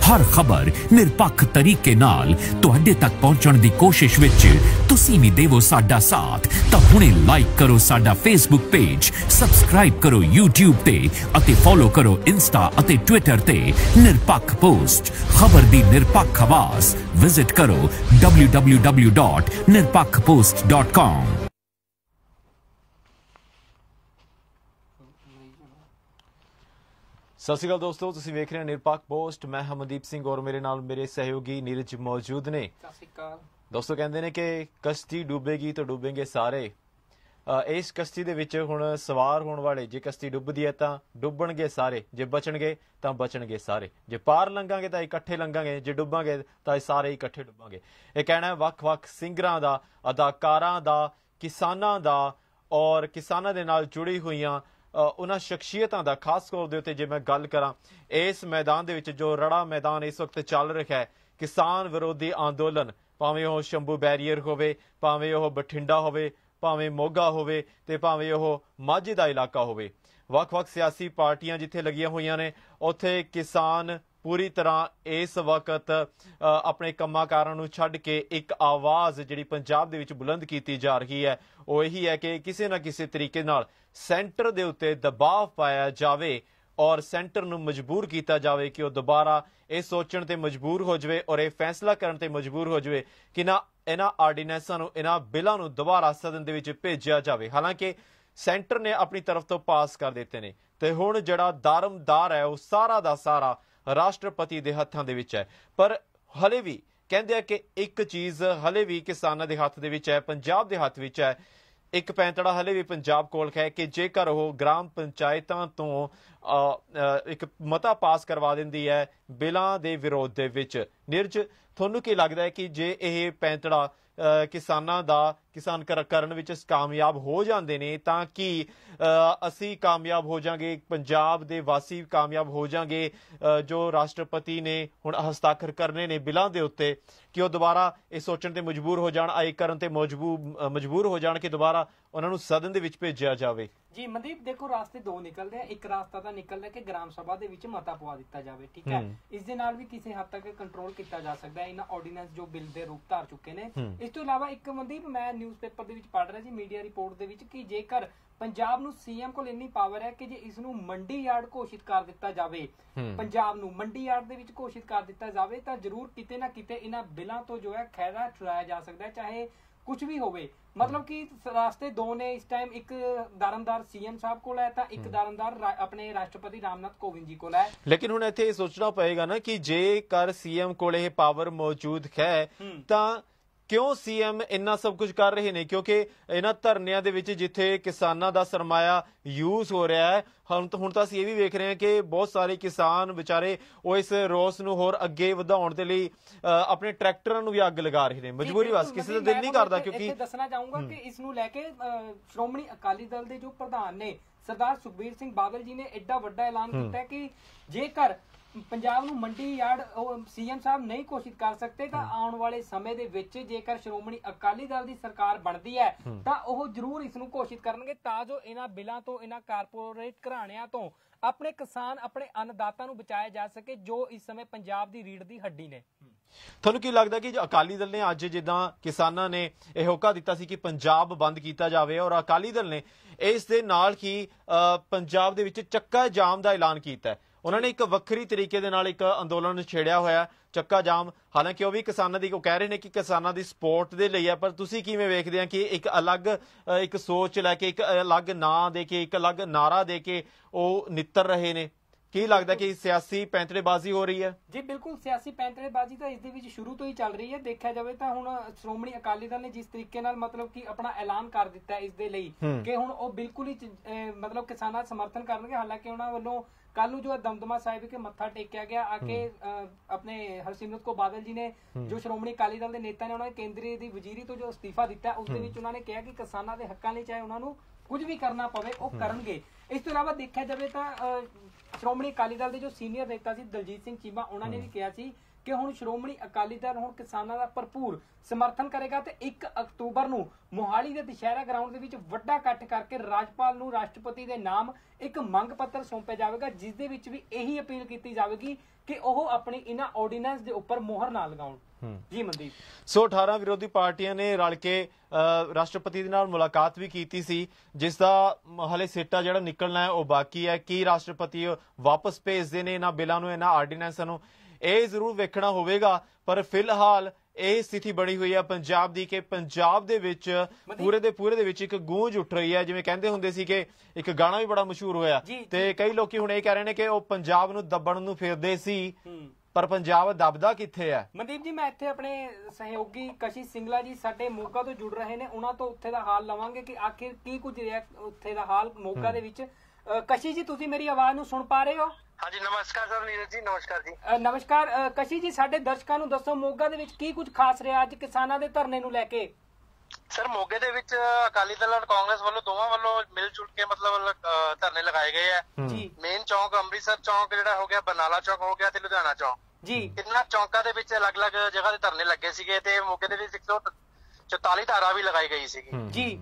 हर खबर निरपक्ष तरीके नाल तुहाडे तक पहुंचण दी कोशिश विच तुसीं भी देवो साडा साथ। तां हुणे लाइक करो साडा फेसबुक पेज, सबसक्राइब करो यूट्यूब ते अते फॉलो करो इंस्टा अते ट्विटर ते निरपक्ष पोस्ट, खबर दी निरपक्ष आवाज। विजिट करो www.nirpakhpost.com। सत श्री अकाल दोस्तों, तुसीं वेख रहे हो निरपक्ष पोस्ट। मैं हमनदीप सिंह और मेरे नाल मेरे सहयोगी नीरज मौजूद ने। दोस्तों कहते हैं कि कश्ती डूबेगी तो डूबेंगे सारे। इस कश्ती दे विच हुण सवार होने वाले, जे कश्ती डुबदी है तां डुबणगे सारे, जे बचणगे तां बचणगे सारे। जे पार लंघांगे तां इकट्ठे लंघांगे, जे डुबांगे तां सारे इकट्ठे डुबांगे। यह कहना है वख-वख सिंगरां दा, अदाकारां दा, किसानां दा और किसानां दे नाल जुड़ी हुईयां उन्हां शख्सियतां दा। खास तौर दे उत्ते जे मैं गल करां इस मैदान दे विच जो रड़ा मैदान इस वक्त चल रहा है, किसान विरोधी अंदोलन, भावें ओह शंभू बैरीयर होवे, भावें ओह बठिंडा होवे, भावें मोगा होवे ते भावें ओह माझे दा इलाका होवे, वख-वख सियासी पार्टियां जिथे लगियां होईयां ने उत्थे किसान पूरी तरह इस वक्त अपने कम्माकारां नूं छड्ड के एक आवाज़ जिहड़ी पंजाब दे विच बुलंद कीती जा रही है वो यही है कि किसी ना किसी तरीके नाल सेंटर दे उत्ते दबाव पाया जावे और सेंटर नूं मजबूर किया जावे कि वह दोबारा ये सोचण ते मजबूर हो जाए और यह फैसला करन ते मजबूर हो जाए कि ना इन्हां आर्डीनैंसां नूं, इन्हां बिलां नूं दोबारा सदन दे विच भेजिया जावे। हालांकि सेंटर ने अपनी तरफ तो पास कर दिते ने ते हुण जिहड़ा दारमदार है वह सारा दा सारा राष्ट्रपति दे हत्थां दे विच है। पर हले भी कहंदे आ कि एक चीज़ हले भी किसानां दे हत्थ दे विच है, पंजाब दे हत्थ विच है। एक पैंतड़ा हले भी पंजाब कोल है कि जेकर वो ग्राम पंचायतां तो एक मता पास करवा दिंदी है बिलां दे विरोध दे विच। नीरज, तुहानूं की लगदा है कि जे यह पैंतड़ा किसानां दा किसान करन विच कामयाब हो जांदे ने तां कि असी कामयाब हो जांगे, पंजाब दे वासी कामयाब हो जांगे, जो राष्ट्रपति ने हुण हस्ताक्षर करने ने बिलां दे उत्ते कि वह दोबारा ये सोचण ते मजबूर हो जाण, आई करन ते मजबूर हो जाण कि दोबारा उन्हां नूं सदन दे विच भेजिया जावे। जी मनदीप, देखो रास्ते दो निकलते हैं। एक रास्ता तो निकलता है कि ग्राम सभा दे विच मता पवा दिता जावे, ठीक है। इस दे नाल भी किसी हद तक कंट्रोल किया जा सकता है इन्हां ऑर्डीनेंस जो बिल दे रूप धार चुके ने। इस तो इलावा एक मनदीप मैं न्यूज़पेपर दे विच पढ़ रहा जी, मीडिया रिपोर्ट दे विच कि जेकर पंजाब नूं सीएम कोल इन्नी पावर है कि जे इस नूं मंडी यार्ड घोषित कर दिता जावे, पंजाब नूं मंडी यार्ड दे विच घोषित कर दिता जावे तां जरूर किते ना किते इन्हां बिलां तो जो है खैरा छुड़ाया जा सकता है, चाहे कुछ भी होवे। मतलब कि रास्ते दो ने इस टाइम, एक दारमदार सीएम साहब को है, एक दारमदार अपने राष्ट्रपति रामनाथ कोविंद जी को है। लेकिन हुण इत्थे सोचना पएगा ना कि जेकर सीएम कोल यह पावर मौजूद है तां क्यों सीएम इन्ना सब कुछ कर रहे ने? क्योंकि इन्हां धरनियां दे विच जिथे किसानां दा सरमाया यूज हो रहा है, हुण तां असीं ये भी वेख रहे हैं कि बहुत सारे किसान बेचारे वो इस रोस नूं होर अगे वधाउण दे लई अपने ट्रैक्टरां नूं भी अग लगा रहे ने, मजबूरी बस किसी दा दिल नहीं करदा। क्योंकि दसना चाहूंगा कि इस नूं लैके श्रोमणी अकाली दल दे जो प्रधान ने सरदार सुखबीर सिंह बादल जी ने एडा वड्डा ऐलान किया कि जेकर पंजाब नूं मंडी यार्ड सीएम साहब नहीं घोषित कर सकते तां आउण वाले समय दे विच जेकर श्रोमणी अकाली दल दी सरकार बनदी है तां ओह जरूर इस नूं घोषित करनगे तां जो इन्हां बिलां तो, इन्हां कारपोरेट घराणिਆਂ तो अपने किसान, अपने अन्नदाता नूं बचाया जा सके जो इस समय पंजाब दी रीढ़ दी हड्डी ने। ਤੁਹਾਨੂੰ ਕੀ ਲੱਗਦਾ ਕਿ ਅਕਾਲੀ ਦਲ ਨੇ ਅੱਜ ਜਿੱਦਾਂ ਕਿਸਾਨਾਂ ਨੇ ਇਹ ਹੋਕਾ ਦਿੱਤਾ ਸੀ ਕਿ ਪੰਜਾਬ ਬੰਦ ਕੀਤਾ ਜਾਵੇ ਔਰ ਅਕਾਲੀ ਦਲ ਨੇ ਇਸ ਦੇ ਨਾਲ ਹੀ ਪੰਜਾਬ ਦੇ ਵਿੱਚ ਚੱਕਾ ਜਾਮ ਦਾ ਐਲਾਨ ਕੀਤਾ ਹੈ, ਉਹਨਾਂ ਨੇ ਇੱਕ ਵੱਖਰੀ ਤਰੀਕੇ ਦੇ ਨਾਲ ਇੱਕ ਅੰਦੋਲਨ ਛੇੜਿਆ ਹੋਇਆ ਚੱਕਾ ਜਾਮ। ਹਾਲਾਂਕਿ ਉਹ ਵੀ ਕਿਸਾਨਾਂ ਦੀ ਕਹਿ ਰਹੇ ਨੇ ਕਿ ਕਿਸਾਨਾਂ ਦੀ ਸਪੋਰਟ ਦੇ ਲਈ ਹੈ, ਪਰ ਤੁਸੀਂ ਕਿਵੇਂ ਵੇਖਦੇ ਆ ਕਿ ਇੱਕ ਅਲੱਗ ਇੱਕ ਸੋਚ ਲੈ ਕੇ, ਇੱਕ ਅਲੱਗ ਨਾਂ ਦੇ ਕੇ, ਇੱਕ ਅਲੱਗ ਨਾਰਾ ਦੇ ਕੇ ਉਹ ਨਿੱਤਰ ਰਹੇ ਨੇ? ਕੀ ਲੱਗਦਾ ਕਿ ਸਿਆਸੀ ਪੈਂਤੜੇਬਾਜ਼ੀ ਹੋ ਰਹੀ ਹੈ? ਜੀ ਬਿਲਕੁਲ, ਸਿਆਸੀ ਪੈਂਤੜੇਬਾਜ਼ੀ ਤਾਂ ਇਸ ਦੇ ਵਿੱਚ ਸ਼ੁਰੂ ਤੋਂ ਹੀ ਚੱਲ ਰਹੀ ਹੈ। ਦੇਖਿਆ ਜਾਵੇ ਤਾਂ ਹੁਣ ਸ਼੍ਰੋਮਣੀ ਅਕਾਲੀ ਦਲ ਨੇ ਜਿਸ ਤਰੀਕੇ ਨਾਲ ਮਤਲਬ ਕਿ ਆਪਣਾ ਐਲਾਨ ਕਰ ਦਿੱਤਾ ਇਸ ਦੇ ਲਈ ਕਿ ਹੁਣ ਉਹ ਬਿਲਕੁਲ ਹੀ ਮਤਲਬ ਕਿਸਾਨਾਂ ਦਾ ਸਮਰਥਨ ਕਰਨਗੇ। ਹਾਲਾਂਕਿ ਉਹਨਾਂ ਵੱਲੋਂ कल जो दमदमा साहिब के मत्था टेकिया गया आके अपने हरसिमरत कौर बादल जी ने जो श्रोमणी अकाली दल के नेता ने उन्होंने केंद्रीय दी वजीरी तो जो इस्तीफा दिता उसदे विच उन्होंने कहा कि किसानां दे हक्कां लई चाहे उन्होंने कुछ भी करना पवे वो करनगे। इस तो इलावा देखा जाए तो ਸ਼੍ਰੋਮਣੀ ਅਕਾਲੀ ਦਲ ਦੇ ਜੋ ਸੀਨੀਅਰ ਨੇਤਾ ਸੀ ਦਲਜੀਤ ਸਿੰਘ ਚੀਮਾ, ਉਹਨਾਂ ਨੇ ਵੀ ਕਿਹਾ ਸੀ ਕਿ ਹੁਣ ਸ਼੍ਰੋਮਣੀ ਅਕਾਲੀ ਦਲ ਹੁਣ ਕਿਸਾਨਾਂ ਦਾ ਭਰਪੂਰ ਸਮਰਥਨ ਕਰੇਗਾ ਤੇ 1 ਅਕਤੂਬਰ ਨੂੰ ਮੋਹਾਲੀ ਦੇ ਦੁਸ਼ਹਿਰਾ ਗਰਾਊਂਡ ਦੇ ਵਿੱਚ ਵੱਡਾ ਇਕੱਠ ਕਰਕੇ ਰਾਜਪਾਲ ਨੂੰ ਰਾਸ਼ਟਰਪਤੀ ਦੇ ਨਾਮ ਇੱਕ ਮੰਗ ਪੱਤਰ ਸੌਂਪਿਆ ਜਾਵੇਗਾ, ਜਿਸ ਦੇ ਵਿੱਚ ਵੀ ਇਹੀ ਅਪੀਲ ਕੀਤੀ ਜਾਵੇਗੀ ਕਿ ਉਹ ਆਪਣੀ ਇਹਨਾਂ ਆਰਡੀਨੈਂਸ ਦੇ ਉੱਪਰ ਮੋਹਰ ਨਾ ਲਗਾਉਣ। ਜੀ ਮਨਦੀਪ, ਸੋ 18 ਵਿਰੋਧੀ ਪਾਰਟੀਆਂ ਨੇ ਰਲ ਕੇ ਰਾਸ਼ਟਰਪਤੀ ਦੇ ਨਾਲ ਮੁਲਾਕਾਤ ਵੀ ਕੀਤੀ ਸੀ, ਜਿਸ ਦਾ ਹਲੇ ਸਿੱਟਾ ਜਿਹੜਾ ਨਿਕਲਣਾ ਹੈ ਉਹ ਬਾਕੀ ਹੈ। ਕੀ ਰਾਸ਼ਟਰਪਤੀ ਵਾਪਸ ਭੇਜਦੇ ਨੇ ਇਹਨਾਂ ਬਿੱਲਾਂ ਨੂੰ, ਇਹਨਾਂ ਆਰਡੀਨੈਂਸਾਂ ਨੂੰ, ਇਹ ਜ਼ਰੂਰ ਵੇਖਣਾ ਹੋਵੇਗਾ। ਪਰ ਫਿਲਹਾਲ ਇਹ ਸਥਿਤੀ ਬਣੀ ਹੋਈ ਹੈ ਪੰਜਾਬ ਦੀ ਕਿ ਪੰਜਾਬ ਦੇ ਵਿੱਚ ਪੂਰੇ ਦੇ ਵਿੱਚ ਇੱਕ ਗੂੰਜ ਉੱਠ ਰਹੀ ਹੈ। ਜਿਵੇਂ ਕਹਿੰਦੇ ਹੁੰਦੇ ਸੀ ਕਿ ਇੱਕ ਗਾਣਾ ਵੀ ਬੜਾ ਮਸ਼ਹੂਰ ਹੋਇਆ ਤੇ ਕਈ ਲੋਕੀ ਹੁਣ ਇਹ ਕਹਿ ਰਹੇ ਨੇ ਕਿ ਉਹ ਪੰਜਾਬ ਨੂੰ ਦੱਬਣ ਨੂੰ ਫਿਰਦੇ ਸੀ, ਪਰ ਪੰਜਾਬ ਦੱਬਦਾ ਕਿੱਥੇ ਹੈ। ਮਨਦੀਪ ਜੀ, ਮੈਂ ਇੱਥੇ ਆਪਣੇ ਸਹਿਯੋਗੀ ਕਸ਼ਿਸ਼ ਸਿੰਗਲਾ ਜੀ ਸਾਡੇ ਮੋਗਾ ਤੋਂ ਜੁੜ ਰਹੇ ਨੇ, ਉਹਨਾਂ ਤੋਂ ਉੱਥੇ ਦਾ ਹਾਲ ਲਵਾਂਗੇ ਕਿ ਆਖਿਰ ਕੀ ਕੁਝ ਰਿਹਾ ਉੱਥੇ ਦਾ ਹਾਲ ਮੋਗਾ ਦੇ ਵਿੱਚ। ਕਸ਼ਿਸ਼ ਜੀ, ਤੁਸੀਂ ਮੇਰੀ ਆਵਾਜ਼ ਨੂੰ ਸੁਣ ਪਾ ਰਹੇ ਹੋ? ਹਾਂਜੀ, ਨਮਸਕਾਰ ਸਰ ਨੀਰਜ ਜੀ, ਨਮਸਕਾਰ ਜੀ। ਨਮਸਕਾਰ ਕਸ਼ਿਸ਼ ਜੀ, ਸਾਡੇ ਦਰਸ਼ਕਾਂ ਨੂੰ ਦੱਸੋ ਮੋਗਾ ਦੇ ਵਿੱਚ ਕੀ ਕੁਝ ਖਾਸ ਰਿਹਾ ਅੱਜ ਕਿਸਾਨਾਂ ਦੇ ਧਰਨੇ ਨੂੰ ਲੈ ਕੇ? ਸਰ, ਮੋਗੇ ਦੇ ਵਿੱਚ ਅਕਾਲੀ ਦਲ ਔਰ ਕਾਂਗਰਸ ਵੱਲੋਂ ਦੋਵਾਂ ਵੱਲੋਂ ਮਿਲ ਜੁਲ ਕੇ ਮਤਲਬ ਧਰਨੇ ਲਗਾਏ ਗਏ ਆ ਜੀ। ਮੇਨ ਚੌਂਕ ਅੰਮ੍ਰਿਤਸਰ ਚੌਂਕ ਜਿਹੜਾ ਹੋ ਗਿਆ, ਬਰਨਾਲਾ ਚੌਂਕ ਹੋ ਗਿਆ ਤੇ ਲੁਧਿਆਣਾ ਚੌਂਕ ਜੀ, ਇਹਨਾਂ ਚੌਂਕਾਂ ਦੇ ਵਿੱਚ ਅਲੱਗ-ਅਲੱਗ ਜਗ੍ਹਾ ਤੇ ਧਰਨੇ ਲੱਗੇ ਸੀਗੇ ਤੇ ਮੋਗੇ ਦੇ ਵਿੱਚ 144 ਧਾਰਾ ਵੀ ਲਗਾਈ ਗਈ ਸੀਗੀ ਜੀ।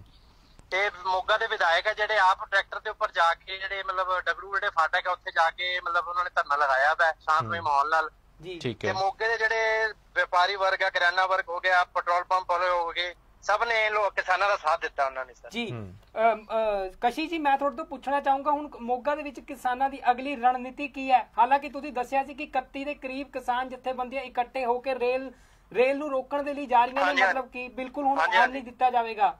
ਤੇ ਮੋਗਾ ਦੇ ਵਿਧਾਇਕ ਆ ਜਿਹੜੇ ਆਪ ਟਰੈਕਟਰ ਦੇ ਉੱਪਰ ਜਾ ਕੇ ਜਿਹੜੇ ਮਤਲਬ ਡਬਰੂ ਜਿਹੜੇ ਫਾਟਕ ਆ ਉੱਥੇ ਜਾ ਕੇ ਮਤਲਬ ਉਹਨਾਂ ਨੇ ਧਰਨਾ ਲਗਾਇਆ ਵਾ ਸ਼ਾਂਤਮਈ ਮਾਹੌਲ ਨਾਲ ਜੀ। ਤੇ ਮੋਗੇ ਦੇ ਜਿਹੜੇ ਵਪਾਰੀ ਵਰਗ ਆ, ਕਰਿਆਨਾ ਵਰਗ ਹੋ ਗਿਆ, ਪੈਟਰੋਲ ਪੰਪ ਵਾਲੇ ਹੋ ਗਏ, ਸਭ ਨੇ ਕਿਸਾਨਾਂ ਦਾ ਸਾਥ ਦਿੱਤਾ ਉਹਨਾਂ ਨੇ ਸਰ ਜੀ। ਕਸ਼ੀ ਜੀ, ਮੈਂ ਤੁਹਾਡੇ ਤੋਂ ਪੁੱਛਣਾ ਚਾਹੂੰਗਾ ਹੁਣ ਮੋਗਾ ਦੇ ਵਿੱਚ ਕਿਸਾਨਾਂ ਦੀ ਅਗਲੀ ਰਣਨੀਤੀ ਕੀ ਹੈ? ਹਾਲਾਂਕਿ ਤੁਸੀਂ ਦੱਸਿਆ ਸੀ ਕਿ 31 ਦੇ ਕਰੀਬ ਕਿਸਾਨ ਜਥੇਬੰਦੀਆਂ ਇਕੱਠੇ ਹੋ ਕੇ ਰੇਲ ਨੂੰ ਰੋਕਣ ਦੇ ਲਈ ਜਾ ਰਹੀਆਂ ਨੇ, ਮਤਲਬ ਕਿ ਬਿਲਕੁਲ ਹੁਣ ਹੱਲ ਨਹੀਂ ਦਿੱਤਾ ਜਾਵੇਗਾ।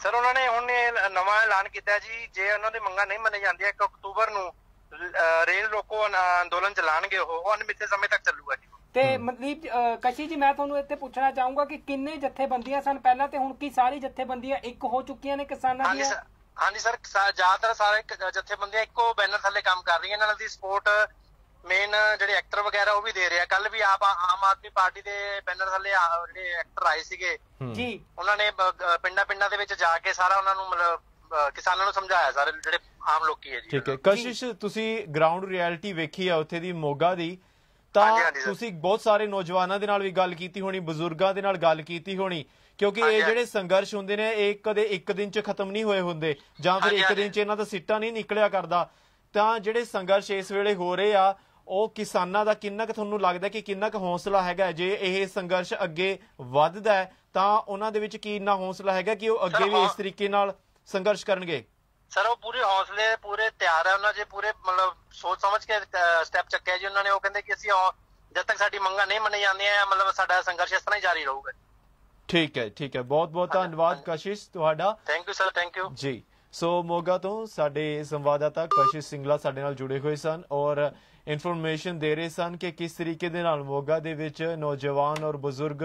ਸਰ, ਉਹਨਾਂ ਨੇ ਹੁਣ ਨਵਾਂ ਐਲਾਨ ਕੀਤਾ ਜੀ, ਜੇ ਉਹਨਾਂ ਦੀ ਮੰਗਾਂ ਨਹੀਂ ਮੰਨੀ ਜਾਂਦੀਆਂ 1 ਅਕਤੂਬਰ ਨੂੰ ਰੇਲ ਰੋਕੋ ਅੰਦੋਲਨ ਚਲਾਣਗੇ, ਉਹ ਅਣਮਿੱਥੇ ਸਮੇਂ ਤੱਕ ਚੱਲੂਗਾ ਜੀ। ਤੇ ਮਤਲਬ ਕਸ਼ੀ ਜੀ, ਮੈਂ ਤੁਹਾਨੂੰ ਇੱਥੇ ਪੁੱਛਣਾ ਚਾਹੂੰਗਾ ਕਿ ਕਿੰਨੇ ਜਥੇਬੰਦੀਆਂ ਸਨ ਪਹਿਲਾਂ ਤੇ ਹੁਣ ਕੀ ਸਾਰੀ ਜਥੇਬੰਦੀਆਂ ਇੱਕ ਹੋ ਚੁੱਕੀਆਂ ਨੇ ਕਿਸਾਨਾਂ ਦੀਆਂ? ਹਾਂਜੀ ਸਰ, ਜ਼ਿਆਦਾਤਰ ਸਾਰੇ ਜਥੇਬੰਦੀਆਂ ਇੱਕੋ ਬੈਨਰ ਥੱਲੇ ਕੰਮ ਕਰ ਰਹੀਆਂ। ਇਹਨਾਂ ਦੀ ਸਪੋਰਟ ਮੇਨ ਜਿਹੜੇ ਐਕਟਰ ਵਗੈਰਾ ਉਹ ਵੀ ਦੇ ਰਹੇ ਆ। ਕੱਲ ਵੀ ਆਮ ਆਦਮੀ ਪਾਰਟੀ ਦੇ ਬੈਨਰ ਥੱਲੇ ਜਿਹੜੇ ਐਕਟਰ ਆਏ ਸੀਗੇ ਜੀ, ਉਹਨਾਂ ਨੇ ਪਿੰਡਾਂ ਦੇ ਵਿੱਚ ਜਾ ਕੇ ਸਾਰਾ ਉਹਨਾਂ ਨੂੰ ਮਤਲਬ ਕਿਸਾਨਾਂ ਨੂੰ ਸਮਝਾਇਆ, ਸਾਰੇ ਜਿਹੜੇ ਆਮ ਲੋਕੀ ਹੈ ਜੀ। ਠੀਕ ਹੈ ਕਸ਼ਿਸ਼, ਤੁਸੀਂ ਗਰਾਊਂਡ ਰਿਐਲਿਟੀ ਵੇਖੀ ਆ ਉੱਥੇ ਦੀ ਮੋਗਾ ਦੀ, ਤਾਂ ਤੁਸੀਂ ਬਹੁਤ ਸਾਰੇ ਨੌਜਵਾਨਾਂ ਦੇ ਨਾਲ ਵੀ ਗੱਲ ਕੀਤੀ ਹੋਣੀ, ਬਜ਼ੁਰਗਾਂ ਦੇ ਨਾਲ ਗੱਲ ਕੀਤੀ ਹੋਣੀ, ਕਿਉਂਕਿ ਇਹ ਜਿਹੜੇ ਸੰਘਰਸ਼ ਹੁੰਦੇ ਨੇ ਇਹ ਕਦੇ ਇੱਕ ਦਿਨ 'ਚ ਖਤਮ ਨਹੀਂ ਹੋਏ ਹੁੰਦੇ, ਜਾਂ ਫਿਰ ਇੱਕ ਦਿਨ 'ਚ ਇਹਨਾਂ ਦਾ ਸਿੱਟਾ ਨਹੀਂ ਨਿਕਲਿਆ ਕਰਦਾ। ਤਾਂ ਜਿਹੜੇ ਸੰਘਰਸ਼ ਇਸ ਵੇਲੇ ਹੋ ਰਹੇ ਆ, ਉਹ ਕਿਸਾਨਾਂ ਦਾ ਕਿੰਨਾ ਕੁ ਤੁਹਾਨੂੰ ਲੱਗਦਾ ਕਿ ਕਿੰਨਾ ਕੁ ਹੌਸਲਾ ਹੈਗਾ? ਜੇ ਇਹ ਸੰਘਰਸ਼ ਅੱਗੇ ਵੱਧਦਾ ਹੈ ਤਾਂ ਉਹਨਾਂ ਦੇ ਵਿੱਚ ਕੀ ਇੰਨਾ ਹੌਸਲਾ ਹੈਗਾ ਕਿ ਉਹ ਅੱਗੇ ਵੀ ਇਸ ਤਰੀਕੇ ਨਾਲ ਸੰਘਰਸ਼ ਕਰਨਗੇ? ਸਰ, ਉਹ ਪੂਰੇ ਹੌਸਲੇ ਪੂਰੇ ਤਿਆਰ ਹੈ ਉਹਨਾਂ ਦੇ, ਪੂਰੇ ਮਤਲਬ ਸੋਚ ਸਮਝ ਕੇ ਸਟੈਪ ਚੱਕਿਆ ਜੀ ਉਹਨਾਂ ਨੇ। ਉਹ ਕਹਿੰਦੇ ਕਿ ਅਸੀਂ ਜਦ ਤੱਕ ਸਾਡੀ ਮੰਗਾਂ ਨਹੀਂ ਮੰਨੀ ਜਾਂਦੀਆਂ ਮਤਲਬ ਸਾਡਾ ਸੰਘਰਸ਼ ਇਸ ਤਰ੍ਹਾਂ ਹੀ ਜਾਰੀ ਰਹੂਗਾ। ਠੀਕ ਹੈ, ਠੀਕ ਹੈ, ਬਹੁਤ ਬਹੁਤ ਧੰਨਵਾਦ ਕਸ਼ਿਸ਼ ਤੁਹਾਡਾ। Thank you sir, thank you ਜੀ। ਸੋ ਮੋਗਾ ਤੋਂ ਸਾਡੇ ਸੰਵਾਦਦਾਤਾ ਕਸ਼ਿਸ਼ ਸਿੰਗਲਾ ਸਾਡੇ ਨਾਲ ਜੁੜੇ ਹੋਏ ਸਨ ਔਰ ਇਨਫੋਰਮੇਸ਼ਨ ਦੇ ਰਹੇ ਸਨ ਕਿ ਕਿਸ ਤਰੀਕੇ ਦੇ ਨਾਲ ਮੋਗਾ ਦੇ ਵਿੱਚ ਨੌਜਵਾਨ ਔਰ ਬਜ਼ੁਰਗ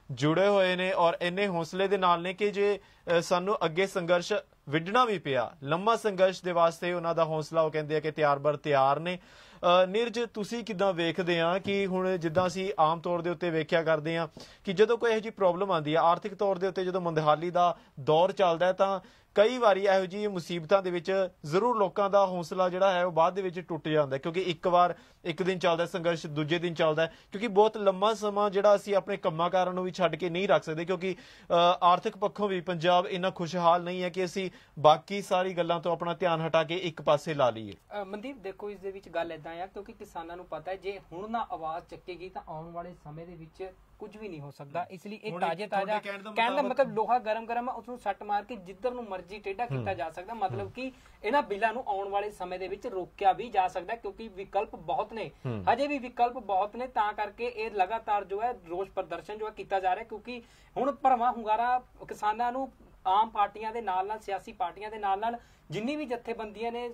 ਜੁੜੇ ਹੋਏ ਨੇ ਔਰ ਇੰਨੇ ਹੌਸਲੇ ਦੇ ਨਾਲ ਨੇ ਕਿ ਜੇ ਸਾਨੂੰ ਅੱਗੇ ਸੰਘਰਸ਼ ਵਿੱਢਣਾ ਵੀ ਪਿਆ, ਲੰਮਾ ਸੰਘਰਸ਼ ਦੇ ਵਾਸਤੇ ਉਹਨਾਂ ਦਾ ਹੌਸਲਾ ਉਹ ਕਹਿੰਦੇ ਆ ਕਿ ਤਿਆਰ ਨੇ। ਨੀਰਜ, ਤੁਸੀਂ ਕਿੱਦਾਂ ਵੇਖਦੇ ਆ ਕਿ ਹੁਣ ਜਿੱਦਾਂ ਅਸੀਂ ਆਮ ਤੌਰ ਦੇ ਉੱਤੇ ਵੇਖਿਆ ਕਰਦੇ ਆ ਕਿ ਜਦੋਂ ਕੋਈ ਇਹੋ ਜਿਹੀ ਪ੍ਰੋਬਲਮ ਆਉਂਦੀ ਆ ਆਰਥਿਕ ਤੌਰ ਦੇ ਉੱਤੇ, ਜਦੋਂ ਮੰਦਹਾਲੀ ਦਾ ਦੌਰ ਚੱਲਦਾ ਤਾਂ ਕਈ ਵਾਰੀ ਇਹੋ ਜਿਹੀ ਮੁਸੀਬਤਾਂ ਦੇ ਵਿੱਚ ਜ਼ਰੂਰ ਲੋਕਾਂ ਦਾ ਹੌਸਲਾ ਜਿਹੜਾ ਹੈ ਉਹ ਬਾਅਦ ਦੇ ਵਿੱਚ ਟੁੱਟ ਜਾਂਦਾ, ਕਿਉਂਕਿ ਇੱਕ ਦਿਨ ਚੱਲਦਾ ਸੰਘਰਸ਼, ਦੂਜੇ ਦਿਨ ਚੱਲਦਾ, ਕਿਉਂਕਿ ਬਹੁਤ ਲੰਮਾ ਸਮਾਂ ਜਿਹੜਾ ਅਸੀਂ ਆਪਣੇ ਕੰਮਾਂ ਕਾਰਾਂ ਨੂੰ ਵੀ ਛੱਡ ਕੇ ਨਹੀਂ ਰੱਖ ਸਕਦੇ, ਕਿਉਂਕਿ ਆਰਥਿਕ ਪੱਖੋਂ ਵੀ ਪੰਜਾਬ ਇੰਨਾ ਖੁਸ਼ਹਾਲ ਨਹੀਂ ਹੈ ਕਿ ਅਸੀਂ ਬਾਕੀ ਸਾਰੀ ਗੱਲਾਂ ਤੋਂ ਆਪਣਾ ਧਿਆਨ ਹਟਾ ਕੇ ਇੱਕ ਪਾਸੇ ਲਾ ਲਈਏ। ਮਨਦੀਪ, ਦੇਖੋ ਇਸ ਦੇ ਵਿੱਚ ਗੱਲ ਏਦਾਂ ਆ ਕਿਉਂਕਿ ਕਿਸਾਨਾਂ ਨੂੰ ਪਤਾ ਹੈ ਜੇ ਹੁਣ ਨਾ ਆਵਾਜ਼ ਚੱਕੇਗੀ ਤਾਂ ਆਉਣ ਵਾਲੇ ਸਮੇਂ ਦੇ ਵਿੱਚ ਕੁਝ ਵੀ ਨਹੀਂ ਹੋ ਸਕਦਾ। ਇਸ ਲਈ ਇਹ ਤਾਜ਼ਾ ਕਹਿਣ ਦਾ ਮਤਲਬ ਲੋਹਾ ਗਰਮ ਉਸਨੂੰ ਸੱਟ ਮਾਰ ਕੇ ਜਿੱਧਰ ਨੂੰ ਮਰਜ਼ੀ ਟੇਢਾ ਕੀਤਾ ਜਾ ਸਕਦਾ, ਮਤਲਬ ਕਿ ਇਹਨਾਂ ਬਿੱਲਾਂ ਨੂੰ ਆਉਣ ਵਾਲੇ ਸਮੇਂ ਦੇ ਵਿੱਚ ਰੋਕਿਆ ਵੀ ਜਾ ਸਕਦਾ ਕਿਉਂਕਿ ਵਿਕਲਪ ਬਹੁਤ ਨੇ, ਹਜੇ ਵੀ ਵਿਕਲਪ ਬਹੁਤ ਨੇ। ਤਾਂ ਕਰਕੇ ਇਹ ਲਗਾਤਾਰ ਜੋ ਹੈ ਰੋਸ ਪ੍ਰਦਰਸ਼ਨ ਜੋ ਹੈ ਕੀਤਾ ਜਾ ਰਿਹਾ ਕਿਉਂਕਿ ਹੁਣ ਭਰਵਾਂ ਹੁੰਗਾਰਾ ਕਿਸਾਨਾਂ ਨੂੰ ਆਮ ਪਾਰਟੀਆਂ ਦੇ ਨਾਲ ਸਿਆਸੀ ਪਾਰਟੀਆਂ ਦੇ ਨਾਲ ਜਿੰਨੀ ਵੀ ਜਥੇਬੰਦੀਆਂ ਨੇ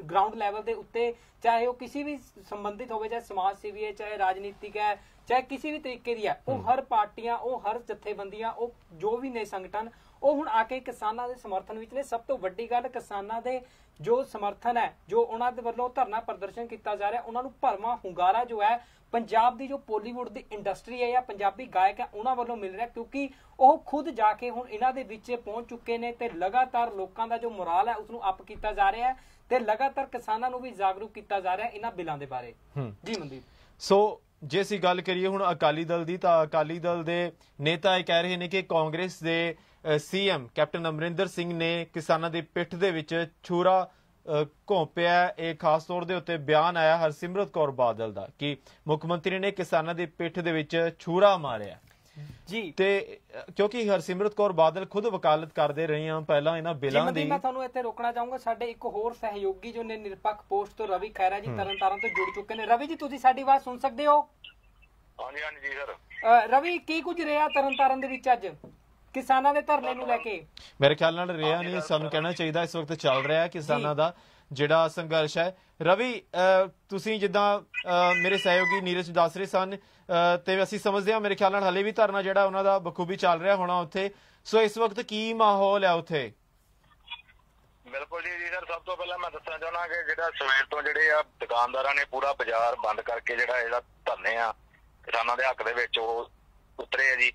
ਗਰਾਊਂਡ ਲੈਵਲ ਦੇ ਉੱਤੇ, ਚਾਹੇ ਉਹ ਕਿਸੇ ਵੀ ਸੰਬੰਧਿਤ ਹੋਵੇ, ਚਾਹੇ ਸਮਾਜ ਸੇਵੀ ਹੈ, ਚਾਹੇ ਰਾਜਨੀਤਿਕ ਹੈ, ਚਾਹੇ ਕਿਸੇ ਵੀ ਤਰੀਕੇ ਦੀ ਹੈ, ਉਹ ਹਰ ਪਾਰਟੀਆਂ, ਉਹ ਹਰ ਜਥੇਬੰਦੀਆਂ, ਉਹ ਜੋ ਵੀ ਨੇ ਸੰਗਠਨ, ਉਹ ਹੁਣ ਆ ਕੇ ਕਿਸਾਨਾਂ ਦੇ ਸਮਰਥਨ ਵਿੱਚ ਨੇ। ਸਭ ਤੋਂ ਵੱਡੀ ਗੱਲ ਕਿਸਾਨਾਂ ਦੇ ਜੋ ਸਮਰਥਨ ਹੈ, ਜੋ ਉਹਨਾਂ ਦੇ ਵੱਲੋਂ ਧਰਨਾ ਪ੍ਰਦਰਸ਼ਨ ਕੀਤਾ ਜਾ ਰਿਹਾ, ਉਹਨਾਂ ਨੂੰ ਭਰਵਾਂ ਹੁੰਗਾਰਾ ਜੋ ਹੈ ਪੰਜਾਬ ਦੀ ਜੋ ਬਾਲੀਵੁੱਡ ਦੀ ਇੰਡਸਟਰੀ ਹੈ ਜਾਂ ਪੰਜਾਬੀ ਗਾਇਕ ਹੈ ਉਹਨਾਂ ਵੱਲੋਂ ਮਿਲ ਰਿਹਾ ਕਿਉਂਕਿ ਉਹ ਖੁਦ ਜਾ ਕੇ ਹੁਣ ਇਹਨਾਂ ਦੇ ਵਿੱਚ ਪਹੁੰਚ ਚੁੱਕੇ ਨੇ ਤੇ ਲਗਾਤਾਰ ਲੋਕਾਂ ਦਾ ਜੋ ਮੋਰਾਲ ਹੈ ਉਸਨੂੰ ਅਪ ਕੀਤਾ ਜਾ ਰਿਹਾ ਹੈ ਤੇ ਲਗਾਤਾਰ ਕਿਸਾਨਾਂ ਨੂੰ ਵੀ ਜਾਗਰੂਕ ਕੀਤਾ ਜਾ ਰਿਹਾ ਇਹਨਾਂ ਬਿੱਲਾਂ ਦੇ ਬਾਰੇ। ਜੀ ਮਨਦੀਪ, ਸੋ ਜੇ ਅਸੀਂ ਗੱਲ ਕਰੀਏ ਹੁਣ ਅਕਾਲੀ ਦਲ ਦੀ, ਤਾਂ ਅਕਾਲੀ ਦਲ ਦੇ ਨੇਤਾ ਇਹ ਕਹਿ ਰਹੇ ਨੇ ਕਿ ਕਾਂਗਰਸ ਦੇ ਸੀਐਮ ਕੈਪਟਨ ਅਮਰਿੰਦਰ ਸਿੰਘ ਨੇ ਕਿਸਾਨਾਂ ਦੀ ਪਿੱਠ ਦੇ ਵਿੱਚ ਛੁਰਾ ਘੋਂਪਿਆ। ਇਹ ਖਾਸ ਤੌਰ ਦੇ ਉੱਤੇ ਬਿਆਨ ਆਇਆ ਹਰਸਿਮਰਤ ਕੌਰ ਬਾਦਲ ਦਾ ਕਿ ਮੁੱਖ ਮੰਤਰੀ ਨੇ ਕਿਸਾਨਾਂ ਦੀ ਪਿੱਠ ਦੇ ਵਿੱਚ ਛੁਰਾ ਮਾਰਿਆ ਜੀ। ਤੇ ਕਿਉਂਕਿ ਹਰਸਿਮਰਤ ਕੌਰ ਬਾਦਲ ਖੁਦ ਵਕਾਲਤ ਕਰਦੇ ਰਹੇ ਆ ਪਹਿਲਾਂ ਇਹਨਾਂ ਬਿੱਲਾਂ ਦੀ। ਮੈਂ ਤੁਹਾਨੂੰ ਇੱਥੇ ਰੋਕਣਾ ਚਾਹੂੰਗਾ, ਸਾਡੇ ਇੱਕ ਹੋਰ ਸਹਿਯੋਗੀ ਜੋ ਨੇ ਨਿਰਪੱਖ ਪੋਸਟ ਤੋਂ ਰਵੀ ਖਹਿਰਾ ਜੀ ਤਰਨਤਾਰਨ ਤੋਂ ਜੁੜ ਚੁੱਕੇ ਨੇ। ਰਵੀ ਜੀ, ਤੁਸੀਂ ਸਾਡੀ ਆਵਾਜ਼ ਸੁਣ ਸਕਦੇ ਹੋ? ਹਾਂਜੀ ਹਾਂਜੀ ਜੀ ਸਰ। ਰਵੀ, ਕੀ ਕੁਝ ਰਿਹਾ ਤਰਨਤਾਰਨ ਦੇ ਵਿੱਚ ਅੱਜ ਕਿਸਾਨਾਂ ਦੇ ਧਰਨੇ ਨੂੰ ਲੈ ਕੇ? ਮੇਰੇ ਖਿਆਲ ਨਾਲ ਰਿਹਾ ਨਹੀਂ, ਸਾਨੂੰ ਕਹਿਣਾ ਚਾਹੀਦਾ ਇਸ ਵਕਤ ਚੱਲ ਰਿਹਾ ਕਿਸਾਨਾਂ ਦਾ ਜਿਹੜਾ ਸੰਘਰਸ਼ ਹੈ। ਰਵੀ, ਤੁਸੀਂ ਜਿੱਦਾਂ ਮੇਰੇ ਸਹਿਯੋਗੀ ਨੀਰਜ ਦੱਸ ਰਹੇ ਸਨ ਤੇ ਅਸੀਂ ਸਮਝਦੇ ਹਾਂ, ਮੇਰੇ ਖਿਆਲ ਨਾਲ ਹਲੇ ਵੀ ਧਰਨਾ ਜਿਹੜਾ ਉਹਨਾਂ ਦਾ ਬਖੂਬੀ ਚੱਲ ਰਿਹਾ ਹੋਣਾ ਉੱਥੇ। ਸੋ ਇਸ ਵਕਤ ਕੀ ਮਾਹੌਲ ਹੈ ਉੱਥੇ? ਬਿਲਕੁਲ ਜੀ ਸਰ, ਸਭ ਤੋਂ ਪਹਿਲਾਂ ਮੈਂ ਦੱਸਣਾ ਚਾਹੁੰਦਾ ਕਿ ਜਿਹੜਾ ਸਵੇਰ ਤੋਂ ਜਿਹੜੇ ਆ ਦੁਕਾਨਦਾਰਾਂ ਨੇ ਪੂਰਾ ਬਾਜ਼ਾਰ ਬੰਦ ਕਰਕੇ ਜਿਹੜਾ ਧਰਨੇ ਆ ਕਿਸਾਨਾਂ ਦੇ ਹੱਕ ਦੇ ਵਿੱਚ ਉਹ ਉਤਰੇ ਆ ਜੀ।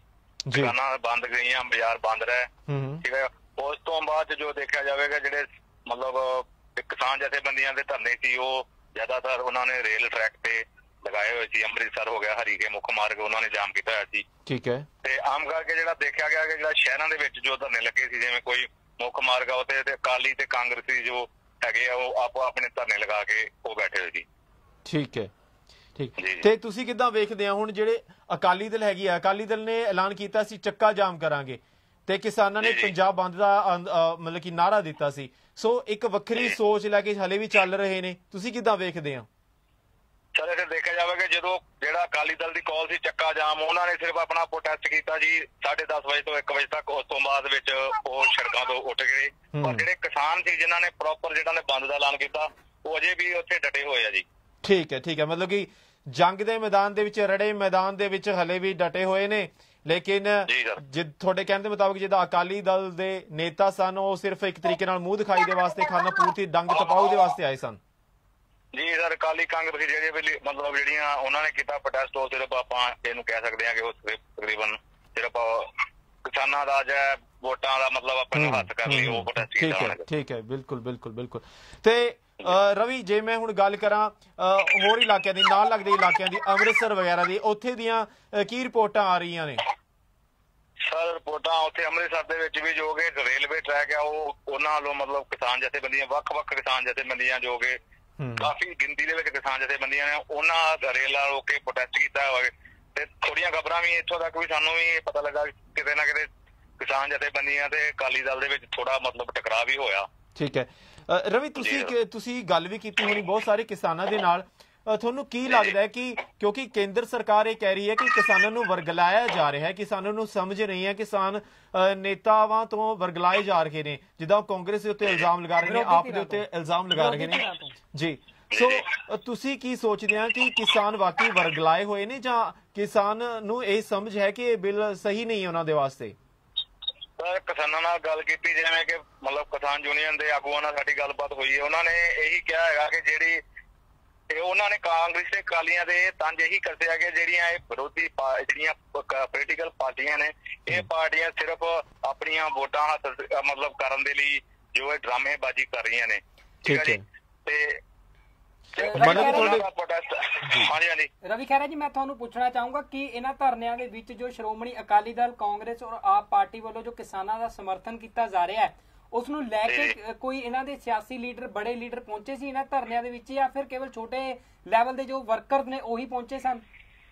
ਦੁਕਾਨਾਂ ਬੰਦ ਗਈਆਂ, ਬਾਜ਼ਾਰ ਬੰਦ ਰਹੇ, ਠੀਕ ਹੈ। ਉਸ ਤੋਂ ਬਾਅਦ ਜੋ ਦੇਖਿਆ ਜਾਵੇਗਾ ਜਿਹੜੇ ਮਤਲਬ ਕਿਸਾਨ ਜਥੇਬੰਦੀਆਂ ਦੇ ਧਰਨੇ ਸੀ ਉਹ ਜ਼ਿਆਦਾਤਰ ਉਹਨਾਂ ਨੇ ਰੇਲ ਟਰੈਕ ਤੇ ਲਗਾਏ ਹੋਏ ਸੀ। ਅੰਮ੍ਰਿਤਸਰ ਹੋ ਗਿਆ, ਹਰੀਕੇ ਮੁੱਖ ਮਾਰਗ ਉਹਨਾਂ ਨੇ ਜਾਮ ਕੀਤਾ ਹੋਇਆ ਸੀ। ਠੀਕ ਹੈ। ਤੇ ਆਮ ਕਰਕੇ ਜਿਹੜਾ ਦੇਖਿਆ ਗਿਆ ਕਿ ਜਿਹੜਾ ਸ਼ਹਿਰਾਂ ਦੇ ਵਿੱਚ ਜੋ ਧਰਨੇ ਲੱਗੇ ਸੀ, ਜਿਵੇਂ ਕੋਈ ਮੁੱਖ ਮਾਰਗ ਆ ਉੱਤੇ ਤੇ ਅਕਾਲੀ ਤੇ ਕਾਂਗਰਸੀ ਜੋ ਹੈਗੇ ਆ ਉਹ ਆਪੋ ਆਪਣੇ ਧਰਨੇ ਲਗਾ ਕੇ ਉਹ ਬੈਠੇ ਹੋਏ ਸੀ। ਠੀਕ ਹੈ, ਠੀਕ। ਤੇ ਤੁਸੀਂ ਕਿੱਦਾਂ ਵੇਖਦੇ ਆ ਹੁਣ ਜਿਹੜੇ ਅਕਾਲੀ ਦਲ ਹੈਗੀ ਆ, ਅਕਾਲੀ ਦਲ ਨੇ ਐਲਾਨ ਕੀਤਾ ਸੀ ਚੱਕਾ ਜਾਮ ਕਰਾਂਗੇ ਤੇ ਕਿਸਾਨਾਂ ਨੇ ਪੰਜਾਬ ਬੰਦ ਦਾ ਮਤਲਬ ਕਿ ਨਾਰਾ ਦਿੱਤਾ ਸੀ। ਸੋ ਇੱਕ ਵੱਖਰੀ ਸੋਚ ਲੈ ਕੇ ਹਲੇ ਵੀ ਚੱਲ ਰਹੇ ਨੇ, ਤੁਸੀਂ ਕਿੱਦਾਂ ਵੇਖਦੇ ਆ? ਸਰ ਇੱਥੇ ਦੇਖਿਆ ਜਾਵੇਗਾ ਜਦੋਂ ਜਿਹੜਾ ਅਕਾਲੀ ਦਲ ਦੀ ਕਾਲ ਸੀ ਚੱਕਾ ਜਾਮ, ਉਹਨਾਂ ਨੇ ਸਿਰਫ ਆਪਣਾ ਪ੍ਰੋਟੈਸਟ ਕੀਤਾ ਜੀ 10:30 ਵਜੇ ਤੋਂ 1 ਵਜੇ ਤੱਕ। ਉਸ ਤੋਂ ਬਾਅਦ ਵਿੱਚ ਉਹ ਸੜਕਾਂ ਤੋਂ ਉੱਠ ਗਏ। ਪਰ ਜਿਹੜੇ ਕਿਸਾਨ ਸੀ ਜਿਨ੍ਹਾਂ ਨੇ ਪ੍ਰੋਪਰ ਜਿਹੜਾ ਨੇ ਬੰਦ ਦਾ ਐਲਾਨ ਕੀਤਾ ਉਹ ਅਜੇ ਵੀ ਉੱਥੇ ਡਟੇ ਹੋਏ ਆ ਜੀ। ਠੀਕ ਹੈ, ਠੀਕ ਹੈ। ਮਤਲਬ ਕਿ ਜੰਗ ਦੇ ਮੈਦਾਨ ਦੇ ਵਿੱਚ, ਰੜੇ ਮੈਦਾਨ ਦੇ ਵਿੱਚ ਹਲੇ ਵੀ ਡਟੇ ਹੋਏ ਨੇ। ਲੇਕਿਨ ਤੁਹਾਡੇ ਕਹਿਣ ਦੇ ਮੁਤਾਬਕ ਜਿਹਦਾ ਅਕਾਲੀ ਦਲ ਦੇ ਨੇਤਾ ਸਨ ਉਹ ਸਿਰਫ ਇੱਕ ਤਰੀਕੇ ਨਾਲ ਮੂੰਹ ਦਿਖਾਈ ਦੇ ਵਾਸਤੇ, ਖਾਨਾ ਪੂਰਤੀ, ਡੰਗ ਟਪਾਊ ਦੇ ਵਾਸਤੇ ਆਏ ਸਨ। ਜੀ ਸਰ, ਅਕਾਲੀ ਕਾਂਗਰਸੀ ਜਿਹੜੇ ਵੀ ਮਤਲਬ ਜਿਹੜੀਆਂ ਉਹਨਾਂ ਨੇ ਕੀਤਾ ਪ੍ਰੋਟੈਸਟ, ਉਹ ਸਿਰਫ ਆਪਾਂ ਇਹਨੂੰ ਕਹਿ ਸਕਦੇ ਹਾਂ ਕਿ ਉਹ ਤਕਰੀਬਨ ਸਿਰਫ ਕਿਸਾਨਾਂ ਦਾ ਜਾਂ ਵੋਟਾਂ ਦਾ ਮਤਲਬ ਆਪਾਂ ਨੂੰ ਹੱਥ ਕਰ ਲਈ ਉਹ ਪ੍ਰੋਟੈਸਟ ਕੀਤਾ। ਠੀਕ ਹੈ, ਬਿਲਕੁਲ ਬਿਲਕੁਲ ਬਿਲਕੁਲ। ਤੇ ਰਵੀ, ਜੇ ਮੈਂ ਹੁਣ ਗੱਲ ਕਰਾਂ ਹੋਰ ਇਲਾਕਿਆਂ ਦੀ, ਨਾਲ ਲੱਗਦੇ ਇਲਾਕਿਆਂ ਦੀ, ਅੰਮ੍ਰਿਤਸਰ ਵਗੈਰਾ ਦੀ, ਉੱਥੇ ਦੀਆਂ ਕੀ ਰਿਪੋਰਟਾਂ ਆ ਰਹੀਆਂ ਨੇ? ਸਰ ਰਿਪੋਰਟਾਂ ਉੱਥੇ ਅੰਮ੍ਰਿਤਸਰ ਦੇ ਵਿੱਚ ਵੀ ਜੋ ਕਿ ਰੇਲਵੇ ਟਰੈਕ ਆ ਉਹ ਉਹਨਾਂ ਵੱਲੋਂ ਮਤਲਬ ਕਿਸਾਨ ਜਥੇਬੰਦੀਆਂ, ਵੱਖ-ਵੱਖ ਕਿਸਾਨ ਜਥੇਬੰਦੀਆਂ ਜੋ ਕਿ ਕਾਫੀ ਗਿਣਤੀ ਦੇ ਵਿੱਚ ਕਿਸਾਨ ਜਥੇਬੰਦੀਆਂ ਨੇ, ਉਹਨਾਂ ਰੇਲਾਂ ਰੋਕ ਕੇ ਪ੍ਰੋਟੈਸਟ ਕੀਤਾ ਹੋਇਆ। ਤੇ ਥੋੜੀਆਂ ਖਬਰਾਂ ਵੀ ਇੱਥੋਂ ਤੱਕ ਵੀ ਸਾਨੂੰ ਵੀ ਪਤਾ ਲੱਗਾ ਕਿਤੇ ਨਾ ਕਿਤੇ ਕਿਸਾਨ ਜਥੇਬੰਦੀਆਂ ਤੇ ਅਕਾਲੀ ਦਲ ਦੇ ਵਿੱਚ ਥੋੜਾ ਮਤਲਬ ਟਕਰਾਅ ਵੀ ਹੋਇਆ। ਠੀਕ ਹੈ। ਰਵੀ, ਤੁਸੀਂ ਗੱਲ ਵੀ ਕੀਤੀ ਹੋਣੀ ਬਹੁਤ ਸਾਰੇ ਕਿਸਾਨਾਂ ਦੇ ਨਾਲ, ਤੁਹਾਨੂੰ ਕੀ ਲੱਗਦਾ ਹੈ ਕਿ ਕਿਉਂਕਿ ਕੇਂਦਰ ਸਰਕਾਰ ਇਹ ਕਹਿ ਰਹੀ ਹੈ ਕਿ ਕਿਸਾਨਾਂ ਨੂੰ ਵਰਗਲਾਇਆ ਜਾ ਰਿਹਾ ਹੈ, ਕਿਸਾਨਾਂ ਨੂੰ ਸਮਝ ਨਹੀਂ ਹੈ, ਕਿਸਾਨ ਨੇਤਾਵਾਂ ਤੋਂ ਵਰਗਲਾਏ ਜਾ ਰਹੇ ਨੇ, ਜਿੱਦਾਂ ਕਾਂਗਰਸ ਦੇ ਉੱਤੇ ਇਲਜ਼ਾਮ ਲਗਾ ਰਹੇ ਨੇ, ਆਪ ਦੇ ਉੱਤੇ ਇਲਜ਼ਾਮ ਲਗਾ ਰਹੇ ਨੇ ਜੀ। ਸੋ ਤੁਸੀਂ ਕੀ ਸੋਚਦੇ ਆ ਕਿ ਕਿਸਾਨ ਵਾਕਈ ਵਰਗਲਾਏ ਹੋਏ ਨੇ ਜਾਂ ਕਿਸਾਨ ਨੂੰ ਇਹ ਸਮਝ ਹੈ ਕਿ ਇਹ ਬਿੱਲ ਸਹੀ ਨਹੀਂ ਹੈ ਉਹਨਾਂ ਦੇ ਵਾਸਤੇ? ਕਿਸਾਨਾਂ ਨਾਲ ਗੱਲ ਕੀਤੀ, ਜਿਵੇਂ ਕਿ ਮਤਲਬ ਕਿਸਾਨ ਯੂਨੀਅਨ ਦੇ ਆਗੂਆਂ ਨਾਲ ਸਾਡੀ ਗੱਲਬਾਤ ਹੋਈ ਹੈ, ਉਹਨਾਂ ਨੇ ਇਹੀ ਕਿਹਾ ਹੈਗਾ ਕਿ ਜਿਹੜੀ ਉਹਨਾਂ ਨੇ ਕਾਂਗਰਸ ਤੇ ਅਕਾਲੀਆਂ ਦੇ ਤੰਜ ਇਹੀ ਕੱਸਿਆ ਕਿ ਜਿਹੜੀਆਂ ਇਹ ਵਿਰੋਧੀ ਜਿਹੜੀਆਂ ਪੋਲੀਟੀਕਲ ਪਾਰਟੀਆਂ ਨੇ, ਇਹ ਪਾਰਟੀਆਂ ਸਿਰਫ ਆਪਣੀਆਂ ਵੋਟਾਂ ਹਾਸਲ ਮਤਲਬ ਕਰਨ ਦੇ ਲਈ ਜੋ ਇਹ ਡਰਾਮੇਬਾਜ਼ੀ ਕਰ ਰਹੀਆਂ ਨੇ। ਠੀਕ ਹੈ ਜੀ। ਤੇ ਰਵੀ ਖਹਿਰਾ ਜੀ, ਮੈਂ ਤੁਹਾਨੂੰ ਪੁੱਛਣਾ ਚਾਹੂੰਗਾ ਕਿ ਇਹਨਾਂ ਧਰਨਿਆਂ ਦੇ ਵਿੱਚ ਜੋ ਸ਼੍ਰੋਮਣੀ ਅਕਾਲੀ ਦਲ, ਕਾਂਗਰਸ ਔਰ ਆਪ ਪਾਰਟੀ ਵੱਲੋਂ ਜੋ ਕਿਸਾਨਾਂ ਦਾ ਸਮਰਥਨ ਕੀਤਾ ਜਾ ਰਿਹਾ ਹੈ, ਉਸ ਨੂੰ ਲੈ ਕੇ ਕੋਈ ਇਹਨਾਂ ਦੇ ਸਿਆਸੀ ਲੀਡਰ, ਬੜੇ ਲੀਡਰ ਪਹੁੰਚੇ ਸੀ ਇਹਨਾਂ ਧਰਨਿਆਂ ਦੇ ਵਿੱਚ ਜਾਂ ਫਿਰ ਕੇਵਲ ਛੋਟੇ ਲੈਵਲ ਦੇ ਜੋ ਵਰਕਰ ਨੇ ਉਹੀ ਪਹੁੰਚੇ ਸਨ?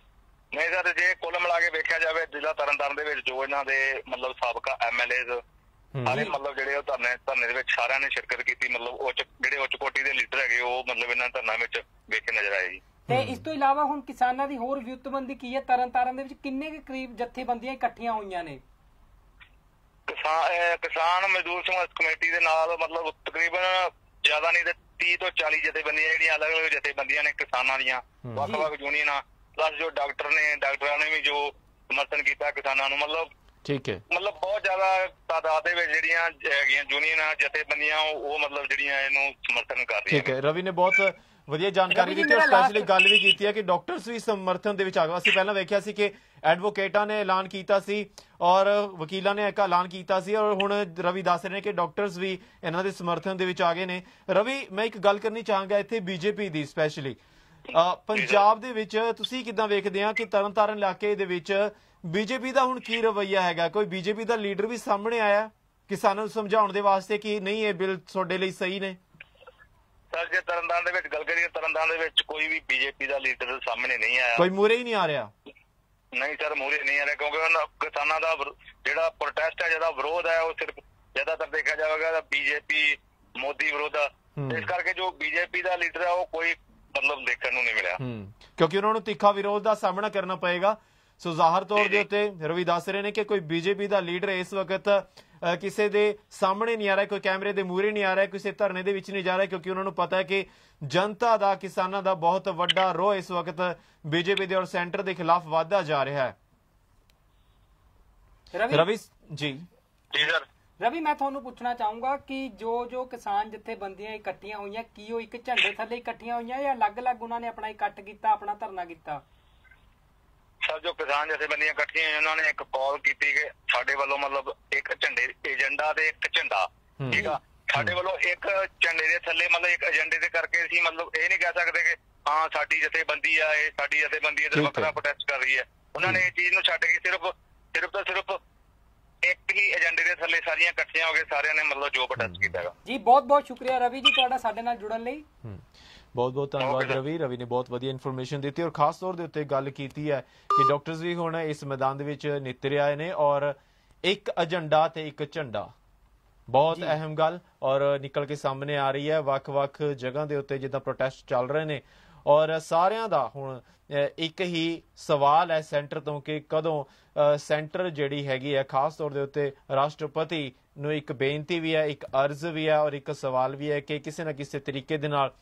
ਨਹੀਂ ਸਰ, ਜੇ ਕੁੱਲ ਮਿਲਾ ਕੇ ਵੇਖਿਆ ਜਾਵੇ ਜ਼ਿਲ੍ਹਾ ਤਰਨਤਾਰਨ ਦੇ ਵਿੱਚ ਜੋ ਇਹਨਾਂ ਦੇ ਮਤਲਬ ਸਾਬਕਾ MLAs ਸਾਰੇ ਮਤਲਬ ਜਿਹੜੇ ਉਹ ਧਰਨੇ ਦੇ ਵਿੱਚ ਸਾਰਿਆਂ ਨੇ ਸ਼ਿਰਕਤ ਕੀਤੀ। ਮਤਲਬ ਜਿਹੜੇ ਉੱਚ ਕੋਟੀ ਦੇ ਲੀਡਰ ਹੈਗੇ ਉਹ ਮਤਲਬ ਇਹਨਾਂ ਧਰਨਾ ਵਿੱਚ ਵੇਖੇ ਨਜ਼ਰ ਆਏ ਜੀ। ਤੇ ਇਸ ਤੋਂ ਇਲਾਵਾ ਹੁਣ ਕਿਸਾਨਾਂ ਦੀ ਹੋਰ ਵਿਉਂਤਬੰਦੀ ਕੀ ਹੈ? ਤਰਨਤਾਰਨ ਦੇ ਵਿੱਚ ਕਿੰਨੇ ਕੁ ਕਰੀਬ ਜਥੇਬੰਦੀਆਂ ਇਕੱਠੀਆਂ ਹੋਈਆਂ ਨੇ? ਕਿਸਾਨ ਮਜ਼ਦੂਰ ਸੰਘਰਸ਼ ਕਮੇਟੀ ਦੇ ਨਾਲ ਮਤਲਬ ਤਕਰੀਬਨ ਜ਼ਿਆਦਾ ਨਹੀਂ ਤੇ 30 ਤੋਂ 40 ਜਥੇਬੰਦੀਆਂ ਜਿਹੜੀਆਂ ਅਲੱਗ-ਅਲੱਗ ਜਥੇਬੰਦੀਆਂ ਨੇ ਕਿਸਾਨਾਂ ਦੀਆਂ, ਵੱਖ-ਵੱਖ ਯੂਨੀਅਨਾਂ, ਪਲੱਸ ਜੋ ਡਾਕਟਰਾਂ ਨੇ ਵੀ ਜੋ ਸਮਰਥਨ ਕੀਤਾ ਕਿਸਾਨਾਂ ਨੂੰ। ਮਤਲਬ ਠੀਕ ਹੈ, ਮਤਲਬ ਬਹੁਤ ਜ਼ਿਆਦਾ ਤਾਦਾਦ ਦੇ ਵਿੱਚ ਜਿਹੜੀਆਂ ਹੈਗੀਆਂ ਯੂਨੀਅਨਾਂ, ਜਥੇਬੰਦੀਆਂ ਉਹ ਮਤਲਬ ਜਿਹੜੀਆਂ ਇਹਨੂੰ ਸਮਰਥਨ ਕਰ ਰਹੀਆਂ। ਠੀਕ ਹੈ। ਰਵੀ ਨੇ ਬਹੁਤ ਵਧੀਆ ਜਾਣਕਾਰੀ ਦਿੱਤੀ ਔਰ ਸਪੈਸ਼ਲੀ ਗੱਲ ਵੀ ਕੀਤੀ ਹੈ ਕਿ ਡਾਕਟਰਸ ਵੀ ਸਮਰਥਨ ਦੇ ਵਿੱਚ ਆ ਗਏ। ਅਸੀਂ ਪਹਿਲਾਂ ਵੇਖਿਆ ਸੀ ਕਿ ਐਡਵੋਕੇਟਾਂ ਨੇ ਐਲਾਨ ਕੀਤਾ ਸੀ ਔਰ ਵਕੀਲਾਂ ਨੇ ਇੱਕ ਐਲਾਨ ਕੀਤਾ ਸੀ ਔਰ ਹੁਣ ਰਵੀ ਦੱਸ ਰਹੇ ਨੇ ਕਿ ਡਾਕਟਰਸ ਵੀ ਇਹਨਾਂ ਦੇ ਸਮਰਥਨ ਦੇ ਵਿੱਚ ਆ ਗਏ ਨੇ। ਰਵੀ, ਮੈਂ ਇੱਕ ਗੱਲ ਕਰਨੀ ਚਾਹਾਂਗਾ ਇੱਥੇ ਬੀਜੇਪੀ ਦੀ ਸਪੈਸ਼ਲੀ ਪੰਜਾਬ ਦੇ ਵਿੱਚ ਤੁਸੀਂ ਕਿੱਦਾਂ ਵੇਖਦੇ ਆ ਕਿ ਤਰਨਤਾਰਨ ਇਲਾਕੇ ਦੇ ਵਿੱਚ ਬੀਜੇਪੀ ਦਾ ਹੁਣ ਕੀ ਰਵੱਈਆ ਹੈਗਾ? ਕੋਈ ਬੀਜੇਪੀ ਦਾ ਲੀਡਰ ਵੀ ਸਾਹਮਣੇ ਆਇਆ ਕਿਸਾਨਾਂ ਨੂੰ ਸਮਝਾਉਣ ਦੇ ਵਾਸਤੇ ਕਿ ਨਹੀਂ ਇਹ ਬਿੱਲ ਤੁਹਾਡੇ ਲਈ ਸਹੀ ਨੇ? ਸਰ ਜੇ ਤਰਨਤਾਰਨ ਦੇ ਵਿੱਚ ਗੱਲ ਕਰੀਏ, ਤਰਨਤਾਰਨ ਦੇ ਵਿੱਚ ਕੋਈ ਵੀ ਬੀਜੇਪੀ ਦਾ ਲੀਡਰ ਸਾਹਮਣੇ ਨਹੀਂ ਆਇਆ, ਕੋਈ ਮੂਹਰੇ ਹੀ ਨਹੀਂ ਆ ਰਿਹਾ। ਨਹੀਂ ਸਰ, ਮੂਹਰੇ ਨਹੀਂ ਆ ਰਿਹਾ ਕਿਉਂਕਿ ਕਿਸਾਨਾਂ ਦਾ ਜਿਹੜਾ ਪ੍ਰੋਟੈਸਟ ਹੈ, ਜਿਹਦਾ ਵਿਰੋਧ ਹੈ, ਉਹ ਸਿਰਫ ਜ਼ਿਆਦਾਤਰ ਦੇਖਿਆ ਜਾਵੇਗਾ ਬੀਜੇਪੀ ਮੋਦੀ ਵਿਰੋਧ। ਇਸ ਕਰਕੇ ਜੋ ਬੀਜੇਪੀ ਦਾ ਲੀਡਰ ਹੈ ਉਹ ਕੋਈ ਮਤਲਬ ਦੇਖਣ ਨੂੰ ਨਹੀਂ ਮਿਲਿਆ ਕਿਉਂਕਿ ਉਹਨਾਂ ਨੂੰ ਤਿੱਖਾ ਵਿਰੋਧ ਦਾ ਸਾਹਮਣਾ ਕਰਨਾ ਪਏਗਾ। ਸੋ ਜ਼ਾਹਰ ਤੌਰ ਦੇ ਉੱਤੇ ਰਵੀ ਦੱਸ ਰਹੇ ਨੇ ਕਿ ਕੋਈ ਬੀਜੇਪੀ ਦਾ ਲੀਡਰ ਇਸ ਵਕਤ ਕਿਸੇ ਦੇ ਸਾਹਮਣੇ ਨਹੀਂ ਆ ਰਿਹਾ, ਕੋਈ ਕੈਮਰੇ ਦੇ ਮੂਹਰੇ ਨਹੀਂ ਆ ਰਿਹਾ, ਕਿਸੇ ਧਰਨੇ ਦੇ ਵਿੱਚ ਨਹੀਂ ਜਾ ਰਿਹਾ ਕਿਉਂਕਿ ਉਹਨਾਂ ਨੂੰ ਪਤਾ ਹੈ ਕਿ ਜਨਤਾ ਦਾ, ਕਿਸਾਨਾਂ ਦਾ ਬਹੁਤ ਵੱਡਾ ਰੋਹ ਇਸ ਵਕਤ ਬੀਜੇਪੀ ਦੇ ਔਰ ਸੈਂਟਰ ਦੇ ਖਿਲਾਫ ਵਧਦਾ ਜਾ ਰਿਹਾ ਹੈ। ਰਵੀ ਜੀ ਸਰ। ਰਵੀ, ਮੈਂ ਤੁਹਾਨੂੰ ਪੁੱਛਣਾ ਚਾਹੂੰਗਾ ਕਿ ਜੋ ਕਿਸਾਨ ਜਥੇਬੰਦੀਆਂ ਇਕੱਠੀਆਂ ਹੋਈਆਂ, ਕੀ ਉਹ ਇੱਕ ਝੰਡੇ ਥੱਲੇ ਇਕੱਠੀਆਂ ਹੋਈਆਂ ਜਾਂ ਅਲੱਗ-ਅਲੱਗ ਉਹਨਾਂ ਨੇ ਆਪਣਾ ਇਕੱਠ ਕੀਤਾ, ਆਪਣਾ ਧਰਨਾ ਕੀਤਾ? ਸਰ ਜੋ ਕਿਸਾਨ ਜਥੇਬੰਦੀਆਂ ਇਕੱਠੀਆਂ ਹੋਈਆਂ ਉਹਨਾਂ ਨੇ ਇੱਕ ਕਾਲ ਕੀਤੀ ਕਿ ਸਾਡੇ ਵੱਲੋਂ ਮਤਲਬ ਇੱਕ ਝੰਡੇ ਏਜੰਡਾ ਤੇ ਇੱਕ ਝੰਡਾ, ਠੀਕ ਆ, ਸਾਡੇ ਵੱਲੋਂ ਇੱਕ ਝੰਡੇ ਦੇ ਥੱਲੇ ਮਤਲਬ ਇੱਕ ਏਜੰਡੇ ਦੇ ਕਰਕੇ ਅਸੀਂ ਮਤਲਬ ਇਹ ਨਹੀਂ ਕਹਿ ਸਕਦੇ ਕਿ ਹਾਂ ਸਾਡੀ ਜਥੇਬੰਦੀ ਆ, ਇਹ ਸਾਡੀ ਜਥੇਬੰਦੀ ਇੱਧਰ ਵੱਖਰਾ ਪ੍ਰੋਟੈਸਟ ਕਰ ਰਹੀ ਹੈ। ਉਹਨਾਂ ਨੇ ਇਹ ਚੀਜ਼ ਨੂੰ ਛੱਡ ਕੇ ਸਿਰਫ ਇੱਕ ਹੀ ਏਜੰਡੇ ਦੇ ਥੱਲੇ ਸਾਰੀਆਂ ਇਕੱਠੀਆਂ ਹੋ ਕੇ ਸਾਰਿਆਂ ਨੇ ਮਤਲਬ ਜੋ ਪ੍ਰੋਟੈਸਟ ਕੀਤਾ ਹੈਗਾ। ਜੀ ਬਹੁਤ ਬਹੁਤ ਸ਼ੁਕਰੀਆ ਰਵੀ ਜੀ ਤੁਹਾਡਾ ਸਾਡੇ ਨਾਲ ਜੁੜਨ ਲਈ। ਬਹੁਤ ਬਹੁਤ ਧੰਨਵਾਦ ਰਵੀ ਨੇ ਬਹੁਤ ਵਧੀਆ ਇਨਫੋਰਮੇਸ਼ਨ ਦਿੱਤੀ ਔਰ ਖਾਸ ਤੌਰ ਦੇ ਉੱਤੇ ਗੱਲ ਕੀਤੀ ਹੈ ਕਿ ਡਾਕਟਰਸ ਵੀ ਹੁਣ ਇਸ ਮੈਦਾਨ ਦੇ ਵਿੱਚ ਨਿੱਤਰੇ ਆਏ ਨੇ ਔਰ ਇੱਕ ਏਜੰਡਾ ਤੇ ਇੱਕ ਝੰਡਾ, ਬਹੁਤ ਅਹਿਮ ਗੱਲ ਔਰ ਨਿਕਲ ਕੇ ਸਾਹਮਣੇ ਆ ਰਹੀ ਹੈ। ਵੱਖ-ਵੱਖ ਜਗ੍ਹਾ ਦੇ ਉੱਤੇ ਜਿੱਦਾਂ ਪ੍ਰੋਟੈਸਟ ਚੱਲ ਰਹੇ ਨੇ ਔਰ ਸਾਰਿਆਂ ਦਾ ਹੁਣ ਇੱਕ ਹੀ ਸਵਾਲ ਹੈ ਸੈਂਟਰ ਤੋਂ ਕਿ ਕਦੋਂ ਸੈਂਟਰ ਜਿਹੜੀ ਹੈਗੀ ਹੈ, ਖਾਸ ਤੌਰ ਦੇ ਉੱਤੇ ਰਾਸ਼ਟਰਪਤੀ ਨੂੰ ਇੱਕ ਬੇਨਤੀ ਵੀ ਹੈ, ਇੱਕ ਅਰਜ਼ ਵੀ ਹੈ ਔਰ ਇੱਕ ਸਵਾਲ ਵੀ ਹੈ ਕਿ ਕਿਸੇ ਨਾ ਕਿਸੇ ਤਰੀਕੇ ਦੇ ਨਾਲ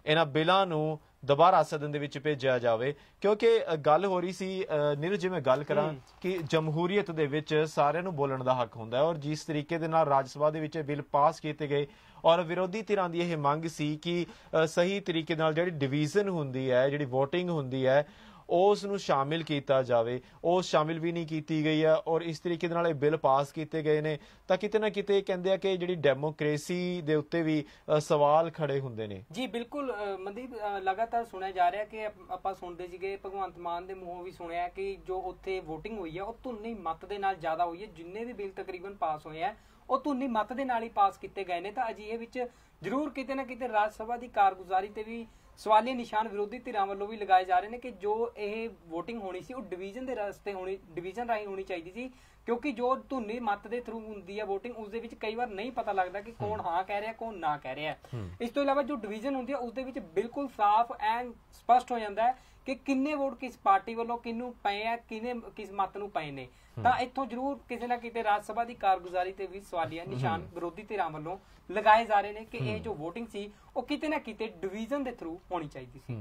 ਇਹਨਾਂ ਬਿੱਲਾਂ ਨੂੰ ਦੁਬਾਰਾ ਸਦਨ ਦੇ ਵਿੱਚ ਭੇਜਿਆ ਜਾਵੇ। ਕਿਉਂਕਿ ਗੱਲ ਹੋ ਰਹੀ ਸੀ ਨੀਰਜ, ਜੇ ਮੈਂ ਗੱਲ ਕਰਾਂ ਕਿ ਜਮਹੂਰੀਅਤ ਦੇ ਵਿੱਚ ਸਾਰਿਆਂ ਨੂੰ ਬੋਲਣ ਦਾ ਹੱਕ ਹੁੰਦਾ ਹੈ ਔਰ ਜਿਸ ਤਰੀਕੇ ਦੇ ਨਾਲ ਰਾਜ ਸਭਾ ਦੇ ਵਿੱਚ ਬਿੱਲ ਪਾਸ ਕੀਤੇ ਗਏ ਔਰ ਵਿਰੋਧੀ ਧਿਰਾਂ ਦੀ ਇਹ ਮੰਗ ਸੀ ਕਿ ਸਹੀ ਤਰੀਕੇ ਨਾਲ ਜਿਹੜੀ ਡਿਵੀਜ਼ਨ ਹੁੰਦੀ ਹੈ, ਜਿਹੜੀ ਵੋਟਿੰਗ ਹੁੰਦੀ ਹੈ, ਉਸ ਨੂੰ ਸ਼ਾਮਿਲ ਕੀਤਾ ਜਾਵੇ, ਉਹ ਸ਼ਾਮਿਲ ਵੀ ਨਹੀਂ ਕੀਤੀ ਗਈ ਹੈ ਔਰ ਇਸ ਤਰੀਕੇ ਦੇ ਨਾਲ ਇਹ ਬਿੱਲ ਪਾਸ ਕੀਤੇ ਗਏ ਨੇ ਤਾਂ ਕਿਤੇ ਨਾ ਕਿਤੇ ਕਹਿੰਦੇ ਆ ਕਿ ਜਿਹੜੀ ਡੈਮੋਕ੍ਰੇਸੀ ਦੇ ਉੱਤੇ ਵੀ ਸਵਾਲ ਖੜੇ ਹੁੰਦੇ ਨੇ। ਜੀ ਬਿਲਕੁਲ ਮਨਦੀਪ, ਲਗਾਤਾਰ ਸੁਣਿਆ ਜਾ ਰਿਹਾ ਕਿ ਆਪਾਂ ਸੁਣਦੇ ਸੀਗੇ ਭਗਵੰਤ ਮਾਨ ਦੇ ਮੂੰਹੋਂ ਵੀ ਸੁਣਿਆ ਕਿ ਜੋ ਉੱਥੇ ਵੋਟਿੰਗ ਹੋਈ ਹੈ ਉਹ ਧੁਨੀ ਮਤ ਦੇ ਨਾਲ ਜ਼ਿਆਦਾ ਹੋਈ ਹੈ। ਜਿੰਨੇ ਵੀ ਬਿੱਲ ਤਕਰੀਬਨ ਪਾਸ ਹੋਏ ਆ ਉਹ ਧੁਨੀ ਮਤ ਦੇ ਨਾਲ ਹੀ ਪਾਸ ਕੀਤੇ ਗਏ ਨੇ। ਤਾਂ ਅਜਿਹੇ ਵਿੱਚ ਜ਼ਰੂਰ ਕਿਤੇ ਨਾ ਕਿਤੇ ਰਾਜ ਸਭਾ ਦੀ ਕਾਰਗੁਜ਼ਾਰੀ ਤੇ ਵੀ ਸਵਾਲੀਆ ਨਿਸ਼ਾਨ ਵਿਰੋਧੀ ਧਿਰਾਂ ਵੱਲੋਂ ਵੀ ਲਗਾਏ ਜਾ ਰਹੇ ਨੇ ਕਿ ਜੋ ਇਹ ਵੋਟਿੰਗ ਹੋਣੀ ਸੀ ਉਹ ਡਿਵੀਜ਼ਨ ਦੇ ਰਸਤੇ ਹੋਣੀ, ਡਿਵੀਜ਼ਨ ਰਾਹੀਂ ਹੋਣੀ ਚਾਹੀਦੀ ਸੀ ਕਿਉਂਕਿ ਜੋ ਧੁਨੀ ਮਤ ਦੇ ਥਰੂ ਹੁੰਦੀ ਹੈ ਵੋਟਿੰਗ, ਉਸ ਦੇ ਵਿੱਚ ਕਈ ਵਾਰ ਨਹੀਂ ਪਤਾ ਲੱਗਦਾ ਕਿ ਕੌਣ ਹਾਂ ਕਹਿ ਰਿਹਾ ਕੌਣ ਨਾ ਕਹਿ ਰਿਹਾ। ਇਸ ਤੋਂ ਇਲਾਵਾ ਜੋ ਡਿਵੀਜ਼ਨ ਹੁੰਦੀ ਹੈ ਉਸ ਦੇ ਵਿੱਚ ਬਿਲਕੁਲ ਸਾਫ਼ ਐਂਡ ਸਪਸ਼ਟ ਹੋ ਜਾਂਦਾ ਹੈ ਕਿ ਕਿੰਨੇ ਵੋਟ ਕਿਸ ਪਾਰਟੀ ਵੱਲੋਂ ਕਿਹਨੂੰ ਪਏ ਆ, ਕਿਹਨੇ ਕਿਸ ਮਤ ਨੂੰ ਪਏ ਨੇ। ਤਾਂ ਇੱਥੋਂ ਜ਼ਰੂਰ ਕਿਸੇ ਨਾ ਕਿਤੇ ਰਾਜ ਸਭਾ ਦੀ ਕਾਰਗੁਜ਼ਾਰੀ ਤੇ ਵੀ ਸਵਾਲੀਆ ਨਿਸ਼ਾਨ ਵਿਰੋਧੀ ਧਿਰਾਂ ਵੱਲੋਂ ਲਗਾਏ ਜਾ ਰਹੇ ਨੇ ਕਿ ਇਹ ਜੋ ਵੋਟਿੰਗ ਸੀ ਉਹ ਕਿਤੇ ਨਾ ਕਿਤੇ ਡਿਵੀਜ਼ਨ ਦੇ ਥਰੂ ਹੋਣੀ ਚਾਹੀਦੀ ਸੀ।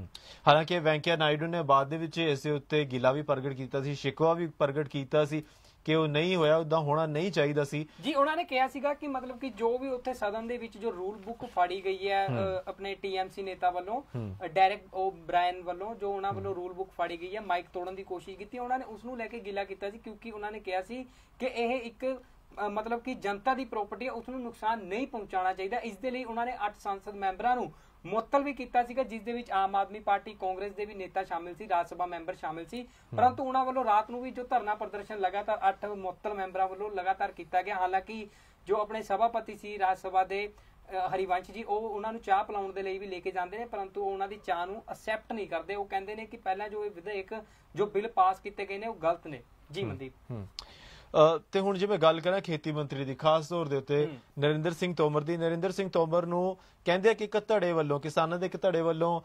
ਹਾਲਾਂਕਿ ਵੈਂਕਈਆ ਨਾਇਡੂ ਨੇ ਬਾਅਦ ਦੇ ਵਿੱਚ ਇਸ ਦੇ ਉੱਤੇ ਗਿਲਾ ਵੀ ਪ੍ਰਗਟ ਕੀਤਾ ਸੀ, ਸ਼ਿਕਵਾ ਵੀ ਪ੍ਰਗਟ ਕੀਤਾ ਸੀ ਕਿ ਉਹ ਨਹੀਂ ਹੋਇਆ, ਉਦਾਂ ਹੋਣਾ ਨਹੀਂ ਚਾਹੀਦਾ ਸੀ। ਜੀ ਉਹਨਾਂ ਨੇ ਕਿਹਾ ਸੀਗਾ ਕਿ ਮਤਲਬ ਕਿ ਜੋ ਵੀ ਉੱਥੇ ਸਦਨ ਦੇ ਵਿੱਚ ਜੋ ਰੂਲ ਬੁੱਕ ਫਾੜੀ ਗਈ ਹੈ ਆਪਣੇ ਟੀਐਮਸੀ ਨੇਤਾ ਵੱਲੋਂ, ਡੈਰੇਕ ਓਬਰਾਇਨ ਵੱਲੋਂ, ਜੋ ਉਹਨਾਂ ਵੱਲੋਂ ਰੂਲ ਬੁੱਕ ਫਾੜੀ ਗਈ ਹੈ, ਮਾਈਕ ਤੋੜਨ ਦੀ ਕੋਸ਼ਿਸ਼ ਕੀਤੀ, ਉਹਨਾਂ ਨੇ ਉਸ ਨੂੰ ਲੈ ਕੇ ਗਿਲਾ ਕੀਤਾ ਸੀ ਕਿਉਂਕਿ ਉਹਨਾਂ ਨੇ ਕਿਹਾ ਸੀ ਕਿ ਇਹ ਇੱਕ ਮਤਲਬ ਕਿ ਜਨਤਾ ਦੀ ਪ੍ਰਾਪਰਟੀ ਹੈ, ਉਸ ਨੂੰ ਨੁਕਸਾਨ ਨਹੀਂ ਪਹੁੰਚਾਉਣਾ ਚਾਹੀਦਾ। ਇਸ ਦੇ ਲਈ ਉਹਨਾਂ ਨੇ 8 ਸੰਸਦ ਮੈਂਬਰਾਂ ਨੂੰ ਮੁਅੱਤਲ ਵੀ ਕੀਤਾ ਸੀਗਾ ਜਿਸ ਦੇ ਵਿੱਚ ਆਮ ਆਦਮੀ ਪਾਰਟੀ, ਕਾਂਗਰਸ ਦੇ ਵੀ ਨੇਤਾ ਸ਼ਾਮਿਲ ਸੀ, ਰਾਜ ਸਭਾ ਮੈਂਬਰ ਸ਼ਾਮਿਲ ਸੀ। ਪਰੰਤੂ ਉਹਨਾਂ ਵੱਲੋਂ ਰਾਤ ਨੂੰ ਵੀ ਜੋ ਧਰਨਾ ਪ੍ਰਦਰਸ਼ਨ ਲਗਾਤਾਰ 8 ਮੁਅੱਤਲ ਮੈਂਬਰਾਂ ਵੱਲੋਂ ਲਗਾਤਾਰ ਕੀਤਾ ਗਿਆ। ਹਾਲਾਂਕਿ ਜੋ ਆਪਣੇ ਸਭਾਪਤੀ ਸੀ ਰਾਜ ਸਭਾ ਦੇ ਹਰੀਵੰਸ਼ ਜੀ, ਉਹ ਉਹਨਾਂ ਨੂੰ ਚਾਹ ਪਿਲਾਉਣ ਦੇ ਲਈ ਵੀ ਲੈ ਕੇ ਜਾਂਦੇ ਨੇ ਪਰੰਤੂ ਉਹਨਾਂ ਦੀ ਚਾਹ ਨੂੰ ਅਸੈਪਟ ਨਹੀਂ ਕਰਦੇ। ਉਹ ਕਹਿੰਦੇ ਨੇ ਕਿ ਪਹਿਲਾਂ ਜੋ ਇਹ ਵਿਧੇਇਕ ਜੋ ਬਿੱਲ ਪਾਸ ਕੀਤੇ ਗਏ ਨੇ ਉਹ ਗਲਤ ਨੇ। ਜੀ ਮਨਦੀਪ, ਤੇ ਹੁਣ ਜੇ ਮੈਂ ਗੱਲ ਕਰਾਂ ਖੇਤੀ ਮੰਤਰੀ ਦੀ, ਖਾਸ ਤੌਰ ਦੇ ਉੱਤੇ ਨਰਿੰਦਰ ਸਿੰਘ ਤੋਮਰ ਦੀ, ਨਰਿੰਦਰ ਸਿੰਘ ਤੋਮਰ ਨੂੰ ਕਹਿੰਦੇ ਆ ਕਿ ਇੱਕ ਧੜੇ ਵੱਲੋਂ, ਕਿਸਾਨਾਂ ਦੇ ਇੱਕ ਧੜੇ ਵੱਲੋਂ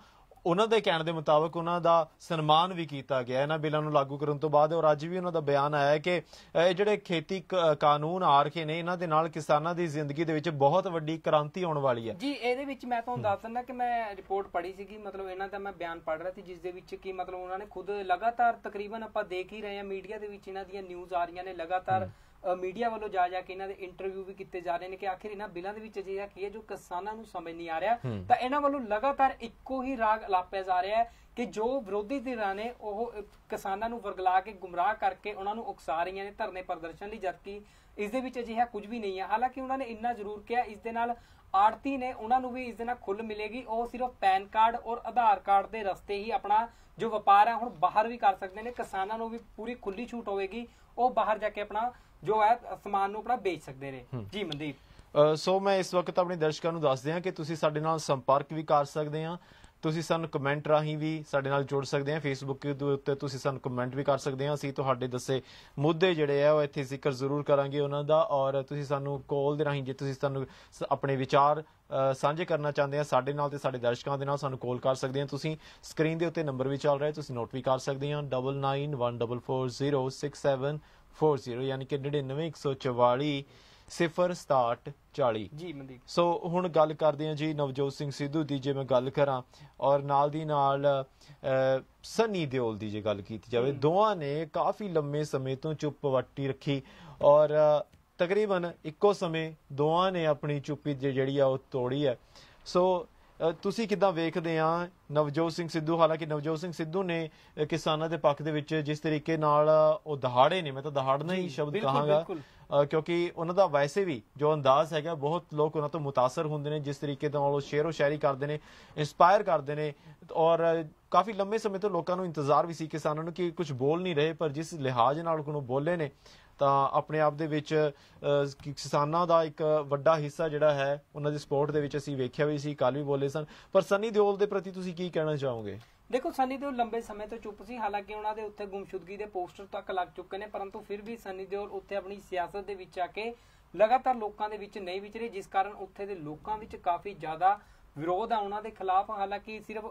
ਉਹਨਾਂ ਦੇ ਕਹਿਣ ਦੇ ਮੁਤਾਬਕ ਉਹਨਾਂ ਦਾ ਸਨਮਾਨ ਵੀ ਕੀਤਾ ਗਿਆ ਇਹਨਾਂ ਬਿੱਲਾਂ ਨੂੰ ਲਾਗੂ ਕਰਨ ਤੋਂ ਬਾਅਦ। ਔਰ ਅੱਜ ਵੀ ਉਹਨਾਂ ਦਾ ਬਿਆਨ ਆਇਆ ਕਿ ਇਹ ਜਿਹੜੇ ਖੇਤੀ ਕਾਨੂੰਨ ਆ ਰਹੇ ਨੇ ਇਹਨਾਂ ਦੇ ਨਾਲ ਕਿਸਾਨਾਂ ਦੀ ਜ਼ਿੰਦਗੀ ਦੇ ਵਿੱਚ ਬਹੁਤ ਵੱਡੀ ਕ੍ਰਾਂਤੀ ਆਉਣ ਵਾਲੀ ਹੈ। ਜੀ ਇਹਦੇ ਵਿੱਚ ਮੈਂ ਤੁਹਾਨੂੰ ਦੱਸ ਦਿੰਦਾ ਕਿ ਮੈਂ ਰਿਪੋਰਟ ਪੜ੍ਹੀ ਸੀਗੀ, ਮਤਲਬ ਇਹਨਾਂ ਦਾ ਮੈਂ ਬਿਆਨ ਪੜ੍ਹ ਰਿਹਾ ਸੀ ਜਿਸ ਦੇ ਵਿੱਚ ਕਿ ਮਤਲਬ ਉਹਨਾਂ ਨੇ ਖੁਦ ਲਗਾਤਾਰ ਤਕਰੀਬਨ ਆਪਾਂ ਦੇਖ ਹੀ ਰਹੇ ਹਾਂ ਮੀਡੀਆ ਦੇ ਵਿੱਚ ਇਹਨਾਂ ਦੀਆਂ ਨਿਊਜ਼ ਆ ਰਹੀਆਂ ਨੇ, ਲਗਾਤਾਰ ਮੀਡੀਆ ਵੱਲੋਂ ਜਾ ਕੇ ਇਹਨਾਂ ਦੇ ਇੰਟਰਵਿਊ ਵੀ ਕੀਤੇ ਜਾ ਰਹੇ ਨੇ ਕਿ ਆਖਿਰ ਇਹਨਾਂ ਬਿੱਲਾਂ ਦੇ ਵਿੱਚ ਅਜਿਹਾ ਕੀ ਹੈ ਜੋ ਕਿਸਾਨਾਂ ਨੂੰ ਸਮਝ ਨਹੀਂ ਆ ਰਿਹਾ। ਤਾਂ ਇਹਨਾਂ ਵੱਲੋਂ ਲਗਾਤਾਰ ਇੱਕੋ ਹੀ ਰਾਗ ਅਲਾਪਿਆ ਜਾ ਰਿਹਾ ਹੈ ਕਿ ਜੋ ਵਿਰੋਧੀ ਧਿਰਾਂ ਨੇ ਉਹ ਕਿਸਾਨਾਂ ਨੂੰ ਵਰਗਲਾ ਕੇ ਗੁੰਮਰਾਹ ਕਰਕੇ ਉਹਨਾਂ ਨੂੰ ਉਕਸਾ ਰਹੀਆਂ ਨੇ ਧਰਨੇ ਪ੍ਰਦਰਸ਼ਨ ਲਈ, ਜਦਕਿ ਇਸ ਦੇ ਵਿੱਚ ਅਜਿਹਾ ਕੁਝ ਵੀ ਨਹੀਂ ਹੈ। ਹਾਲਾਂਕਿ ਉਹਨਾਂ ਨੇ ਇੰਨਾ ਜ਼ਰੂਰ ਕਿਹਾ ਇਸ ਦੇ ਨਾਲ ਆੜਤੀ ਨੇ ਉਹਨਾਂ ਨੂੰ ਵੀ ਇਸ ਦੇ ਨਾਲ ਖੁੱਲ੍ਹ ਮਿਲੇਗੀ, ਉਹ ਸਿਰਫ ਪੈਨ ਕਾਰਡ ਔਰ ਆਧਾਰ ਕਾਰਡ ਦੇ ਰਸਤੇ ਹੀ ਆਪਣਾ ਜੋ ਵਪਾਰ ਹੈ ਹੁਣ ਬਾਹਰ ਵੀ ਕਰ ਸਕਦੇ ਨੇ। ਕਿਸਾਨਾਂ ਨੂੰ ਵੀ ਪੂਰੀ ਖੁੱਲੀ ਛੂਟ ਹੋਵੇਗੀ, ਉਹ ਬਾਹਰ ਜਾ ਕੇ ਆਪਣਾ ਜੋ ਹੈ ਸਮਾਨ ਨੂੰ ਆਪਣਾ ਵੇਚ ਸਕਦੇ ਨੇ। ਜੀ ਮਨਦੀਪ, ਸੋ ਮੈਂ ਇਸ ਵਕਤ ਆਪਣੇ ਦਰਸ਼ਕਾਂ ਨੂੰ ਦੱਸ ਦਿਆਂ ਕਿ ਤੁਸੀਂ ਸਾਡੇ ਨਾਲ ਸੰਪਰਕ ਵੀ ਕਰ ਸਕਦੇ ਆ, ਤੁਸੀਂ ਸਾਨੂੰ ਕਮੈਂਟ ਰਾਹੀਂ ਵੀ ਸਾਡੇ ਨਾਲ ਜੁੜ ਸਕਦੇ ਆ, ਫੇਸਬੁੱਕ ਦੇ ਉੱਤੇ ਤੁਸੀਂ ਸਾਨੂੰ ਕਮੈਂਟ ਵੀ ਕਰ ਸਕਦੇ ਆ। ਅਸੀਂ ਤੁਹਾਡੇ ਦੱਸੇ ਮੁੱਦੇ ਜਿਹੜੇ ਆ ਉਹ ਇੱਥੇ ਜ਼ਿਕਰ ਜ਼ਰੂਰ ਕਰਾਂਗੇ ਉਹਨਾਂ ਦਾ, ਔਰ ਤੁਸੀਂ ਸਾਨੂੰ ਕਾਲ ਦੇ ਰਾਹੀਂ ਜੇ ਤੁਸੀਂ ਸਾਨੂੰ ਆਪਣੇ ਵਿਚਾਰ ਸਾਂਝੇ ਕਰਨਾ ਚਾਹੁੰਦੇ ਆ ਸਾਡੇ ਨਾਲ ਤੇ ਸਾਡੇ ਦਰਸ਼ਕਾਂ ਦੇ ਨਾਲ, ਸਾਨੂੰ ਕਾਲ ਕਰ ਸਕਦੇ ਆ। ਤੁਸੀਂ ਸਕਰੀਨ ਦੇ ਉੱਤੇ ਨੰਬਰ ਵੀ ਚੱਲ ਰਿਹਾ, ਤੁਸੀਂ ਨੋਟ ਵੀ ਕਰ ਸਕਦੇ ਆ 9914406740 ਯਾਨੀ ਕਿ 991440 06740। ਜੀ ਮਨਦੀਪ, ਸੋ ਹੁਣ ਗੱਲ ਕਰਦੇ ਹਾਂ ਜੀ ਨਵਜੋਤ ਸਿੰਘ ਸਿੱਧੂ ਦੀ। ਜੇ ਮੈਂ ਗੱਲ ਕਰਾਂ ਔਰ ਨਾਲ ਦੀ ਨਾਲ ਸਨੀ ਦਿਓਲ ਦੀ ਜੇ ਗੱਲ ਕੀਤੀ ਜਾਵੇ, ਦੋਵਾਂ ਨੇ ਕਾਫੀ ਲੰਮੇ ਸਮੇਂ ਤੋਂ ਚੁੱਪ ਵੱਟੀ ਰੱਖੀ ਔਰ ਤਕਰੀਬਨ ਇੱਕੋ ਸਮੇਂ ਦੋਵਾਂ ਨੇ ਆਪਣੀ ਚੁੱਪੀ ਜਿਹੜੀ ਆ ਉਹ ਤੋੜੀ ਹੈ। ਸੋ ਤੁਸੀਂ ਕਿੱਦਾਂ ਵੇਖਦੇ ਆ ਨਵਜੋਤ ਸਿੰਘ ਸਿੱਧੂ? ਹਾਲਾਂਕਿ ਨਵਜੋਤ ਸਿੰਘ ਸਿੱਧੂ ਨੇ ਕਿਸਾਨਾਂ ਦੇ ਪੱਖ ਦੇ ਵਿੱਚ ਜਿਸ ਤਰੀਕੇ ਨਾਲ ਉਹ ਦਹਾੜੇ ਨੇ, ਮੈਂ ਤਾਂ ਦਹਾੜਨਾ ਹੀ ਸ਼ਬਦ ਕਹਾਂਗਾ ਕਿਉਂਕਿ ਉਹਨਾਂ ਦਾ ਵੈਸੇ ਵੀ ਜੋ ਅੰਦਾਜ਼ ਹੈਗਾ ਬਹੁਤ ਲੋਕ ਉਹਨਾਂ ਤੋਂ ਮੁਤਾਸਰ ਹੁੰਦੇ ਨੇ, ਜਿਸ ਤਰੀਕੇ ਨਾਲ ਉਹ ਸ਼ੇਰੋ ਸ਼ਾਇਰੀ ਕਰਦੇ ਨੇ, ਇੰਸਪਾਇਰ ਕਰਦੇ ਨੇ। ਔਰ ਕਾਫੀ ਲੰਮੇ ਸਮੇਂ ਤੋਂ ਲੋਕਾਂ ਨੂੰ ਇੰਤਜ਼ਾਰ ਵੀ ਸੀ ਕਿਸਾਨਾਂ ਨੂੰ ਕਿ ਕੁਝ ਬੋਲ ਨਹੀਂ ਰਹੇ, ਪਰ ਜਿਸ ਲਿਹਾਜ਼ ਨਾਲ ਉਹਨੂੰ ਬੋਲੇ ਨੇ ਤਾਂ ਆਪਣੇ ਆਪ ਦੇ ਵਿੱਚ ਕਿਸਾਨਾਂ ਦਾ ਇੱਕ ਵੱਡਾ ਹਿੱਸਾ ਜਿਹੜਾ ਹੈ ਉਹਨਾਂ ਦੀ ਸਪੋਰਟ ਦੇ ਵਿੱਚ ਅਸੀਂ ਵੇਖਿਆ ਵੀ ਸੀ, ਕੱਲ ਵੀ ਬੋਲੇ ਸਨ। ਪਰ ਸਨੀ ਦਿਓਲ ਦੇ ਪ੍ਰਤੀ ਤੁਸੀਂ ਕੀ ਕਹਿਣਾ ਚਾਹੋਗੇ? ਦੇਖੋ, ਸਨੀ ਦਿਓਲ ਲੰਬੇ ਸਮੇਂ ਤੋਂ ਚੁੱਪ ਸੀ, ਹਾਲਾਂਕਿ ਉਹਨਾਂ ਦੇ ਉੱਤੇ ਗੁੰਮਸ਼ੁਦਗੀ ਦੇ ਪੋਸਟਰ ਤੱਕ ਲੱਗ ਚੁੱਕੇ ਨੇ, ਪਰੰਤੂ ਫਿਰ ਵੀ ਸਨੀ ਦਿਓਲ ਉੱਥੇ ਆਪਣੀ ਸਿਆਸਤ ਦੇ ਵਿੱਚ ਆ ਕੇ ਲਗਾਤਾਰ ਲੋਕਾਂ ਦੇ ਵਿੱਚ ਨਹੀਂ ਵਿਚਰੇ, ਜਿਸ ਕਾਰਨ ਉੱਥੇ ਦੇ ਲੋਕਾਂ ਵਿੱਚ ਕਾਫੀ ਜ਼ਿਆਦਾ ਵਿਰੋਧ ਆ ਉਹਨਾਂ ਦੇ ਖਿਲਾਫ। ਹਾਲਾਂਕਿ ਸਿਰਫ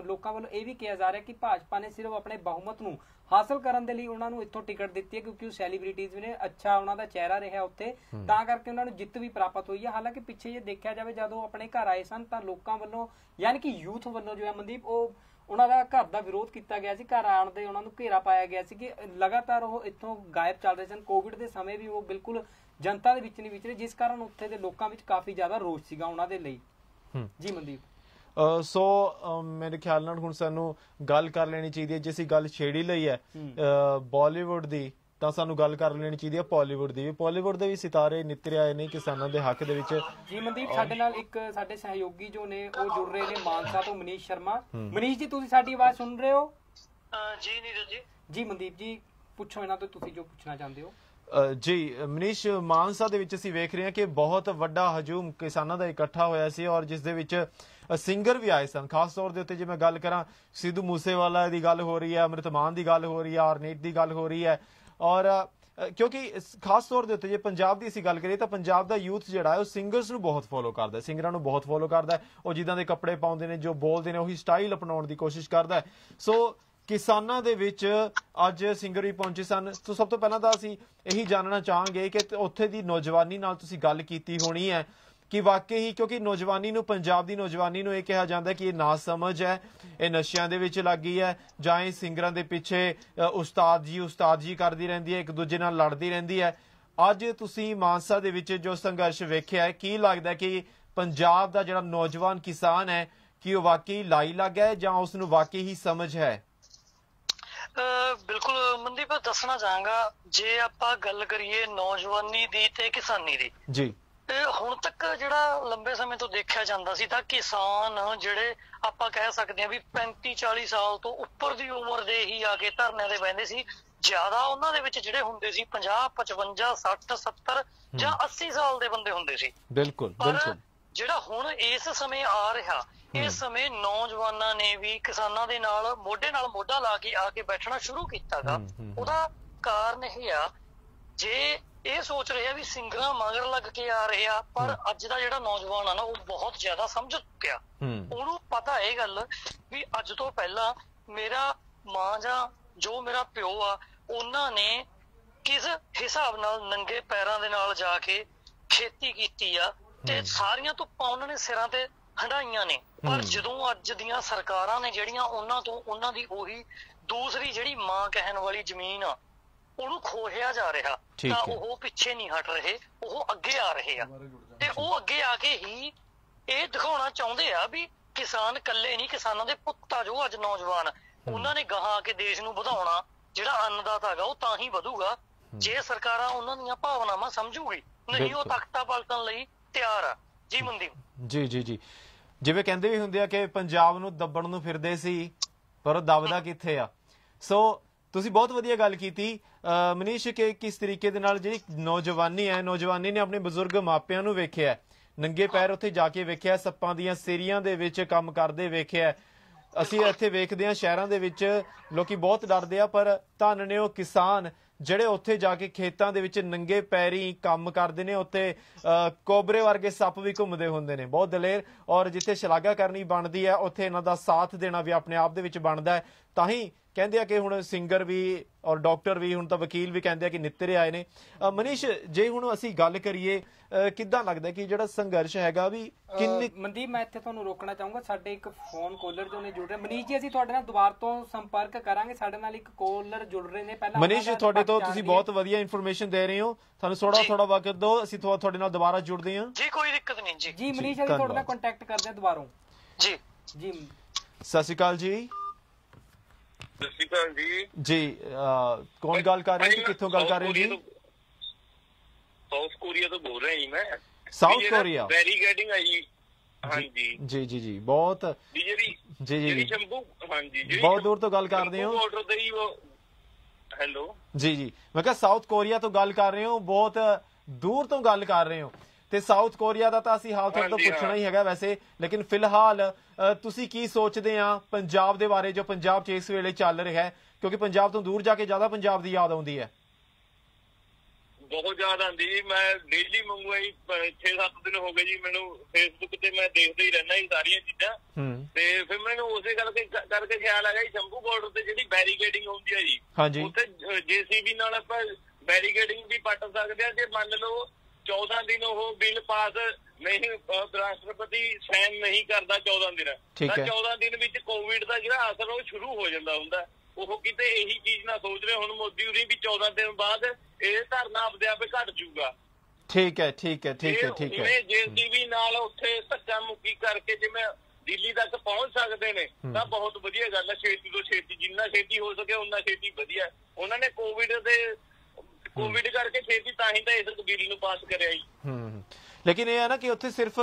ਲੋਕਾਂ ਵੱਲੋਂ ਇਹ ਵੀ ਕਿਹਾ ਜਾ ਰਿਹਾ ਕਿ ਭਾਜਪਾ ਨੇ ਸਿਰਫ ਆਪਣੇ ਬਹੁਮਤ ਨੂੰ ਹਾਸਲ ਕਰਨ ਦੇ ਲਈ ਉਹਨਾਂ ਨੂੰ ਇੱਥੋਂ ਟਿਕਟ ਦਿੱਤੀ ਹੈ, ਕਿਉਂਕਿ ਉਹ ਸੈਲੀਬ੍ਰਿਟੀਜ਼ ਨੇ, ਅੱਛਾ ਉਹਨਾਂ ਦਾ ਚਿਹਰਾ ਰਿਹਾ ਉੱਥੇ, ਤਾਂ ਕਰਕੇ ਉਹਨਾਂ ਨੂੰ ਜਿੱਤ ਵੀ ਪ੍ਰਾਪਤ ਹੋਈ ਹੈ। ਹਾਲਾਂਕਿ ਪਿੱਛੇ ਜੇ ਦੇਖਿਆ ਜਾਵੇ ਜਦੋਂ ਆਪਣੇ ਘਰ ਆਏ ਸਨ ਤਾਂ ਲੋਕਾਂ ਵੱਲੋਂ ਯਾਨੀ ਕਿ ਯੂਥ ਵੱਲੋਂ ਜੋ ਹੈ ਮਨਦੀਪ ਉਹ ਉਹਨਾਂ ਦਾ ਘਰ ਦਾ ਵਿਰੋਧ ਕੀਤਾ ਗਿਆ ਸੀ, ਘਰ ਆਉਣ ਦੇ ਉਹਨਾਂ ਨੂੰ ਘੇਰਾ ਪਾਇਆ ਗਿਆ ਸੀ ਕਿ ਲਗਾਤਾਰ ਉਹ ਇੱਥੋਂ ਗਾਇਬ ਚੱਲ ਰਹੇ ਸਨ। ਕੋਵਿਡ ਦੇ ਸਮੇਂ ਵੀ ਉਹ ਬਿਲਕੁਲ ਜਨਤਾ ਦੇ ਵਿੱਚ ਨਹੀਂ ਵਿਚਰੇ, ਜਿਸ ਕਾਰਨ ਉੱਥੇ ਦੇ ਲੋਕਾਂ ਵਿੱਚ ਕਾਫੀ ਜ਼ਿਆਦਾ ਰੋਸ ਸੀਗਾ ਉਹਨਾਂ ਦੇ ਲਈ। ਜੀ ਮਨਦੀਪ, ਸੋ ਮੇਰੇ ਖਿਆਲ ਨਾਲ ਹੁਣ ਸਾਨੂੰ ਗੱਲ ਕਰ ਲੈਣੀ ਚਾਹੀਦੀ ਹੈ, ਜੇ ਅਸੀਂ ਗੱਲ ਛੇੜੀ ਲਈ ਹੈ ਬਾਲੀਵੁੱਡ ਦੀ ਤਾਂ ਸਾਨੂੰ ਗੱਲ ਕਰ ਲੈਣੀ ਚਾਹੀਦੀ ਹੈ ਬਾਲੀਵੁੱਡ ਦੀ ਵੀ। ਬਾਲੀਵੁੱਡ ਦੇ ਵੀ ਸਿਤਾਰੇ ਨਿੱਤਰ ਆਏ ਨੇ ਕਿਸਾਨਾਂ ਦੇ ਹੱਕ ਦੇ ਵਿੱਚ। ਜੀ ਮਨਦੀਪ, ਸਾਡੇ ਨਾਲ ਇੱਕ ਸਾਡੇ ਸਹਿਯੋਗੀ ਜੋ ਨੇ ਉਹ ਜੁੜ ਰਹੇ ਨੇ ਮਾਨਸਾ ਤੋਂ, ਮਨੀਸ਼ ਸ਼ਰਮਾ। ਮਨੀਸ਼ ਜੀ, ਤੁਸੀਂ ਸਾਡੀ ਆਵਾਜ਼ ਸੁਣ ਰਹੇ ਹੋ? ਜੀ ਨੀਰਜ ਜੀ। ਜੀ ਮਨਦੀਪ ਜੀ, ਪੁੱਛੋ ਇਹਨਾਂ ਤੋਂ ਤੁਸੀਂ ਜੋ ਪੁੱਛਣਾ ਚਾਹੁੰਦੇ ਹੋ। ਜੀ ਮਨੀਸ਼, ਮਾਨਸਾ ਦੇ ਵਿੱਚ ਅਸੀਂ ਵੇਖ ਰਹੇ ਹਾਂ ਕਿ ਬਹੁਤ ਵੱਡਾ ਹਜੂਮ ਕਿਸਾਨਾਂ ਦਾ ਇਕੱਠਾ ਹੋਇਆ ਸੀ ਔਰ ਜਿਸ ਦੇ ਵਿੱਚ ਸਿੰਗਰ ਵੀ ਆਏ ਸਨ। ਖਾਸ ਤੌਰ ਦੇ ਉੱਤੇ ਜੇ ਮੈਂ ਗੱਲ ਕਰਾਂ ਸਿੱਧੂ ਮੂਸੇਵਾਲਾ ਦੀ ਗੱਲ ਹੋ ਰਹੀ ਹੈ, ਅੰਮ੍ਰਿਤ ਮਾਨ ਦੀ ਗੱਲ ਹੋ ਰਹੀ ਹੈ, ਆਰਨੇਟ ਦੀ ਗੱਲ ਹੋ ਰਹੀ ਹੈ। ਔਰ ਕਿਉਂਕਿ ਖਾਸ ਤੌਰ ਦੇ ਉੱਤੇ ਜੇ ਪੰਜਾਬ ਦੀ ਅਸੀਂ ਗੱਲ ਕਰੀਏ ਤਾਂ ਪੰਜਾਬ ਦਾ ਯੂਥ ਜਿਹੜਾ ਹੈ ਉਹ ਸਿੰਗਰਸ ਨੂੰ ਬਹੁਤ ਫੋਲੋ ਕਰਦਾ ਹੈ, ਸਿੰਗਰਾਂ ਨੂੰ ਬਹੁਤ ਫੋਲੋ ਕਰਦਾ ਹੈ। ਉਹ ਜਿੱਦਾਂ ਦੇ ਕੱਪੜੇ ਪਾਉਂਦੇ ਨੇ, ਜੋ ਬੋਲਦੇ ਨੇ, ਉਹੀ ਸਟਾਈਲ ਅਪਣਾਉਣ ਦੀ ਕੋਸ਼ਿਸ਼ ਕਰਦਾ ਹੈ। ਸੋ ਕਿਸਾਨਾਂ ਦੇ ਵਿੱਚ ਅੱਜ ਸਿੰਗਰ ਵੀ ਪਹੁੰਚੇ ਸਨ। ਸੋ ਸਭ ਤੋਂ ਪਹਿਲਾਂ ਤਾਂ ਅਸੀਂ ਇਹੀ ਜਾਣਨਾ ਚਾਹਾਂਗੇ ਕਿ ਉੱਥੇ ਦੀ ਨੌਜਵਾਨੀ ਨਾਲ ਤੁਸੀਂ ਗੱਲ ਕੀਤੀ ਹੋਣੀ ਹੈ ਕਿ ਵਾਕਈ ਹੀ, ਕਿਉਂਕਿ ਨੌਜਵਾਨੀ ਨੂੰ, ਪੰਜਾਬ ਦੀ ਨੌਜਵਾਨੀ ਨੂੰ ਇਹ ਕਿਹਾ ਜਾਂਦਾ ਕਿ ਇਹ ਨਾਸਮਝ ਹੈ, ਇਹ ਨਸ਼ਿਆਂ ਦੇ ਵਿੱਚ ਲੱਗ ਗਈ ਹੈ, ਜਾਂ ਇਹ ਸਿੰਗਰਾਂ ਦੇ ਪਿੱਛੇ ਉਸਤਾਦ ਜੀ ਕਰਦੀ ਰਹਿੰਦੀ ਹੈ, ਇੱਕ ਦੂਜੇ ਨਾਲ ਲੜਦੀ ਰਹਿੰਦੀ ਹੈ। ਅੱਜ ਤੁਸੀਂ ਮਾਨਸਾ ਦੇ ਵਿੱਚ ਜੋ ਸੰਘਰਸ਼ ਵੇਖਿਆ ਹੈ, ਕੀ ਲੱਗਦਾ ਕਿ ਪੰਜਾਬ ਦਾ ਜਿਹੜਾ ਨੌਜਵਾਨ ਕਿਸਾਨ ਹੈ ਕਿ ਉਹ ਵਾਕਈ ਲਾਈ ਲੱਗ ਹੈ ਜਾਂ ਉਸ ਨੂੰ ਵਾਕਈ ਹੀ ਸਮਝ ਹੈ? ਬਿਲਕੁਲ ਮਨਦੀਪ, ਦੱਸਣਾ ਚਾਹਾਂਗਾ ਜੇ ਆਪਾਂ ਗੱਲ ਕਰੀਏ ਨੌਜਵਾਨੀ ਦੀ ਤੇ ਕਿਸਾਨੀ ਦੀ, ਜੀ ਹੁਣ ਤੱਕ ਜਿਹੜਾ ਲੰਬੇ ਸਮੇਂ ਤੋਂ ਦੇਖਿਆ ਜਾਂਦਾ ਸੀ ਤਾਂ ਕਿਸਾਨ ਜਿਹੜੇ ਆਪਾਂ ਕਹਿ ਸਕਦੇ ਹਾਂ ਵੀ 35-40 ਸਾਲ ਤੋਂ ਉੱਪਰ ਦੀ ਉਮਰ ਦੇ ਹੀ ਆ ਕੇ ਧਰਨਿਆਂ ਦੇ ਬਹਿੰਦੇ ਸੀ। ਜ਼ਿਆਦਾ ਉਹਨਾਂ ਦੇ ਵਿੱਚ ਜਿਹੜੇ ਹੁੰਦੇ ਸੀ 50, 55, 60, 70 ਜਾਂ 80 ਸਾਲ ਦੇ ਬੰਦੇ ਹੁੰਦੇ ਸੀ। ਬਿਲਕੁਲ ਬਿਲਕੁਲ। ਜਿਹੜਾ ਹੁਣ ਇਸ ਸਮੇਂ ਆ ਰਿਹਾ, ਇਸ ਸਮੇਂ ਨੌਜਵਾਨਾਂ ਨੇ ਵੀ ਕਿਸਾਨਾਂ ਦੇ ਨਾਲ ਮੋਢਾ ਲਾ ਕੇ ਆ ਕੇ ਬੈਠਣਾ ਸ਼ੁਰੂ ਕੀਤਾ ਗਾ। ਉਹਦਾ ਕਾਰਨ ਇਹ ਆ, ਜੇ ਇਹ ਸੋਚ ਰਿਹਾ ਵੀ ਸਿੰਗਰਾਂ ਮਗਰ ਲੱਗ ਕੇ ਆ ਰਹੇ ਆ, ਪਰ ਅੱਜ ਦਾ ਜਿਹੜਾ ਨੌਜਵਾਨ ਆ ਨਾ ਉਹ ਬਹੁਤ ਜ਼ਿਆਦਾ ਸਮਝ ਚੁੱਕਿਆ। ਉਹਨੂੰ ਪਤਾ ਇਹ ਗੱਲ ਵੀ ਅੱਜ ਤੋਂ ਪਹਿਲਾਂ ਮੇਰਾ ਮਾਂ ਜਾਂ ਜੋ ਮੇਰਾ ਪਿਓ ਆ, ਉਹਨਾਂ ਨੇ ਕਿਸ ਹਿਸਾਬ ਨਾਲ ਨੰਗੇ ਪੈਰਾਂ ਦੇ ਨਾਲ ਜਾ ਕੇ ਖੇਤੀ ਕੀਤੀ ਆ ਤੇ ਸਾਰੀਆਂ ਧੁੱਪਾਂ ਉਹਨਾਂ ਨੇ ਸਿਰਾਂ ਤੇ ਹੰਢਾਈਆਂ ਨੇ। ਪਰ ਜਦੋਂ ਅੱਜ ਦੀਆਂ ਸਰਕਾਰਾਂ ਨੇ ਜਿਹੜੀਆਂ ਉਹਨਾਂ ਦੀ ਉਹੀ ਦੂਸਰੀ ਜਿਹੜੀ ਮਾਂ ਕਹਿਣ ਵਾਲੀ ਜ਼ਮੀਨ ਆ ਉਹਨੂੰ ਖੋਹਿਆ ਜਾ ਰਿਹਾ, ਤਾਂ ਉਹ ਪਿੱਛੇ ਨਹੀਂ ਹਟ ਰਹੇ, ਉਹ ਅੱਗੇ ਆ ਰਹੇ ਆ। ਤੇ ਉਹ ਅੱਗੇ ਆ ਕੇ ਹੀ ਇਹ ਦਿਖਾਉਣਾ ਚਾਹੁੰਦੇ ਆ ਵੀ ਕਿਸਾਨ ਇਕੱਲੇ ਨਹੀਂ, ਕਿਸਾਨਾਂ ਦੇ ਪੁੱਤ ਆ ਜੋ ਅੱਜ ਨੌਜਵਾਨ, ਉਹਨਾਂ ਨੇ ਗਾਹਾਂ ਆ ਕੇ ਦੇਸ਼ ਨੂੰ ਵਧਾਉਣਾ। ਜਿਹੜਾ ਅੰਨਦਾਤਾ ਹੈਗਾ ਉਹ ਤਾਂ ਹੀ ਵਧੂਗਾ ਜੇ ਸਰਕਾਰਾਂ ਉਹਨਾਂ ਦੀਆਂ ਭਾਵਨਾਵਾਂ ਸਮਝੂਗੀ, ਨਹੀਂ ਉਹ ਤਖਤਾ ਪਲਟਣ ਲਈ ਤਿਆਰ ਆ। ਜੀ ਮਨਦੀਪ ਜੀ ਜੀ ਜੀ, ਜਿਵੇਂ ਕਹਿੰਦੇ ਵੀ ਹੁੰਦੇ ਆ ਕਿ ਪੰਜਾਬ ਨੂੰ ਦੱਬਣ ਨੂੰ ਫਿਰਦੇ ਸੀ ਪਰ ਉਹ ਦਬਦਾ ਕਿੱਥੇ ਆ। ਸੋ ਤੁਸੀਂ ਬਹੁਤ ਵਧੀਆ ਗੱਲ ਕੀਤੀ ਮਨੀਸ਼ ਕਿ ਕਿਸ ਤਰੀਕੇ ਦੇ ਨਾਲ ਜਿਹੜੀ ਨੌਜਵਾਨੀ ਹੈ, ਨੌਜਵਾਨੀ ਨੇ ਆਪਣੇ ਬਜ਼ੁਰਗ ਮਾਪਿਆਂ ਨੂੰ ਵੇਖਿਆ, ਨੰਗੇ ਪੈਰ ਉੱਥੇ ਜਾ ਕੇ ਵੇਖਿਆ, ਸੱਪਾਂ ਦੀਆਂ ਸਿਰੀਆਂ ਦੇ ਵਿੱਚ ਕੰਮ ਕਰਦੇ ਵੇਖਿਆ। ਅਸੀਂ ਇੱਥੇ ਵੇਖਦੇ ਹਾਂ ਸ਼ਹਿਰਾਂ ਦੇ ਵਿੱਚ ਲੋਕੀ ਬਹੁਤ ਡਰਦੇ ਆ, ਪਰ ਧੰਨ ਨੇ ਉਹ ਕਿਸਾਨ ਜਿਹੜੇ ਉੱਥੇ ਜਾ ਕੇ ਖੇਤਾਂ ਦੇ ਵਿੱਚ ਨੰਗੇ ਪੈਰੀ ਕੰਮ ਕਰਦੇ ਨੇ। ਉੱਥੇ ਕੋਬਰੇ ਵਰਗੇ ਸੱਪ ਵੀ ਘੁੰਮਦੇ ਹੁੰਦੇ ਨੇ, ਬਹੁਤ ਦਲੇਰ। ਔਰ ਜਿੱਥੇ ਸ਼ਲਾਘਾ ਕਰਨੀ ਬਣਦੀ ਹੈ ਉੱਥੇ ਇਹਨਾਂ ਦਾ ਸਾਥ ਦੇਣਾ ਵੀ ਆਪਣੇ ਆਪ ਦੇ ਵਿੱਚ ਬਣਦਾ ਹੈ। ਤਾਂ ਹੀ ਕਹਿੰਦੇ ਆ ਕਿ ਹੁਣ ਸਿੰਗਰ ਵੀ ਔਰ ਡਾਕਟਰ ਵੀ, ਹੁਣ ਤਾਂ ਵਕੀਲ ਵੀ ਕਹਿੰਦੇ ਆ ਕਿ ਨਿੱਤਰੇ ਆਏ ਨੇ। ਮਨੀਸ਼, ਜੇ ਹੁਣ ਅਸੀਂ ਗੱਲ ਕਰੀਏ ਕਿੱਦਾਂ ਲੱਗਦਾ ਕਿ ਜਿਹੜਾ ਸੰਘਰਸ਼ ਹੈਗਾ ਵੀ ਕਿੰਨੇ। ਮਨਦੀਪ ਮੈਂ ਇੱਥੇ ਤੁਹਾਨੂੰ ਰੋਕਣਾ ਚਾਹੂੰਗਾ, ਸਾਡੇ ਇੱਕ ਫੋਨ ਕਾਲਰ ਜੋ ਨੇ ਜੁੜ ਰਹੇ। ਮਨੀਸ਼ ਜੀ ਅਸੀਂ ਤੁਹਾਡੇ ਨਾਲ ਦੁਬਾਰਾ ਤੋਂ ਸੰਪਰਕ ਕਰਾਂਗੇ, ਸਾਡੇ ਨਾਲ ਇੱਕ ਕਾਲਰ ਜੁੜ ਰਹੇ ਨੇ। ਪਹਿਲਾਂ ਮਨੀਸ਼ ਤੁਹਾਡੇ ਤੋਂ ਤੁਸੀਂ ਬਹੁਤ ਵਧੀਆ ਇਨਫੋਰਮੇਸ਼ਨ ਦੇ ਰਹੇ ਹੋ, ਸਾਨੂੰ ਥੋੜਾ ਵਕਤ ਦਿਓ, ਅਸੀਂ ਤੁਹਾਡੇ ਨਾਲ ਦੁਬਾਰਾ ਜੁੜਦੇ ਹਾਂ। ਜੀ ਕੋਈ ਦਿੱਕਤ ਨਹੀਂ ਜੀ। ਜੀ ਮਨੀਸ਼ ਅਸੀਂ ਤੁਹਾਡੇ ਨਾਲ ਕੰਟੈਕਟ ਕਰਦੇ ਹਾਂ ਦੁਬਾਰਾ। ਜੀ ਜੀ ਸਤਿ ਸ਼੍ਰੀ ਅਕਾਲ ਜੀ। ਸਤਿ ਸ਼੍ਰੀ ਅਕਾਲ ਜੀ। ਜੀ ਕੌਣ ਗੱਲ ਕਰ ਰਹੇ ਹੋ, ਕਿੱਥੋਂ ਗੱਲ ਕਰ ਰਹੇ ਹੋ ਜੀ? ਸਾਊਥ ਕੋਰੀਆ ਤੋਂ ਬੋਲ ਰਿਹਾ ਜੀ ਮੈਂ। ਸਾਊਥ ਕੋਰੀਆ ਬੈਰੀਕੇਡਿੰਗ ਹੈ ਜੀ। ਹਾਂਜੀ ਜੀ ਜੀ ਜੀ, ਬਹੁਤ ਜੀ ਜੀ ਸ਼ੰਭੂ, ਹਾਂਜੀ ਬਹੁਤ ਦੂਰ ਤੋਂ ਗੱਲ ਕਰਦੇ ਹੋ। ਬਾਰਡਰ ਤੇ ਹੀ ਉਹ। ਹੈਲੋ ਜੀ ਜੀ, ਮੈਂ ਕਿਹਾ ਸਾਊਥ ਕੋਰੀਆ ਤੋਂ ਗੱਲ ਕਰ ਰਹੇ ਹੋ, ਬਹੁਤ ਦੂਰ ਤੋਂ ਗੱਲ ਕਰ ਰਹੇ ਹੋ। ਤੇ ਸਾਊਥ ਕੋਰੀਆ ਦਾ ਤਾਂ ਅਸੀਂ ਹਾਲ ਤੁਹਾਡੇ ਤੋਂ ਪੁੱਛਣਾ ਹੀ ਹੈਗਾ ਵੈਸੇ, ਲੇਕਿਨ ਫਿਲਹਾਲ ਤੁਸੀਂ ਕੀ ਸੋਚਦੇ ਆ ਪੰਜਾਬ ਦੇ ਬਾਰੇ, ਜੋ ਪੰਜਾਬ 'ਚ ਇਸ ਵੇਲੇ ਚੱਲ ਰਿਹਾ ਹੈ? ਕਿਉਂਕਿ ਪੰਜਾਬ ਤੋਂ ਦੂਰ ਜਾ ਕੇ ਜ਼ਿਆਦਾ ਪੰਜਾਬ ਦੀ ਯਾਦ ਆਉਂਦੀ ਹੈ। ਬਹੁਤ ਜ਼ਿਆਦਾ ਆਉਂਦੀ ਜੀ। ਮੈਂ ਡੇਲੀ ਮੰਗੂਆ ਜੀ, 6-7 ਦਿਨ ਹੋ ਗਏ ਜੀ ਮੈਨੂੰ ਫੇਸਬੁੱਕ ਤੇ ਮੈਂ ਦੇਖਦਾ ਹੀ ਰਹਿਣਾ ਜੀ ਸਾਰੀਆਂ ਚੀਜ਼ਾਂ। ਤੇ ਫਿਰ ਮੈਨੂੰ ਉਸੇ ਕਰਕੇ ਖਿਆਲ ਆ ਗਿਆ ਜੀ ਸ਼ੰਭੂ ਬਾਰਡਰ ਤੇ ਜਿਹੜੀ ਬੈਰੀਕੇਡਿੰਗ ਹੁੰਦੀ ਹੈ ਜੀ, ਉੱਥੇ JCB ਨਾਲ ਆਪਾਂ ਬੈਰੀਕੇਡਿੰਗ ਵੀ ਪੱਟ ਸਕਦੇ ਆ। ਜੇ ਮੰਨ ਲਓ 14 ਦਿਨ ਉਹ ਬਿੱਲ ਪਾਸ ਨਹੀਂ, ਰਾਸ਼ਟਰਪਤੀ ਸਾਈਨ ਨਹੀਂ ਕਰਦਾ 14 ਦਿਨ, ਤਾਂ 14 ਦਿਨ ਵਿੱਚ ਕੋਵਿਡ ਦਾ ਜਿਹੜਾ ਅਸਰ ਉਹ ਸ਼ੁਰੂ ਹੋ ਜਾਂਦਾ ਹੁੰਦਾ। ਉਹ ਕਿਤੇ ਇਹੀ ਚੀਜ਼ ਨਾ ਸੋਚ ਰਹੇ ਹੁਣ ਮੋਦੀ ਹੋਣੀ ਵੀ 14 ਦਿਨ ਬਾਅਦ ਇਹ ਧਰਨਾ ਆਪਦੇ ਆਪੇ ਘਟ ਜੂਗਾ। ਠੀਕ ਹੈ ਠੀਕ ਹੈ ਠੀਕ ਹੈ ਠੀਕ ਹੈ। JCB ਨਾਲ ਉੱਥੇ ਧੱਕਾ ਮੁੱਕੀ ਕਰਕੇ ਜਿਵੇਂ ਦਿੱਲੀ ਤੱਕ ਪਹੁੰਚ ਸਕਦੇ ਨੇ ਤਾਂ ਬਹੁਤ ਵਧੀਆ ਗੱਲ ਹੈ। ਛੇਤੀ ਤੋਂ ਛੇਤੀ, ਜਿੰਨਾ ਛੇਤੀ ਹੋ ਸਕੇ ਉਨਾ ਛੇਤੀ ਵਧੀਆ। ਉਹਨਾਂ ਨੇ ਕੋਵਿਡ ਕਰਕੇ ਛੇਤੀ ਤਾਂ ਹੀ ਤਾਂ ਇਸ ਬਿੱਲ ਨੂੰ ਪਾਸ ਕਰਿਆ ਜੀ। ਲੇਕਿਨ ਇਹ ਹੈ ਨਾ ਕਿ ਉੱਥੇ ਸਿਰਫ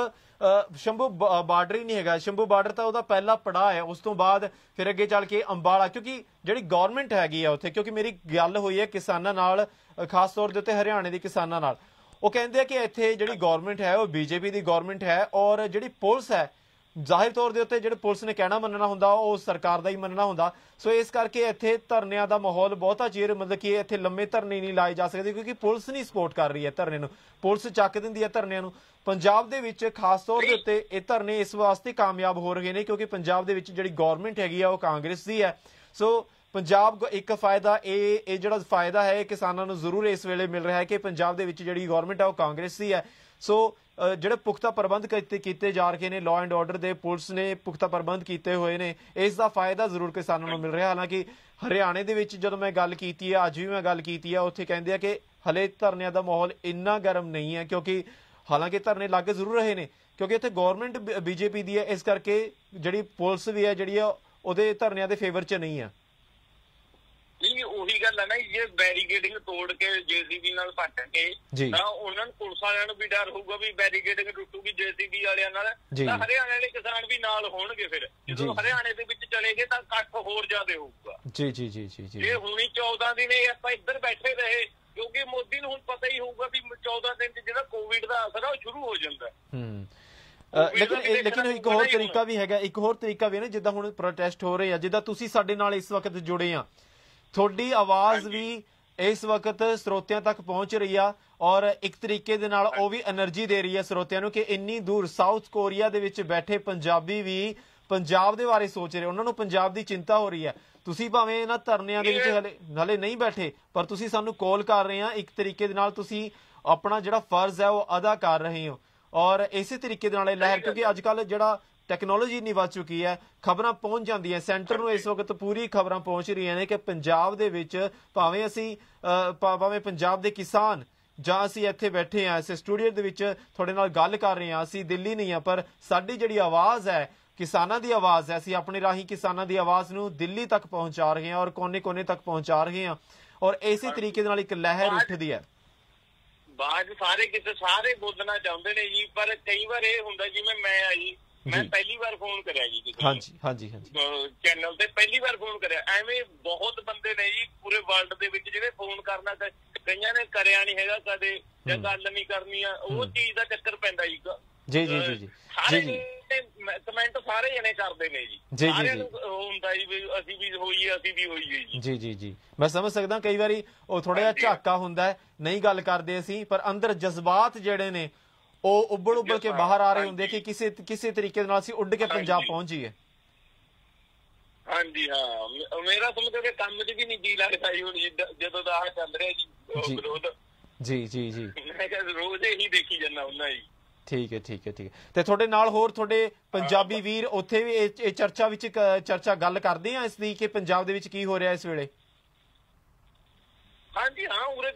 ਸ਼ੰਭੂ ਬਾਰਡਰ ਹੀ ਨਹੀਂ ਹੈਗਾ। ਸ਼ੰਭੂ ਬਾਰਡਰ ਤਾਂ ਉਹਦਾ ਪਹਿਲਾ ਪੜਾਅ ਹੈ, ਉਸ ਤੋਂ ਬਾਅਦ ਫਿਰ ਅੱਗੇ ਚੱਲ ਕੇ ਅੰਬਾਲਾ, ਕਿਉਂਕਿ ਜਿਹੜੀ ਗੌਰਮੈਂਟ ਹੈਗੀ ਆ ਉੱਥੇ, ਕਿਉਂਕਿ ਮੇਰੀ ਗੱਲ ਹੋਈ ਹੈ ਕਿਸਾਨਾਂ ਨਾਲ, ਖਾਸ ਤੌਰ ਦੇ ਉੱਤੇ ਹਰਿਆਣੇ ਦੇ ਕਿਸਾਨਾਂ ਨਾਲ। ਉਹ ਕਹਿੰਦੇ ਆ ਕਿ ਇੱਥੇ ਜਿਹੜੀ ਗੌਰਮੈਂਟ ਹੈ ਉਹ BJP ਦੀ ਗੌਰਮੈਂਟ ਹੈ, ਔਰ ਜਿਹੜੀ ਪੁਲਿਸ ਹੈ ਜ਼ਾਹਿਰ ਤੌਰ ਦੇ ਉੱਤੇ ਜਿਹੜੇ ਪੁਲਿਸ ਨੇ ਕਹਿਣਾ ਮੰਨਣਾ ਹੁੰਦਾ ਉਹ ਸਰਕਾਰ ਦਾ ਹੀ ਮੰਨਣਾ ਹੁੰਦਾ। ਸੋ ਇਸ ਕਰਕੇ ਇੱਥੇ ਧਰਨਿਆਂ ਦਾ ਮਾਹੌਲ ਬਹੁਤਾ ਚਿਰ, ਮਤਲਬ ਕਿ ਇੱਥੇ ਲੰਮੇ ਧਰਨੇ ਨਹੀਂ ਲਾਏ ਜਾ ਸਕਦੇ ਕਿਉਂਕਿ ਪੁਲਿਸ ਨਹੀਂ ਸਪੋਰਟ ਕਰ ਰਹੀ ਹੈ ਧਰਨੇ ਨੂੰ, ਪੁਲਿਸ ਚੱਕ ਦਿੰਦੀ ਹੈ ਧਰਨਿਆਂ ਨੂੰ। ਪੰਜਾਬ ਦੇ ਵਿੱਚ ਖਾਸ ਤੌਰ ਦੇ ਉੱਤੇ ਇਹ ਧਰਨੇ ਇਸ ਵਾਸਤੇ ਕਾਮਯਾਬ ਹੋ ਰਹੇ ਨੇ ਕਿਉਂਕਿ ਪੰਜਾਬ ਦੇ ਵਿੱਚ ਜਿਹੜੀ ਗੌਰਮੈਂਟ ਹੈਗੀ ਆ ਉਹ ਕਾਂਗਰਸ ਦੀ ਹੈ। ਸੋ ਪੰਜਾਬ ਇੱਕ ਫਾਇਦਾ ਇਹ ਜਿਹੜਾ ਫਾਇਦਾ ਹੈ ਕਿਸਾਨਾਂ ਨੂੰ ਜ਼ਰੂਰ ਇਸ ਵੇਲੇ ਮਿਲ ਰਿਹਾ ਹੈ ਕਿ ਪੰਜਾਬ ਦੇ ਵਿੱਚ ਜਿਹੜੀ ਗੌਰਮੈਂਟ ਹੈ ਉਹ ਕਾਂਗਰਸ ਦੀ ਹੈ। ਸੋ ਜਿਹੜੇ ਪੁਖਤਾ ਪ੍ਰਬੰਧ ਕੀਤੇ ਜਾ ਰਹੇ ਨੇ, ਲਾਅ ਐਂਡ ਆਰਡਰ ਦੇ ਪੁਲਿਸ ਨੇ ਪੁਖਤਾ ਪ੍ਰਬੰਧ ਕੀਤੇ ਹੋਏ ਨੇ, ਇਸ ਦਾ ਫਾਇਦਾ ਜ਼ਰੂਰ ਕਿਸਾਨਾਂ ਨੂੰ ਮਿਲ ਰਿਹਾ। ਹਾਲਾਂਕਿ ਹਰਿਆਣੇ ਦੇ ਵਿੱਚ ਜਦੋਂ ਮੈਂ ਗੱਲ ਕੀਤੀ ਹੈ, ਅੱਜ ਵੀ ਮੈਂ ਗੱਲ ਕੀਤੀ ਹੈ, ਉੱਥੇ ਕਹਿੰਦੇ ਆ ਕਿ ਹਲੇ ਧਰਨਿਆਂ ਦਾ ਮਾਹੌਲ ਇੰਨਾ ਗਰਮ ਨਹੀਂ ਹੈ ਕਿਉਂਕਿ ਹਾਲਾਂਕਿ ਧਰਨੇ ਲੱਗ ਜ਼ਰੂਰ ਰਹੇ ਨੇ ਕਿਉਂਕਿ ਇੱਥੇ ਗੌਰਮੈਂਟ BJP ਦੀ ਹੈ, ਇਸ ਕਰਕੇ ਜਿਹੜੀ ਪੁਲਿਸ ਵੀ ਹੈ ਜਿਹੜੀ ਆ ਉਹਦੇ ਧਰਨਿਆਂ ਦੇ ਫੇਵਰ 'ਚ ਨਹੀਂ ਹੈ। ਨਹੀਂ ਉਹੀ ਗੱਲ ਹੈ ਨਾ, ਜੇ ਬੈਰੀਕੇਡਿੰਗ ਤੋੜ ਕੇ JCB ਨਾਲ ਪੱਟ ਕੇ ਤਾਂ ਉਹਨਾਂ ਨੂੰ ਪੁਲਿਸ ਵਾਲਿਆਂ ਨੂੰ ਵੀ ਡਰ ਹੋਊਗਾ ਵੀ ਬੈਰੀਕੇਡਿੰਗ ਟੁੱਟੂਗੀ JCB ਵਾਲਿਆਂ ਨਾਲ, ਤਾਂ ਹਰਿਆਣੇ ਵਾਲੇ ਕਿਸਾਨ ਵੀ ਨਾਲ ਹੋਣਗੇ। ਫਿਰ ਜਦੋਂ ਹਰਿਆਣੇ ਦੇ ਵਿੱਚ ਚਲੇ ਗਏ ਤਾਂ ਇਕੱਠ ਹੋਰ ਜ਼ਿਆਦਾ ਹੋਊਗਾ। ਜੀ ਜੀ ਜੀ ਜੀ ਜੀ। ਜੇ ਹੁਣੀ 14 ਦਿਨ ਇਹ ਆਪਾਂ ਇੱਧਰ ਬੈਠੇ ਰਹੇ ਕਿਉਂਕਿ ਮੋਦੀ ਨੂੰ ਹੁਣ ਪਤਾ ਹੀ ਹੋਊਗਾ ਵੀ 14 ਦਿਨ ਚ ਜਿਹੜਾ ਕੋਵਿਡ ਦਾ ਅਸਰ ਆ ਉਹ ਸ਼ੁਰੂ ਹੋ ਜਾਂਦਾ। ਲੇਕਿਨ ਇੱਕ ਹੋਰ ਤਰੀਕਾ ਵੀ ਹੈਗਾ, ਇੱਕ ਹੋਰ ਤਰੀਕਾ ਵੀ ਹੈ ਨਾ, ਜਿੱਦਾਂ ਹੁਣ ਪ੍ਰੋਟੈਸਟ ਹੋ ਰਹੇ ਆ, ਜਿੱਦਾਂ ਤੁਸੀਂ ਸਾਡੇ ਨਾਲ ਇਸ ਵਕਤ ਜੁੜੇ ਆ, ਤੁਹਾਡੀ ਆਵਾਜ਼ ਵੀ ਇਸ ਵਕਤ ਸਰੋਤਿਆਂ ਤੱਕ ਪਹੁੰਚ ਰਹੀ ਆ ਔਰ ਇੱਕ ਤਰੀਕੇ ਦੇ ਨਾਲ ਉਹ ਵੀ એનર્ਜੀ ਦੇ ਰਹੀ ਹੈ ਸਰੋਤਿਆਂ ਨੂੰ ਕਿ ਇੰਨੀ ਦੂਰ ਸਾਊਥ ਕੋਰੀਆ ਦੇ ਵਿੱਚ ਬੈਠੇ ਪੰਜਾਬੀ ਵੀ ਪੰਜਾਬ ਦੇ ਬਾਰੇ ਸੋਚ ਰਹੇ, ਉਹਨਾਂ ਨੂੰ ਪੰਜਾਬ ਦੀ ਚਿੰਤਾ ਹੋ ਰਹੀ ਹੈ। ਤੁਸੀਂ ਭਾਵੇਂ ਇਹਨਾਂ ਧਰਨਿਆਂ ਦੇ ਵਿੱਚ ਹਲੇ ਨਹੀਂ ਬੈਠੇ ਪਰ ਤੁਸੀਂ ਸਾਨੂੰ ਕਾਲ ਕਰ ਰਹੇ ਆ, ਇੱਕ ਤਰੀਕੇ ਦੇ ਨਾਲ ਤੁਸੀਂ ਆਪਣਾ ਜਿਹੜਾ ਫਰਜ਼ ਹੈ ਉਹ ਅਦਾ ਕਰ ਰਹੇ ਹੋ ਔਰ ਇਸੇ ਤਰੀਕੇ ਦੇ ਨਾਲ ਇਹ ਲਹਿਰ, ਕਿਉਂਕਿ ਅੱਜ ਕੱਲ ਜਿਹੜਾ ਟੈਕਨੋਲੋਜੀ ਇੰਨੀ ਵੱਧ ਚੁੱਕੀ ਹੈ, ਖਬਰਾਂ ਪਹੁੰਚ ਜਾਂਦੀਆਂ ਸੈਂਟਰ ਨੂੰ। ਇਸ ਵਕਤ ਪੂਰੀ ਖਬਰਾਂ ਪਹੁੰਚ ਰਹੀਆਂ ਨੇ ਕਿ ਪੰਜਾਬ ਦੇ ਵਿੱਚ ਭਾਵੇਂ ਪੰਜਾਬ ਦੇ ਕਿਸਾਨ ਜਾਂ ਅਸੀਂ ਇੱਥੇ ਬੈਠੇ ਹਾਂ, ਇਸ ਸਟੂਡੀਓ ਦੇ ਵਿੱਚ ਤੁਹਾਡੇ ਨਾਲ ਗੱਲ ਕਰ ਰਹੇ ਹਾਂ, ਅਸੀਂ ਦਿੱਲੀ ਨਹੀਂ ਹਾਂ, ਪਰ ਸਾਡੀ ਜਿਹੜੀ ਆਵਾਜ਼ ਹੈ ਕਿਸਾਨਾਂ ਦੀ ਆਵਾਜ਼ ਹੈ, ਅਸੀਂ ਆਪਣੇ ਰਾਹੀਂ ਕਿਸਾਨਾਂ ਦੀ ਆਵਾਜ਼ ਨੂੰ ਦਿੱਲੀ ਤੱਕ ਪਹੁੰਚਾ ਰਹੇ ਹਾਂ ਔਰ ਕੋਨੇ-ਕੋਨੇ ਤੱਕ ਪਹੁੰਚਾ ਰਹੇ ਹਾਂ ਔਰ ਇਸੇ ਤਰੀਕੇ ਦੇ ਨਾਲ ਇੱਕ ਲਹਿਰ ਉੱਠਦੀ ਹੈ। ਬਾਅਦ ਸਾਰੇ ਕਿਤੇ ਸਾਰੇ ਬੋਲਣਾ ਚਾਹੁੰਦੇ ਨੇ ਜੀ, ਪਰ ਕਈ ਵਾਰ ਇਹ ਹੁੰਦਾ ਜਿਵੇਂ ਮੈਂ ਆ ਜੀ, ਮੈਂ ਪਹਿਲੀ ਵਾਰ ਫੋਨ ਕਰਿਆ ਜੀ ਹਾਂਜੀ ਚੈਨਲ ਤੇ ਪਹਿਲੀ ਵਾਰ ਫੋਨ ਕਰਿਆ। ਐਵੇਂ ਬਹੁਤ ਬੰਦੇ ਨੇ ਜੀ ਪੂਰੇ ਵਰਲਡ ਦੇ ਵਿੱਚ ਜਿਹੜੇ ਫੋਨ ਕਰਨਾ, ਕਈਆਂ ਨੇ ਕਰਿਆ ਨਹੀਂ ਹੈਗਾ ਕਦੇ ਜਾਂ ਗੱਲ ਨਹੀਂ ਕਰਨੀ ਆ, ਉਹ ਚੀਜ਼ ਦਾ ਚੱਕਰ ਪੈਂਦਾ ਜੀ। ਸਾਰੇ ਕਮੈਂਟ ਸਾਰੇ ਜਣੇ ਕਰਦੇ ਨੇ ਜੀ, ਸਾਰਿਆਂ ਨੂੰ ਹੁੰਦਾ ਜੀ ਵੀ ਅਸੀਂ ਵੀ ਹੋਈਏ ਜੀ। ਮੈਂ ਸਮਝ ਸਕਦਾ ਕਈ ਵਾਰੀ ਉਹ ਥੋੜਾ ਜਿਹਾ ਝਾਕਾ ਹੁੰਦਾ, ਨਹੀਂ ਗੱਲ ਕਰਦੇ ਅਸੀਂ, ਪਰ ਅੰਦਰ ਜਜ਼ਬਾਤ ਜਿਹੜੇ ਨੇ ਉਹ ਉੱਬਲ ਕੇ ਬਾਹਰ ਆ ਰਹੇ ਹੁੰਦੇ ਕਿ ਕਿਸੇ ਤਰੀਕੇ ਨਾਲ ਅਸੀਂ ਉੱਡ ਕੇ ਪੰਜਾਬ ਪਹੁੰਚ ਜਾਈਏ। ਹਾਂਜੀ ਹਾਂ, ਮੇਰਾ ਸਮਝੋ ਕਿ ਕੰਮ 'ਚ ਵੀ ਨਹੀਂ ਜੀ ਲੱਗਦਾ ਜੀ ਹੁਣ ਜਦੋਂ ਦਾ ਆਹ ਚੱਲ ਰਿਹਾ ਜੀ ਵਿਰੋਧ। ਜੀ ਮੈਂ ਕਿਹਾ ਰੋਜ਼ ਇਹੀ ਦੇਖੀ ਜਾਂਦਾ ਹੁੰਦਾ ਜੀ। ਠੀਕ ਹੈ ਤੇ ਤੁਹਾਡੇ ਨਾਲ ਹੋਰ ਤੁਹਾਡੇ ਪੰਜਾਬੀ ਵੀਰ ਉੱਥੇ ਵੀ ਇਹ ਚਰਚਾ ਗੱਲ ਕਰਦੇ ਆ ਇਸ ਦੀ ਕਿ ਪੰਜਾਬ ਦੇ ਵਿੱਚ ਕੀ ਹੋ ਰਿਹਾ ਇਸ ਵੇਲੇ? ਹਾਂਜੀ ਹਾਂ, ਉਰੇ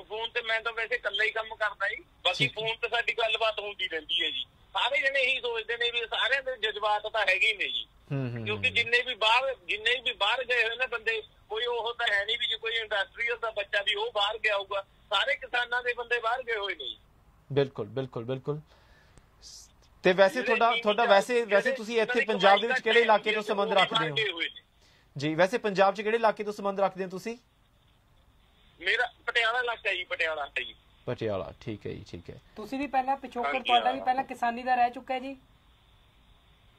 ਫੋਨ ਤੇ ਮੈਂ ਤਾਂ ਵੈਸੇ ਇਕੱਲਾ ਹੀ ਕੰਮ ਕਰਦਾ ਜੀ, ਬਾਕੀ ਫੋਨ ਤੇ ਸਾਡੀ ਗੱਲਬਾਤ ਹੁੰਦੀ ਰਹਿੰਦੀ ਹੈ ਜੀ। ਸਾਰੇ ਜਣੇ ਇਹੀ ਸੋਚਦੇ ਨੇ ਵੀ ਸਾਰਿਆਂ ਦੇ ਜਜ਼ਬਾਤ ਤਾਂ ਹੈਗੇ ਹੀ ਨੇ ਜੀ, ਕਿਉਂਕਿ ਜਿੰਨੇ ਵੀ ਬਾਹਰ ਗਏ ਹੋਏ ਨੇ ਬੰਦੇ, ਕੋਈ ਉਹ ਤਾਂ ਹੈ ਨਹੀਂ ਵੀ ਜੇ ਕੋਈ ਇੰਡਸਟਰੀਅਲ ਦਾ ਬੱਚਾ ਵੀ ਉਹ ਬਾਹਰ ਗਿਆ ਹੋਊਗਾ, ਸਾਰੇ ਕਿਸਾਨਾਂ ਦੇ ਬੰਦੇ ਬਾਹਰ ਗਏ ਹੋਏ ਨੇ। ਬਿਲਕੁਲ। ਤੇ ਵੈਸੇ ਤੁਹਾਡਾ ਵੈਸੇ ਤੁਸੀਂ ਇੱਥੇ ਪੰਜਾਬ ਦੇ ਵਿੱਚ ਕਿਹੜੇ ਇਲਾਕੇ ਤੋਂ ਸੰਬੰਧ ਰੱਖਦੇ ਹੋ ਜੀ? ਵੈਸੇ ਪੰਜਾਬ 'ਚ ਕਿਹੜੇ ਇਲਾਕੇ ਤੋਂ ਸੰਬੰਧ ਰੱਖਦੇ ਹੋ ਤੁਸੀਂ? ਮੇਰਾ ਪਟਿਆਲਾ ਇਲਾਕਾ ਜੀ, ਪਟਿਆਲਾ। ਠੀਕ ਹੈ। ਤੁਸੀਂ ਵੀ ਪਹਿਲਾਂ ਪਿਛੋਕੜ ਤੁਹਾਡਾ ਵੀ ਪਹਿਲਾਂ ਕਿਸਾਨੀ ਦਾ ਰਹਿ ਚੁੱਕਾ ਜੀ?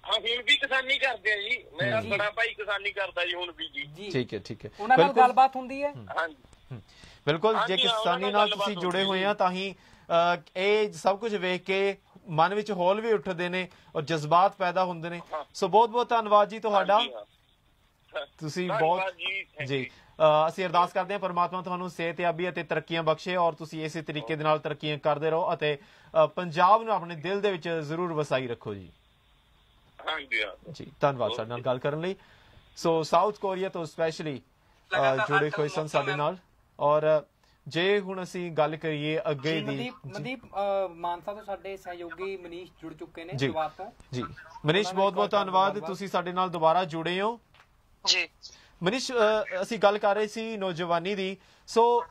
ਹਾਂ, ਹੁਣ ਵੀ ਕਿਸਾਨੀ ਕਰਦੇ ਆ ਜੀ, ਮੇਰਾ ਬੜਾ ਭਾਈ ਕਿਸਾਨੀ ਕਰਦਾ ਜੀ ਹੁਣ ਵੀ ਜੀ। ਠੀਕ ਹੈ। ਉਹਨਾਂ ਨਾਲ ਗੱਲਬਾਤ ਹੁੰਦੀ ਹੈ? ਹਾਂਜੀ ਬਿਲਕੁਲ, ਜੇ ਕਿਸਾਨੀ ਨਾਲ ਤੁਸੀਂ ਜੁੜੇ ਹੋਏ ਆ ਤਾਂ ਹੀ ਇਹ ਸਭ ਕੁਝ ਵੇਖ ਕੇ ਮਨ ਵਿੱਚ ਹੌਲ ਵੀ ਉੱਠਦੇ ਨੇ ਔਰ ਜਜ਼ਬਾਤ ਪੈਦਾ ਹੁੰਦੇ ਨੇ। ਸੋ ਬਹੁਤ ਧੰਨਵਾਦ ਜੀ ਤੁਹਾਡਾ, ਤੁਸੀਂ ਬਹੁਤ ਜੀ। ਅਸੀਂ ਅਰਦਾਸ ਕਰਦੇ ਹਾਂ ਪਰਮਾਤਮਾ ਤੁਹਾਨੂੰ ਸਿਹਤਯਾਬੀ ਅਤੇ ਤਰੱਕੀਆਂ ਬਖਸ਼ੇ ਔਰ ਤੁਸੀਂ ਇਸੇ ਤਰੀਕੇ ਦੇ ਨਾਲ ਤਰੱਕੀਆਂ ਕਰਦੇ ਰਹੋ ਅਤੇ ਪੰਜਾਬ ਨੂੰ ਆਪਣੇ ਦਿਲ ਦੇ ਵਿੱਚ ਜ਼ਰੂਰ ਵਸਾਈ ਰੱਖੋ ਜੀ। ਜੀ ਧੰਨਵਾਦ ਸਾਡੇ ਨਾਲ ਗੱਲ ਕਰਨ ਲਈ। ਸੋ ਸਾਊਥ ਕੋਰੀਆ ਤੋਂ ਸਪੈਸ਼ਲੀ ਜੁੜੇ ਹੋਏ ਸਨ ਸਾਡੇ ਨਾਲ। ਔਰ ਜੇ ਹੁਣ ਅਸੀਂ ਗੱਲ ਕਰੀਏ ਅੱਗੇ ਦੀ, ਮਨਦੀਪ ਮਾਨਸਾ ਤੋਂ ਸਾਡੇ ਸਹਿਯੋਗੀ ਮਨੀਸ਼ ਜੁੜ ਚੁੱਕੇ ਨੇ ਜੀ। ਮਨੀਸ਼ ਬਹੁਤ ਧੰਨਵਾਦ, ਤੁਸੀਂ ਸਾਡੇ ਨਾਲ ਦੁਬਾਰਾ ਜੁੜੇ ਹੋ ਜੀ। ਮਨੀਸ਼, ਅਸੀਂ ਗੱਲ ਕਰ ਰਹੇ ਸੀ ਨੌਜਵਾਨੀ ਦੀ, ਸੋ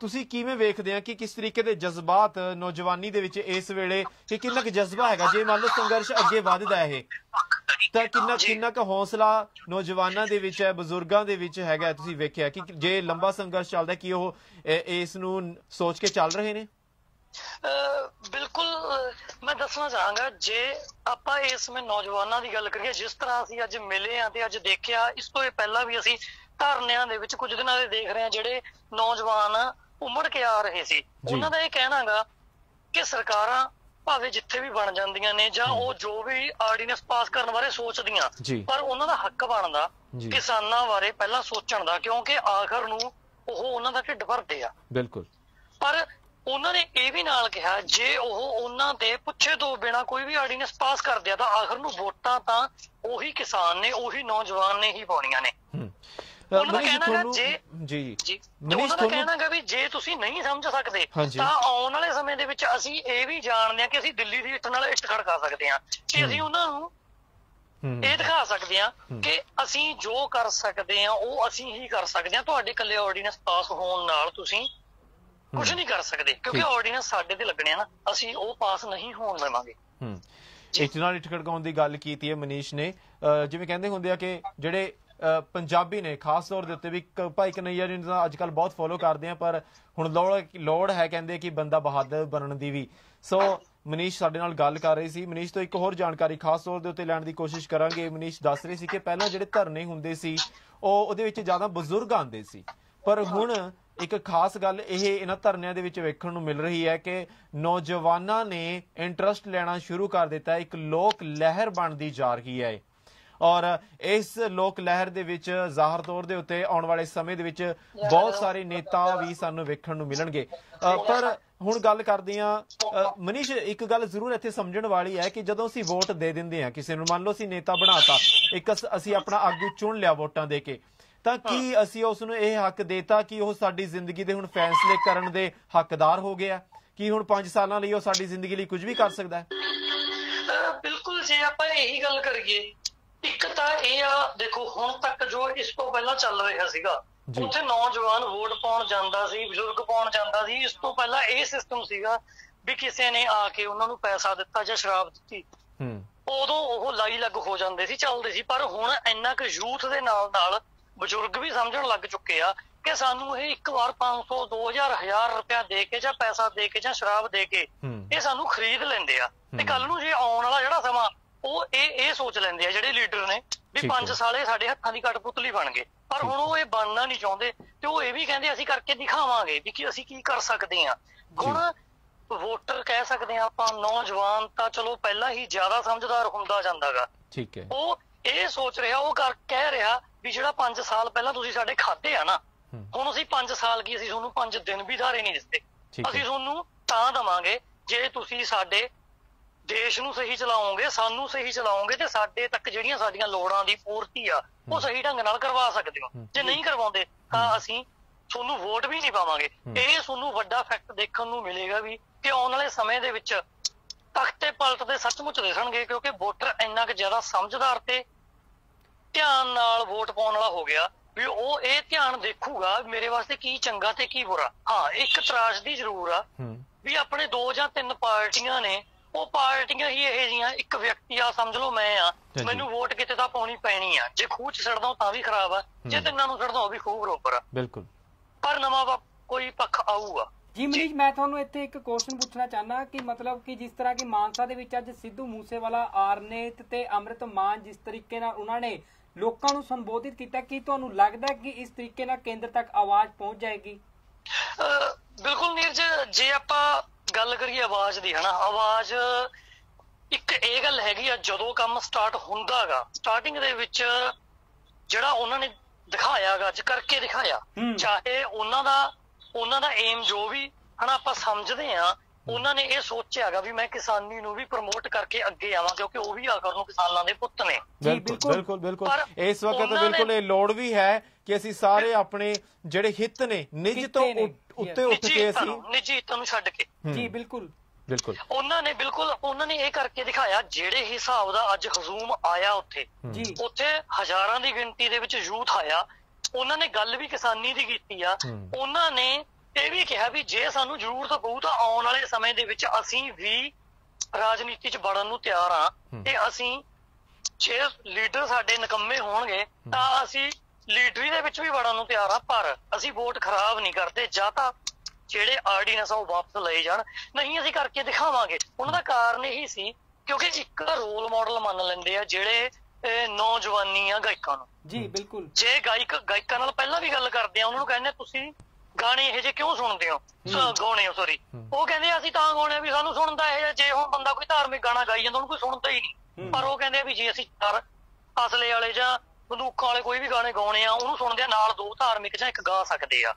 ਤੁਸੀਂ ਕਿਵੇਂ ਵੇਖਦੇ ਆ ਕਿ ਕਿਸ ਤਰੀਕੇ ਦੇ ਜਜ਼ਬਾਤ ਨੌਜਵਾਨੀ ਦੇ ਵਿੱਚ ਇਸ ਵੇਲੇ, ਕਿ ਕਿੰਨਾ ਕੁ ਜਜ਼ਬਾ ਹੈਗਾ ਜੇ ਮੰਨ ਲਓ ਸੰਘਰਸ਼ ਅੱਗੇ ਵੱਧਦਾ ਇਹ ਤਾਂ ਕਿੰਨਾ ਕੁ ਹੌਸਲਾ ਨੌਜਵਾਨਾਂ ਦੇ ਵਿੱਚ ਹੈ, ਬਜ਼ੁਰਗਾਂ ਦੇ ਵਿੱਚ ਹੈਗਾ? ਤੁਸੀਂ ਵੇਖਿਆ ਕਿ ਜੇ ਲੰਬਾ ਸੰਘਰਸ਼ ਚੱਲਦਾ ਕਿ ਉਹ ਇਸ ਨੂੰ ਸੋਚ ਕੇ ਚੱਲ ਰਹੇ ਨੇ? ਬਿਲਕੁਲ, ਮੈਂ ਦੱਸਣਾ ਚਾਹਾਂਗਾ ਜੇ ਆਪਾਂ ਇਸ ਸਮੇਂ ਨੌਜਵਾਨਾਂ ਦੀ ਗੱਲ ਕਰੀਏ, ਜਿਸ ਤਰ੍ਹਾਂ ਅਸੀਂ ਅੱਜ ਮਿਲੇ ਆ ਤੇ ਅੱਜ ਦੇਖਿਆ, ਇਸ ਤੋਂ ਪਹਿਲਾਂ ਵੀ ਅਸੀਂ ਧਰਨਿਆਂ ਦੇ ਵਿੱਚ ਕੁਝ ਦਿਨਾਂ ਦੇ ਦੇਖ ਰਹੇ ਹਾਂ ਜਿਹੜੇ ਨੌਜਵਾਨ ਉਮੜ ਕੇ ਆ ਰਹੇ ਸੀ। ਉਹਨਾਂ ਦਾ ਇਹ ਕਹਿਣਾ ਗਾ ਕਿ ਸਰਕਾਰਾਂ ਭਾਵੇਂ ਜਿੱਥੇ ਵੀ ਬਣ ਜਾਂਦੀਆਂ ਨੇ ਜਾਂ ਉਹ ਜੋ ਵੀ ਆਰਡੀਨੈਂਸ ਪਾਸ ਕਰਨ ਬਾਰੇ ਸੋਚਦੀਆਂ, ਪਰ ਉਹਨਾਂ ਦਾ ਹੱਕ ਬਣਦਾ ਕਿਸਾਨਾਂ ਬਾਰੇ ਪਹਿਲਾਂ ਸੋਚਣ ਦਾ, ਕਿਉਂਕਿ ਆਖਰ ਨੂੰ ਉਹ ਉਹਨਾਂ ਦਾ ਢਿੱਡ ਭਰਦੇ ਆ। ਬਿਲਕੁਲ। ਪਰ ਉਹਨਾਂ ਨੇ ਇਹ ਵੀ ਨਾਲ ਕਿਹਾ ਜੇ ਉਹ ਉਹਨਾਂ ਦੇ ਪੁੱਛੇ ਤੋਂ ਬਿਨਾਂ ਕੋਈ ਵੀ ਆਰਡੀਨੈਂਸ ਪਾਸ ਕਰਦੇ ਆ ਤਾਂ ਆਖਰ ਨੂੰ ਵੋਟਾਂ ਤਾਂ ਉਹੀ ਕਿਸਾਨ ਨੇ, ਉਹੀ ਨੌਜਵਾਨ ਨੇ ਹੀ ਪਾਉਣੀਆਂ ਨੇ। ਉਹਨਾਂ ਦਾ ਕਹਿਣਾ ਗਾ ਵੀ ਜੇ ਤੁਸੀਂ ਨਹੀਂ ਸਮਝ ਸਕਦੇ ਤਾਂ ਆਉਣ ਵਾਲੇ ਸਮੇਂ ਦੇ ਵਿੱਚ ਅਸੀਂ ਇਹ ਵੀ ਜਾਣਦੇ ਹਾਂ ਕਿ ਅਸੀਂ ਦਿੱਲੀ ਦੀ ਇੱਟ ਨਾਲ ਇੱਟ ਖੜਕਾ ਸਕਦੇ ਹਾਂ, ਕਿ ਅਸੀਂ ਉਹਨਾਂ ਨੂੰ ਇਹ ਦਿਖਾ ਸਕਦੇ ਹਾਂ ਕਿ ਅਸੀਂ ਜੋ ਕਰ ਸਕਦੇ ਹਾਂ ਉਹ ਅਸੀਂ ਹੀ ਕਰ ਸਕਦੇ ਹਾਂ। ਤੁਹਾਡੇ ਇਕੱਲੇ ਆਰਡੀਨੈਂਸ ਪਾਸ ਹੋਣ ਨਾਲ ਤੁਸੀਂ ਕੁਝ ਨਹੀਂ ਕਰ ਸਕਦੇ, ਕਿਉਂਕਿ ਆਰਡੀਨੈਂਸ ਸਾਡੇ ਤੇ ਲੱਗਣੇ ਆ ਨਾ, ਅਸੀਂ ਉਹ ਪਾਸ ਨਹੀਂ ਹੋਣ ਦੇਵਾਂਗੇ। ਇੱਟ ਨਾਲ ਇੱਟ ਖੜਕਾਉਣ ਦੀ ਗੱਲ ਕੀਤੀ ਹੈ ਮਨੀਸ਼ ਨੇ। ਜਿਵੇਂ ਕਹਿੰਦੇ ਹੁੰਦੇ ਆ ਕਿ ਜਿਹੜੇ ਪੰਜਾਬੀ ਨੇ ਖਾਸ ਤੌਰ ਦੇ ਉੱਤੇ ਵੀ ਭਾਈ ਕਨਈਆ ਜੀ ਨੂੰ ਅੱਜ ਕੱਲ੍ਹ ਬਹੁਤ ਫੋਲੋ ਕਰਦੇ ਆ, ਪਰ ਹੁਣ ਲੋੜ ਹੈ ਕਹਿੰਦੇ ਕਿ ਬੰਦਾ ਬਹਾਦਰ ਬਣਨ ਦੀ ਵੀ। ਸੋ ਮਨੀਸ਼ ਸਾਡੇ ਨਾਲ ਗੱਲ ਕਰ ਰਹੀ ਸੀ। ਮਨੀਸ਼ ਤੋਂ ਇੱਕ ਹੋਰ ਜਾਣਕਾਰੀ ਖਾਸ ਤੌਰ ਦੇ ਉੱਤੇ ਲੈਣ ਦੀ ਕੋਸ਼ਿਸ਼ ਕਰਾਂਗੇ। ਮਨੀਸ਼ ਦੱਸ ਰਹੇ ਸੀ ਕਿ ਪਹਿਲਾਂ ਜਿਹੜੇ ਧਰਨੇ ਹੁੰਦੇ ਸੀ ਉਹਦੇ ਵਿੱਚ ਜ਼ਿਆਦਾ ਬਜ਼ੁਰਗ ਆਉਂਦੇ ਸੀ, ਪਰ ਹੁਣ ਇੱਕ ਖਾਸ ਗੱਲ ਇਹ ਇਹਨਾਂ ਧਰਨਿਆਂ ਦੇ ਵਿੱਚ ਵੇਖਣ ਨੂੰ ਮਿਲ ਰਹੀ ਹੈ ਕਿ ਨੌਜਵਾਨਾਂ ਨੇ ਇੰਟਰਸਟ ਲੈਣਾ ਸ਼ੁਰੂ ਕਰ ਦਿੱਤਾ। ਇੱਕ ਲੋਕ ਲਹਿਰ ਬਣਦੀ ਜਾ ਰਹੀ ਹੈ ਔਰ ਇਸ ਲੋਕ ਲਹਿਰ ਦੇ ਵਿੱਚ ਜ਼ਾਹਰ ਤੌਰ ਦੇ ਉੱਤੇ ਆਉਣ ਵਾਲੇ ਸਮੇਂ ਦੇ ਵਿੱਚ ਬਹੁਤ ਸਾਰੇ ਨੇਤਾ ਵੀ ਸਾਨੂੰ ਵੇਖਣ ਨੂੰ ਮਿਲਣਗੇ। ਪਰ ਹੁਣ ਗੱਲ ਕਰਦੇ ਹਾਂ ਮਨੀਸ਼, ਇੱਕ ਗੱਲ ਜ਼ਰੂਰ ਇੱਥੇ ਸਮਝਣ ਵਾਲੀ ਹੈ ਕਿ ਜਦੋਂ ਅਸੀਂ ਵੋਟ ਦੇ ਦਿੰਦੇ ਹਾਂ ਕਿਸੇ ਨੂੰ, ਮੰਨ ਲਓ ਅਸੀਂ ਨੇਤਾ ਬਣਾਤਾ, ਇੱਕ ਅਸੀਂ ਆਪਣਾ ਆਗੂ ਚੁਣ ਲਿਆ ਵੋਟਾਂ ਦੇ ਕੇ, ਤਾਂ ਕੀ ਅਸੀਂ ਉਸ ਨੂੰ ਇਹ ਹੱਕ ਦੇਤਾ ਕਿ ਉਹ ਸਾਡੀ ਜ਼ਿੰਦਗੀ ਦੇ ਹੁਣ ਫੈਸਲੇ ਕਰਨ ਦੇ ਹੱਕਦਾਰ ਹੋ ਗਿਆ ਕਿ ਹੁਣ 5 ਸਾਲਾਂ ਲਈ ਉਹ ਸਾਡੀ ਜ਼ਿੰਦਗੀ ਲਈ ਕੁਝ ਵੀ ਕਰ ਸਕਦਾ ਹੈ? ਬਿਲਕੁਲ, ਜੇ ਆਪਾਂ ਇਹੀ ਗੱਲ ਕਰੀਏ, ਇੱਕ ਤਾਂ ਇਹ ਆ ਦੇਖੋ, ਹੁਣ ਤੱਕ ਜੋ ਇਸ ਤੋਂ ਪਹਿਲਾਂ ਚੱਲ ਰਿਹਾ ਸੀਗਾ, ਉੱਥੇ ਨੌਜਵਾਨ ਵੋਟ ਪਾਉਣ ਜਾਂਦਾ ਸੀ, ਬਜ਼ੁਰਗ ਪਾਉਣ ਜਾਂਦਾ ਸੀ। ਇਸ ਤੋਂ ਪਹਿਲਾਂ ਇਹ ਸਿਸਟਮ ਸੀਗਾ ਵੀ ਕਿਸੇ ਨੇ ਆ ਕੇ ਉਹਨਾਂ ਨੂੰ ਪੈਸਾ ਦਿੱਤਾ ਜਾਂ ਸ਼ਰਾਬ ਦਿੱਤੀ, ਉਦੋਂ ਉਹ ਲਾਈ ਲੱਗ ਹੋ ਜਾਂਦੇ ਸੀ, ਚੱਲਦੇ ਸੀ। ਪਰ ਹੁਣ ਇੰਨਾ ਕੁ ਯੂਥ ਦੇ ਨਾਲ ਨਾਲ ਬਜ਼ੁਰਗ ਵੀ ਸਮਝਣ ਲੱਗ ਚੁੱਕੇ ਆ ਕਿ ਸਾਨੂੰ ਇਹ ਇੱਕ ਵਾਰ 500, 2000, 1000 ਰੁਪਇਆ ਦੇ ਕੇ ਜਾਂ ਪੈਸਾ ਦੇ ਕੇ ਜਾਂ ਸ਼ਰਾਬ ਦੇ ਕੇ ਇਹ ਸਾਨੂੰ ਖਰੀਦ ਲੈਂਦੇ ਆ। ਤੇ ਕੱਲ ਨੂੰ ਜੇ ਆਉਣ ਵਾਲਾ ਜਿਹੜਾ ਸਮਾਂ, ਉਹ ਇਹ ਸੋਚ ਲੈਂਦੇ ਆ ਜਿਹੜੇ ਲੀਡਰ ਨੇ ਵੀ 5 ਸਾਲੇ ਸਾਡੇ ਹੱਥਾਂ ਦੀ ਕਠਪੁਤਲੀ ਬਣ ਗਏ। ਪਰ ਹੁਣ ਉਹ ਇਹ ਬਣਨਾ ਨਹੀਂ ਚਾਹੁੰਦੇ ਤੇ ਉਹ ਇਹ ਵੀ ਕਹਿੰਦੇ ਅਸੀਂ ਕਰਕੇ ਦਿਖਾਵਾਂਗੇ ਵੀ ਕਿ ਅਸੀਂ ਕੀ ਕਰ ਸਕਦੇ ਹਾਂ। ਹੁਣ ਵੋਟਰ ਕਹਿ ਸਕਦੇ ਹਾਂ ਆਪਾਂ, ਨੌਜਵਾਨ ਤਾਂ ਚਲੋ ਪਹਿਲਾਂ ਹੀ ਜ਼ਿਆਦਾ ਸਮਝਦਾਰ ਹੁੰਦਾ ਜਾਂਦਾਗਾ। ਠੀਕ ਹੈ, ਉਹ ਇਹ ਸੋਚ ਰਿਹਾ, ਉਹ ਕਹਿ ਰਿਹਾ ਵੀ ਜਿਹੜਾ 5 ਸਾਲ ਪਹਿਲਾਂ ਤੁਸੀਂ ਸਾਡੇ ਖਾਦੇ ਆ ਨਾ, ਹੁਣ ਅਸੀਂ 5 ਸਾਲ ਕੀ, ਅਸੀਂ ਤੁਹਾਨੂੰ 5 ਦਿਨ ਵੀ ਧਾਰੇ ਨਹੀਂ ਦਿੱਤੇ। ਅਸੀਂ ਤੁਹਾਨੂੰ ਤਾਂ ਦਵਾਂਗੇ ਜੇ ਤੁਸੀਂ ਸਾਡੇ ਦੇਸ਼ ਨੂੰ ਸਹੀ ਚਲਾਓਗੇ, ਸਾਨੂੰ ਸਹੀ ਚਲਾਓਗੇ ਤੇ ਸਾਡੇ ਤੱਕ ਜਿਹੜੀਆਂ ਸਾਡੀਆਂ ਲੋੜਾਂ ਦੀ ਪੂਰਤੀ ਆ ਉਹ ਸਹੀ ਢੰਗ ਨਾਲ ਕਰਵਾ ਸਕਦੇ ਹੋ। ਜੇ ਨਹੀਂ ਕਰਵਾਉਂਦੇ ਤਾਂ ਅਸੀਂ ਤੁਹਾਨੂੰ ਵੋਟ ਵੀ ਨਹੀਂ ਪਾਵਾਂਗੇ। ਇਹ ਤੁਹਾਨੂੰ ਵੱਡਾ ਫੈਕਟ ਦੇਖਣ ਨੂੰ ਮਿਲੇਗਾ ਵੀ ਕਿ ਆਉਣ ਵਾਲੇ ਸਮੇਂ ਦੇ ਵਿੱਚ ਤਖਤੇ ਪਲਟਦੇ ਸੱਚਮੁੱਚ ਦਿਸਣਗੇ, ਕਿਉਂਕਿ ਵੋਟਰ ਇੰਨਾ ਕੁ ਜ਼ਿਆਦਾ ਸਮਝਦਾਰ ਤੇ ਧਿਆਨ ਨਾਲ ਵੋਟ ਪਾਉਣ ਵਾਲਾ ਹੋ ਗਿਆ ਵੀ ਉਹ ਇਹ ਧਿਆਨ ਦੇਖੂਗਾ ਮੇਰੇ ਵਾਸਤੇ ਕੀ ਚੰਗਾ ਤੇ ਕੀ ਬੁਰਾ। ਹਾਂ, ਇੱਕ ਤਰਾਸਦੀ ਜ਼ਰੂਰ ਆ ਵੀ ਆਪਣੇ 2 ਜਾਂ 3 ਪਾਰਟੀਆਂ ਨੇ, ਉਹ ਪਾਰਟੀਆਂ ਹੀ ਇਹ ਜਿਹੀਆਂ, ਇੱਕ ਵਿਅਕਤੀ ਆ ਸਮਝ ਲਓ ਮੈਂ ਆ, ਮੈਨੂੰ ਵੋਟ ਕਿਤੇ ਤਾਂ ਪਾਉਣੀ ਪੈਣੀ ਆ। ਜੇ ਖੂਹ ਚ ਛੱਡਦਾ ਤਾਂ ਵੀ ਖਰਾਬ ਆ, ਜੇ ਤਿੰਨਾਂ ਨੂੰ ਛੱਡਦਾ ਉਹ ਵੀ ਖੂਹ ਬਰੋਬਰ ਆ। ਬਿਲਕੁਲ, ਪਰ ਨਵਾਂ ਕੋਈ ਪੱਖ ਆਊਗਾ। ਜੀ ਮਨੀਸ਼, ਮੈਂ ਤੁਹਾਨੂੰ ਇੱਥੇ ਇੱਕ ਕੁਐਸਚਨ ਪੁੱਛਣਾ ਚਾਹਨਾ ਕਿ ਮਤਲਬ ਕਿ ਜਿਸ ਤਰ੍ਹਾਂ ਕਿ ਮਾਨਸਾ ਦੇ ਵਿੱਚ ਅੱਜ ਸਿੱਧੂ ਮੂਸੇਵਾਲਾ, ਆਰਨੇਤ ਤੇ ਅੰਮ੍ਰਿਤ ਮਾਨ ਜਿਸ ਤਰੀਕੇ ਨਾਲ ਉਹਨਾਂ ਨੇ ਲੋਕਾਂ ਨੂੰ ਸੰਬੋਧਿਤ ਕੀਤਾ, ਕੀ ਤੁਹਾਨੂੰ ਲੱਗਦਾ ਕਿ ਇਸ ਤਰੀਕੇ ਨਾਲ ਕੇਂਦਰ ਤੱਕ ਆਵਾਜ਼ ਪਹੁੰਚ ਜਾਏਗੀ? ਬਿਲਕੁਲ ਨੀਰਜ, ਜੇ ਆਪਾਂ ਗੱਲ ਕਰੀਏ ਆਵਾਜ਼ ਦੀ, ਹਨਾ, ਆਵਾਜ਼ ਇੱਕ ਇਹ ਗੱਲ ਹੈਗੀ ਆ, ਜਦੋਂ ਕੰਮ ਸਟਾਰਟ ਹੁੰਦਾਗਾ, ਸਟਾਰਟਿੰਗ ਦੇ ਵਿੱਚ ਜਿਹੜਾ ਉਹਨਾਂ ਨੇ ਦਿਖਾਇਆਗਾ, ਅੱਜ ਕਰਕੇ ਦਿਖਾਇਆ, ਚਾਹੇ ਉਹਨਾਂ ਦਾ ਏਮ ਜੋ ਵੀ ਹਨਾ ਆਪਾਂ ਸਮਝਦੇ ਆ, ਉਹਨਾਂ ਨੇ ਇਹ ਸੋਚਿਆਗਾ ਵੀ ਮੈਂ ਕਿਸਾਨੀ ਨੂੰ ਵੀ ਪ੍ਰਮੋਟ ਕਰਕੇ ਅੱਗੇ ਆਵਾਂ, ਕਿਉਂਕਿ ਉਹ ਵੀ ਆਖਰ ਨੂੰ ਕਿਸਾਨਾਂ ਦੇ ਪੁੱਤ ਨੇ। ਬਿਲਕੁਲ ਬਿਲਕੁਲ, ਇਸ ਵਕਤ ਬਿਲਕੁਲ ਇਹ ਲੋੜ ਵੀ ਹੈ ਕਿ ਅਸੀਂ ਸਾਰੇ ਆਪਣੇ ਜਿਹੜੇ ਹਿੱਤ ਨੇ ਨਿੱਜ ਤੋਂ ਉੱਤੇ ਉੱਠ ਕੇ, ਅਸੀਂ ਨਿੱਜੀ ਹਿੱਤਾਂ ਨੂੰ ਛੱਡ ਕੇ, ਜੀ ਬਿਲਕੁਲ ਬਿਲਕੁਲ ਉਹਨਾਂ ਨੇ ਇਹ ਕਰਕੇ ਦਿਖਾਇਆ। ਜਿਹੜੇ ਹਿਸਾਬ ਦਾ ਅੱਜ ਹਜੂਮ ਆਇਆ ਉੱਥੇ ਹਜ਼ਾਰਾਂ ਦੀ ਗਿਣਤੀ ਦੇ ਵਿੱਚ ਯੂਥ ਆਇਆ, ਉਹਨਾਂ ਨੇ ਗੱਲ ਵੀ ਕਿਸਾਨੀ ਦੀ ਕੀਤੀ ਆ। ਉਹਨਾਂ ਨੇ ਇਹ ਵੀ ਕਿਹਾ ਵੀ ਜੇ ਸਾਨੂੰ ਜ਼ਰੂਰਤ ਪਊ ਤਾਂ ਆਉਣ ਵਾਲੇ ਸਮੇਂ ਦੇ ਵਿੱਚ ਅਸੀਂ ਵੀ ਰਾਜਨੀਤੀ 'ਚ ਵੜਨ ਨੂੰ ਤਿਆਰ ਆ, ਤੇ ਅਸੀਂ ਜੇ ਲੀਡਰ ਸਾਡੇ ਨਿਕੰਮੇ ਹੋਣਗੇ ਤਾਂ ਅਸੀਂ ਲੀਡਰੀ ਦੇ ਵਿੱਚ ਵੀ ਵੜਨ ਨੂੰ ਤਿਆਰ ਆ, ਪਰ ਅਸੀਂ ਵੋਟ ਖਰਾਬ ਨਹੀਂ ਕਰਦੇ। ਜਾਂ ਤਾਂ ਜਿਹੜੇ ਆਰਡੀਨੈਂਸ ਆ ਉਹ ਵਾਪਸ ਲਏ ਜਾਣ, ਨਹੀਂ ਅਸੀਂ ਕਰਕੇ ਦਿਖਾਵਾਂਗੇ। ਉਹਨਾਂ ਦਾ ਕਾਰਨ ਇਹੀ ਸੀ ਕਿਉਂਕਿ ਇੱਕ ਰੋਲ ਮਾਡਲ ਮੰਨ ਲੈਂਦੇ ਆ ਜਿਹੜੇ ਨੌਜਵਾਨੀ ਆ ਗਾਇਕਾਂ ਨੂੰ। ਜੀ ਬਿਲਕੁਲ, ਜੇ ਗਾਇਕਾਂ ਨਾਲ ਪਹਿਲਾਂ ਵੀ ਗੱਲ ਕਰਦੇ ਆ, ਉਹਨਾਂ ਨੂੰ ਕਹਿੰਦੇ ਤੁਸੀਂ ਗਾਣੇ ਇਹ ਜਿਹੇ ਕਿਉਂ ਸੁਣਦੇ ਹੋ, ਗਾਉਣੇ ਹੋ ਸੌਰੀ, ਉਹ ਕਹਿੰਦੇ ਅਸੀਂ ਤਾਂ ਗਾਉਣੇ ਵੀ ਸਾਨੂੰ ਸੁਣਦਾ ਇਹ। ਜੇ ਹੁਣ ਬੰਦਾ ਕੋਈ ਧਾਰਮਿਕ ਗਾਣਾ ਗਾਈ ਜਾਂਦਾ ਉਹਨੂੰ ਕੋਈ ਸੁਣਦਾ ਹੀ ਨਹੀਂ, ਪਰ ਉਹ ਕਹਿੰਦੇ ਵੀ ਜੇ ਅਸੀਂ ਅਸਲੇ ਵਾਲੇ ਜਾਂ ਬੰਦੂਕਾਂ ਵਾਲੇ ਕੋਈ ਵੀ ਗਾਣੇ ਗਾਉਣੇ ਆ, ਉਹਨੂੰ ਸੁਣਦੇ ਆ, ਨਾਲ 2 ਧਾਰਮਿਕ ਜਾਂ 1 ਗਾ ਸਕਦੇ ਆ।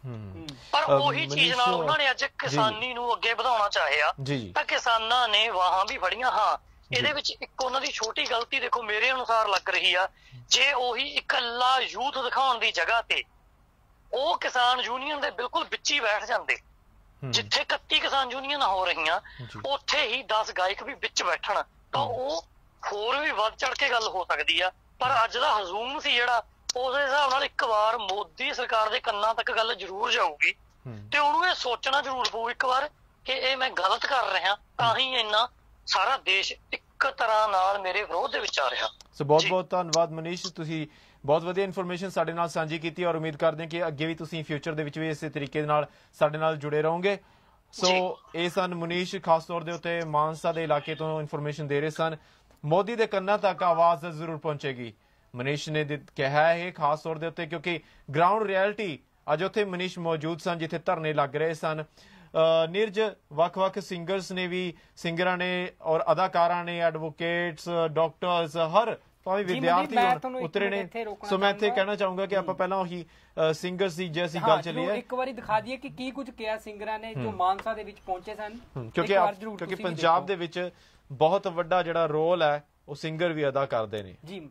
ਪਰ ਉਹੀ ਚੀਜ਼ ਨਾਲ ਉਹਨਾਂ ਨੇ ਅੱਜ ਕਿਸਾਨੀ ਨੂੰ ਅੱਗੇ ਵਧਾਉਣਾ ਚਾਹਿਆ ਤਾਂ ਕਿਸਾਨਾਂ ਨੇ ਵਾਹਾਂ ਵੀ ਫੜੀਆਂ। ਹਾਂ, ਇਹਦੇ ਵਿੱਚ ਇੱਕ ਉਹਨਾਂ ਦੀ ਛੋਟੀ ਗਲਤੀ ਦੇਖੋ ਮੇਰੇ ਅਨੁਸਾਰ ਲੱਗ ਰਹੀ ਆ, ਜੇ ਉਹੀ ਇਕੱਲਾ ਯੂਥ ਦਿਖਾਉਣ ਦੀ ਜਗ੍ਹਾ ਤੇ ਉਹ ਕਿਸਾਨ ਯੂਨੀਅਨ ਦੇ ਬਿਲਕੁਲ ਵਿੱਚ ਹੀ ਬੈਠ ਜਾਂਦੇ, ਜਿੱਥੇ 31 ਕਿਸਾਨ ਯੂਨੀਅਨ ਹੋ ਰਹੀਆਂ ਉੱਥੇ ਹੀ 10 ਗਾਇਕ ਵੀ ਵਿੱਚ ਬੈਠਣ ਤਾਂ ਉਹ ਹੋਰ ਵੀ ਵੱਧ ਚੜ ਕੇ ਗੱਲ ਹੋ ਸਕਦੀ ਆ। ਪਰ ਅੱਜ ਦਾ ਹਜੂਮ ਸੀ ਜਿਹੜਾ, ਉਸ ਹਿਸਾਬ ਨਾਲ ਇੱਕ ਵਾਰ ਮੋਦੀ ਸਰਕਾਰ ਦੇ ਕੰਨਾਂ ਤੱਕ ਗੱਲ ਜ਼ਰੂਰ ਜਾਊਗੀ ਤੇ ਉਹਨੂੰ ਇਹ ਸੋਚਣਾ ਜ਼ਰੂਰ ਪਊ ਇੱਕ ਵਾਰ ਕਿ ਇਹ ਮੈਂ ਗਲਤ ਕਰ ਰਿਹਾ, ਤਾਂ ਹੀ ਇੰਨਾ ਸਾਰਾ ਦੇਸ਼ ਇੱਕ ਤਰ੍ਹਾਂ ਨਾਲ ਮੇਰੇ ਵਿਰੋਧ ਦੇ ਵਿੱਚ ਆ ਰਿਹਾ। ਸੋ ਬਹੁਤ ਬਹੁਤ ਧੰਨਵਾਦ ਮਨੀਸ਼, ਤੁਸੀਂ ਬਹੁਤ ਵਧੀਆ ਇਨਫੋਰਮੇਸ਼ਨ ਸਾਡੇ ਨਾਲ ਸਾਂਝੀ ਕੀਤੀ ਔਰ ਉਮੀਦ ਕਰਦੇ ਹਾਂ ਕਿ ਅੱਗੇ ਵੀ ਤੁਸੀਂ ਫਿਊਚਰ ਦੇ ਵਿੱਚ ਵੀ ਇਸੇ ਤਰੀਕੇ ਦੇ ਨਾਲ ਸਾਡੇ ਨਾਲ ਜੁੜੇ ਰਹੋਗੇ। ਸੋ ਇਹ ਸਨ ਮਨੀਸ਼, ਖਾਸ ਤੌਰ ਦੇ ਉੱਤੇ ਮਾਨਸਾ ਦੇ ਇਲਾਕੇ ਤੋਂ ਇਨਫੋਰਮੇਸ਼ਨ ਦੇ ਰਹੇ ਸਨ। ਮੋਦੀ ਦੇ ਕੰਨਾਂ ਤੱਕ ਆਵਾਜ਼ ਜ਼ਰੂਰ ਪਹੁੰਚੇਗੀ, ਮਨੀਸ਼ ਨੇ ਕਿਹਾ ਹੈ, ਖਾਸ ਤੌਰ ਦੇ ਉੱਤੇ ਕਿਉਂਕਿ ਗਰਾਊਂਡ ਰਿਐਲਿਟੀ ਅੱਜ ਉੱਥੇ ਮਨੀਸ਼ ਮੌਜੂਦ ਸਨ ਜਿੱਥੇ ਧਰਨੇ ਲੱਗ ਰਹੇ ਸਨ। ਨੀਰਜ, ਵੱਖ-ਵੱਖ ਸਿੰਗਰਾਂ ਨੇ ਔਰ ਅਦਾਕਾਰਾਂ ਨੇ, ਐਡਵੋਕੇਟਸ, ਡਾਕਟਰਸ, ਹਰ ਭਾਵੇਂ ਵਿਦਿਆਰਥੀ ਉਤਰੇ ਨੇ। ਸੋ ਮੈਂ ਇੱਥੇ ਕਹਿਣਾ ਚਾਹੂੰਗਾ ਕਿ ਆਪਾਂ ਪਹਿਲਾਂ ਉਹੀ ਸਿੰਗਰਸ ਦੀ ਜੇ ਅਸੀਂ ਗੱਲ ਚੱਲੀਏ, ਇੱਕ ਵਾਰੀ ਦਿਖਾ ਦਈਏ ਕਿ ਕੀ ਕੁਝ ਕਿਹਾ ਸਿੰਗਰਾਂ ਨੇ ਜੋ ਮਾਨਸਾ ਦੇ ਵਿੱਚ ਪਹੁੰਚੇ ਸਨ, ਕਿਉਂਕਿ ਪੰਜਾਬ ਦੇ ਵਿੱਚ ਬਹੁਤ ਵੱਡਾ ਜਿਹੜਾ ਰੋਲ ਹੈ ਉਹ ਸਿੰਗਰ ਵੀ ਅਦਾ ਕਰਦੇ ਨੇ ਜੀ।